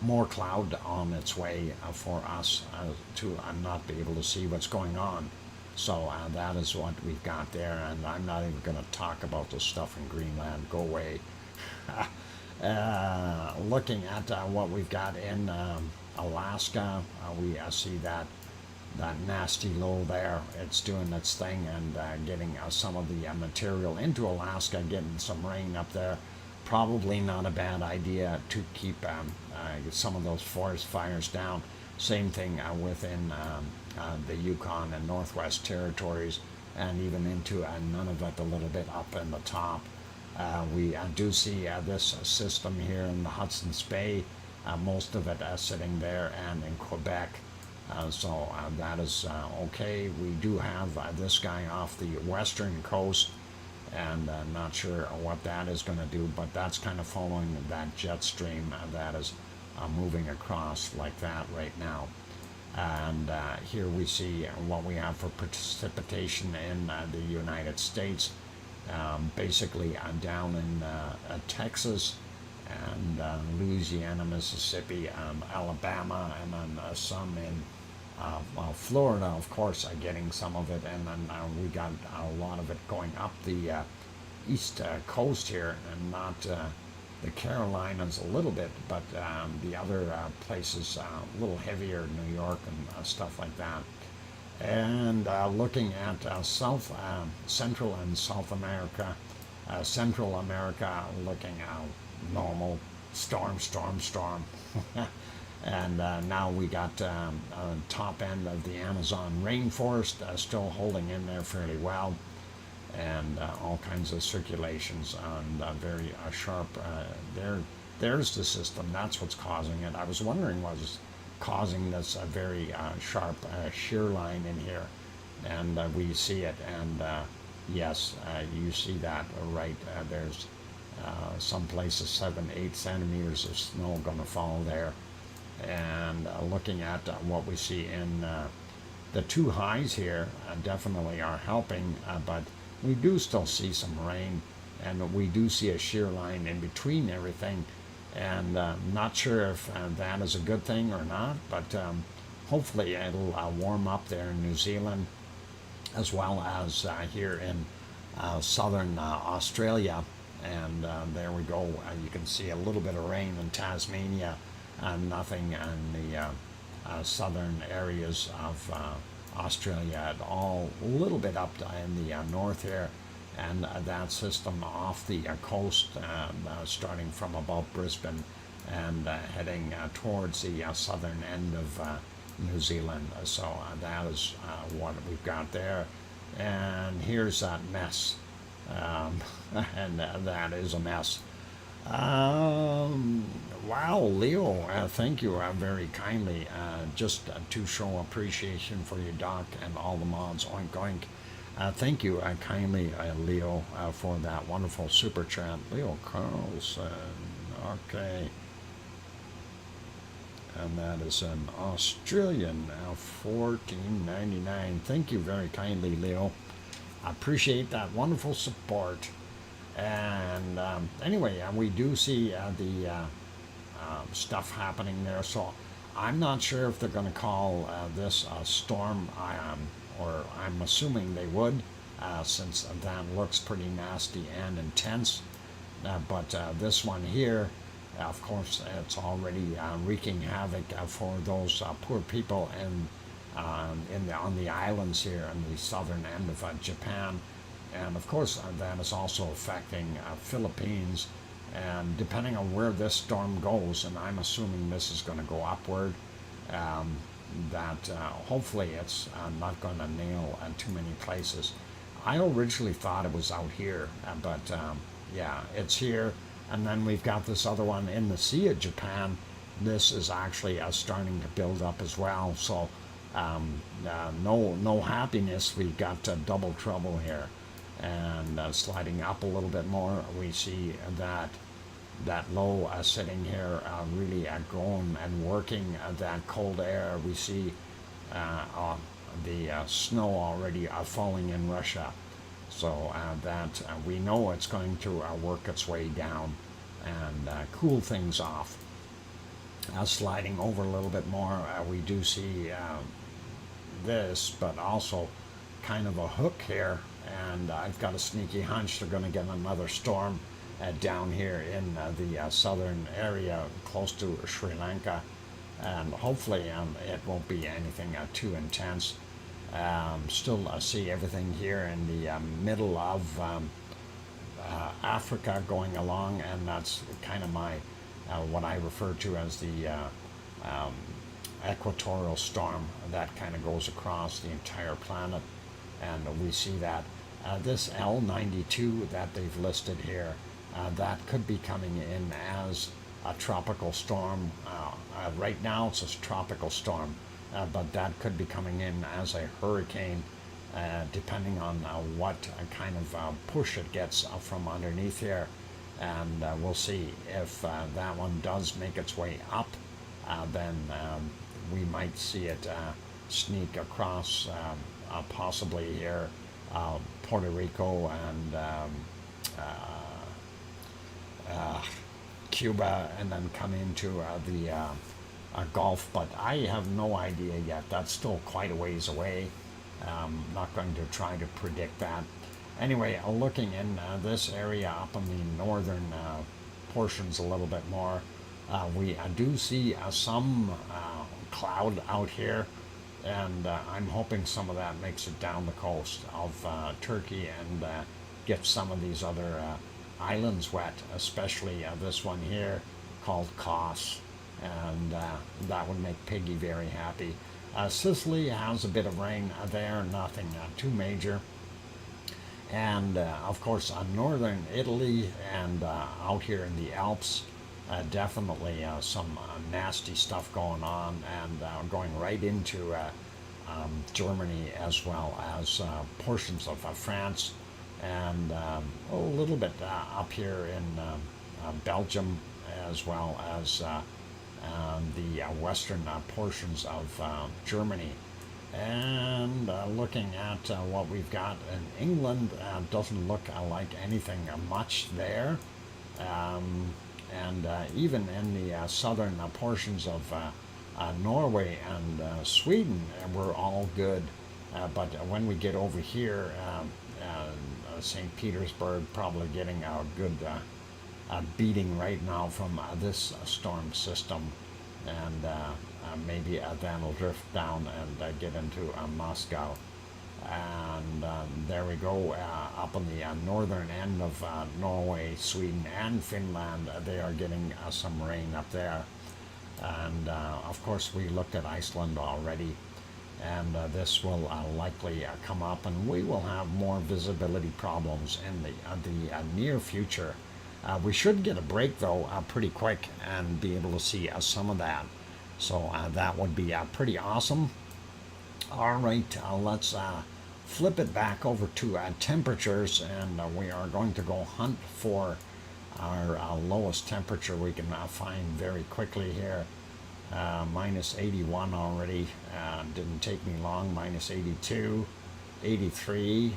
more cloud on its way for us to not be able to see what's going on. So that is what we've got there, and I'm not even going to talk about the stuff in Greenland. Go away. Looking at what we've got in Alaska, we see that nasty low there. It's doing its thing and getting some of the material into Alaska, getting some rain up there. Probably not a bad idea to keep some of those forest fires down. Same thing within the Yukon and Northwest Territories, and even into Nunavut a little bit up in the top. We do see this system here in the Hudson's Bay, most of it sitting there, and in Quebec. So that is okay. We do have this guy off the western coast, and not sure what that is going to do, but that's kind of following that jet stream that is moving across like that right now. And here we see what we have for precipitation in the United States, basically down in Texas and Louisiana, Mississippi, Alabama, and then some in Florida, of course, getting some of it, and then we got a lot of it going up the east coast here, and not the Carolinas a little bit, but the other places a little heavier, New York and stuff like that. And looking at Central and South America, Central America looking normal, storm. And now we got top end of the Amazon rainforest still holding in there fairly well, and all kinds of circulations and very sharp. There's the system. That's what's causing it. I was wondering what was causing this very sharp shear line in here, and we see it. And yes, you see that right. There's some places 7, 8 centimeters of snow going to fall there. And looking at what we see in the two highs here definitely are helping, but we do still see some rain, and we do see a shear line in between everything, and not sure if that is a good thing or not, but hopefully it'll warm up there in New Zealand, as well as here in southern Australia. And there we go. You can see a little bit of rain in Tasmania, nothing in the southern areas of Australia at all. A little bit up in the north here, and that system off the coast, starting from about Brisbane and heading towards the southern end of New Zealand. So that is what we've got there. And here's that mess. And that is a mess. Wow, Leo, thank you very kindly. Just to show appreciation for your doc and all the mods. Oink, oink. Thank you kindly, Leo, for that wonderful super chat. Leo Carlson. Okay. And that is an Australian, $14.99. Thank you very kindly, Leo. I appreciate that wonderful support. And anyway, we do see the stuff happening there. So I'm not sure if they're going to call this a storm, or I'm assuming they would, since that looks pretty nasty and intense. But this one here, of course, it's already wreaking havoc for those poor people on the islands here on the southern end of Japan. And of course, that is also affecting Philippines. And depending on where this storm goes, and I'm assuming this is going to go upward, that hopefully it's not going to nail too many places. I originally thought it was out here, but yeah, it's here. And then we've got this other one in the Sea of Japan. This is actually starting to build up as well. So no happiness. We've got double trouble here. And sliding up a little bit more, we see that low sitting here, really going and working that cold air. We see the snow already falling in Russia. So that we know it's going to work its way down and cool things off. Sliding over a little bit more, we do see this, but also kind of a hook here. And I've got a sneaky hunch they're going to get another storm down here in the southern area close to Sri Lanka. And hopefully it won't be anything too intense. Still see everything here in the middle of Africa going along, and that's kind of my what I refer to as the equatorial storm that kind of goes across the entire planet. And we see that this L92 that they've listed here, that could be coming in as a tropical storm. Right now it's a tropical storm. But that could be coming in as a hurricane, depending on what kind of push it gets from underneath here. And we'll see if that one does make its way up, then we might see it sneak across possibly here Puerto Rico and Cuba, and then come into the Gulf, but I have no idea yet. That's still quite a ways away. Not going to try to predict that. Anyway, looking in this area up in the northern portions a little bit more, we do see some cloud out here, and I'm hoping some of that makes it down the coast of Turkey and gets some of these other islands wet, especially this one here called Kos. And that would make Piggy very happy. Sicily has a bit of rain there, nothing too major. And of course, northern Italy and out here in the Alps, definitely some nasty stuff going on, and going right into Germany, as well as portions of France, and a little bit up here in Belgium, as well as the western portions of Germany. And looking at what we've got in England, doesn't look like anything much there. And even in the southern portions of Norway and Sweden were all good. But when we get over here, St. Petersburg probably getting a good beating right now from this storm system, and maybe that'll drift down and get into Moscow. And there we go, up on the northern end of Norway, Sweden, and Finland. They are getting some rain up there. And of course, we looked at Iceland already, and this will likely come up, and we will have more visibility problems in the near future. We should get a break though pretty quick and be able to see some of that. So that would be pretty awesome. All right, let's flip it back over to temperatures, and we are going to go hunt for our lowest temperature we can find very quickly here. Minus 81 already, didn't take me long. Minus 82, 83,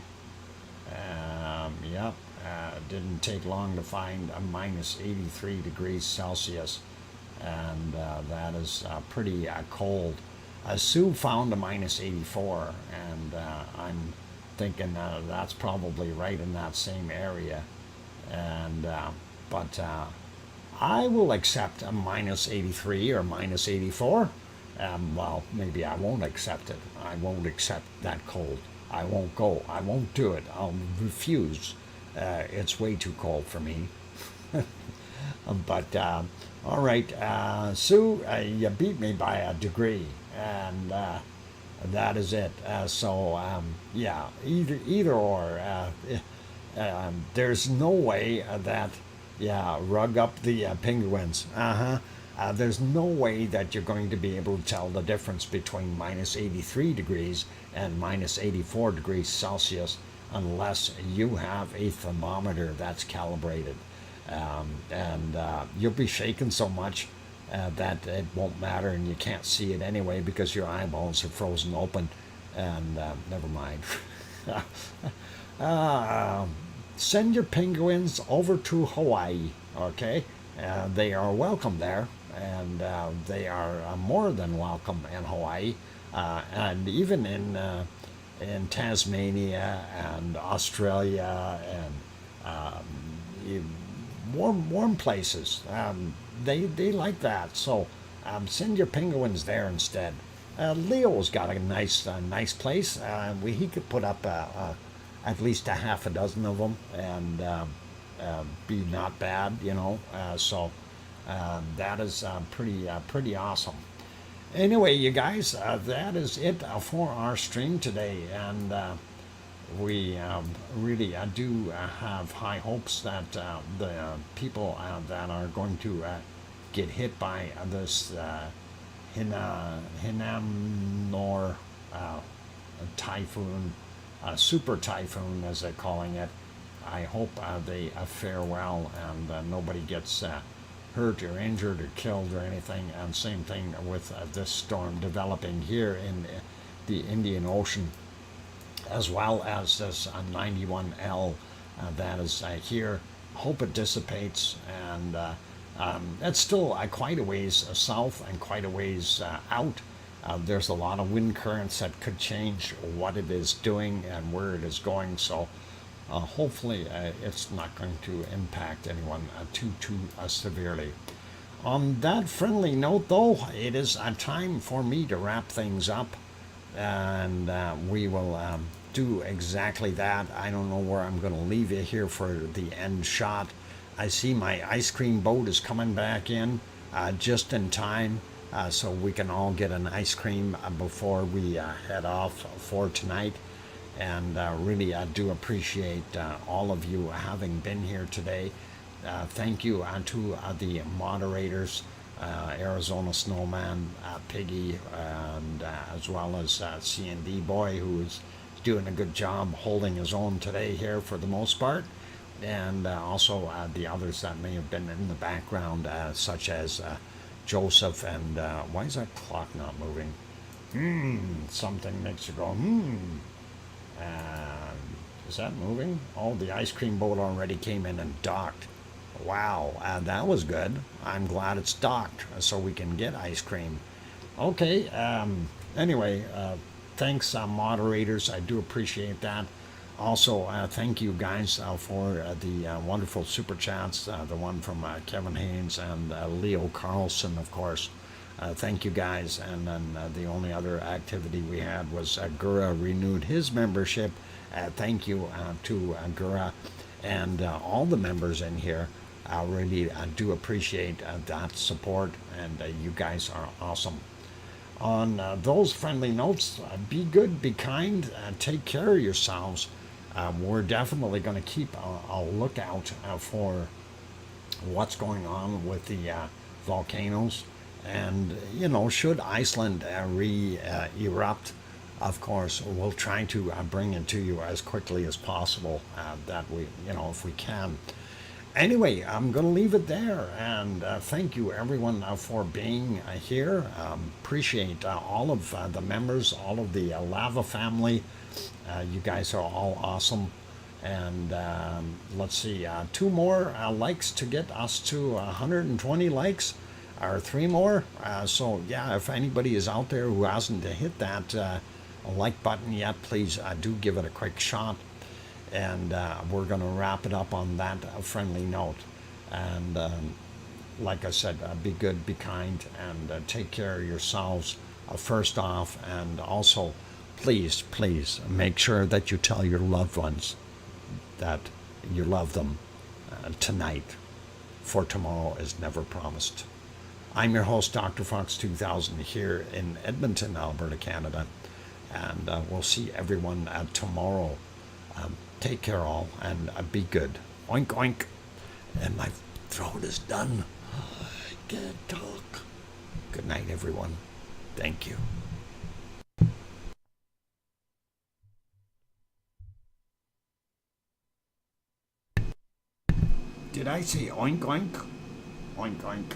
yep, didn't take long to find a minus 83 degrees Celsius, and that is pretty cold. Sue found a minus 84, and I'm thinking that's probably right in that same area, and but I will accept a minus 83 or minus 84. Well, maybe I won't accept it. I won't accept that cold. I won't go. I won't do it. I'll refuse. It's way too cold for me. But all right, Sue, you beat me by a degree, and that is it. Yeah, either or. There's no way that, yeah, rug up the penguins. There's no way that you're going to be able to tell the difference between minus 83 degrees and minus 84 degrees Celsius unless you have a thermometer that's calibrated. And you'll be shaking so much that it won't matter, and you can't see it anyway because your eyeballs are frozen open. And never mind. Send your penguins over to Hawaii, okay? They are welcome there, and they are more than welcome in Hawaii, and even in Tasmania and Australia and warm places. They like that, so send your penguins there instead. Leo's got a nice place. He could put up at least a half a dozen of them, and be not bad, you know. So that is pretty awesome. Anyway, you guys, that is it for our stream today, and we really do have high hopes that the people that are going to get hit by this Hinamnor typhoon, super typhoon as they're calling it, I hope they fare well, and nobody gets hurt or injured or killed or anything. And same thing with this storm developing here in the Indian Ocean, as well as this 91L that is here. Hope it dissipates, and it's still quite a ways south and quite a ways out. There's a lot of wind currents that could change what it is doing and where it is going, so hopefully it's not going to impact anyone too severely. On that friendly note, though, it is time for me to wrap things up, and we will do exactly that. I don't know where I'm going to leave you here for the end shot. I see my ice cream boat is coming back in just in time, so we can all get an ice cream before we head off for tonight. And really, I do appreciate all of you having been here today. Thank you to the moderators, Arizona Snowman, Piggy, and as well as C&D Boy, who is doing a good job holding his own today here for the most part. And also the others that may have been in the background, such as Joseph. And why is that clock not moving? Something makes you go, is that moving? Oh, the ice cream boat already came in and docked. Wow, that was good. I'm glad it's docked so we can get ice cream. Okay. Anyway, thanks, moderators. I do appreciate that. Also, thank you guys for the wonderful super chats. The one from Kevin Haynes and Leo Carlson, of course. Thank you guys. And then the only other activity we had was Gura renewed his membership. Thank you to Gura and all the members in here. I really do appreciate that support, and you guys are awesome. On those friendly notes, be good, be kind, take care of yourselves. We're definitely going to keep a lookout for what's going on with the volcanoes. And, you know, should Iceland erupt, of course, we'll try to bring it to you as quickly as possible that we, you know, if we can. Anyway, I'm going to leave it there, and thank you everyone for being here. Appreciate all of the members, all of the Lava family. You guys are all awesome. And let's see, two more likes to get us to 120 likes, or three more. So yeah, if anybody is out there who hasn't hit that like button yet, please do give it a quick shot. And we're going to wrap it up on that friendly note. And like I said, be good, be kind, and take care of yourselves first off. And also, please, please make sure that you tell your loved ones that you love them tonight, for tomorrow is never promised. I'm your host, DrFox2000, here in Edmonton, Alberta, Canada. And we'll see everyone tomorrow. Take care all, and be good. Oink, oink. And my throat is done. I can't talk. Good night, everyone. Thank you. Did I say oink, oink? Oink, oink.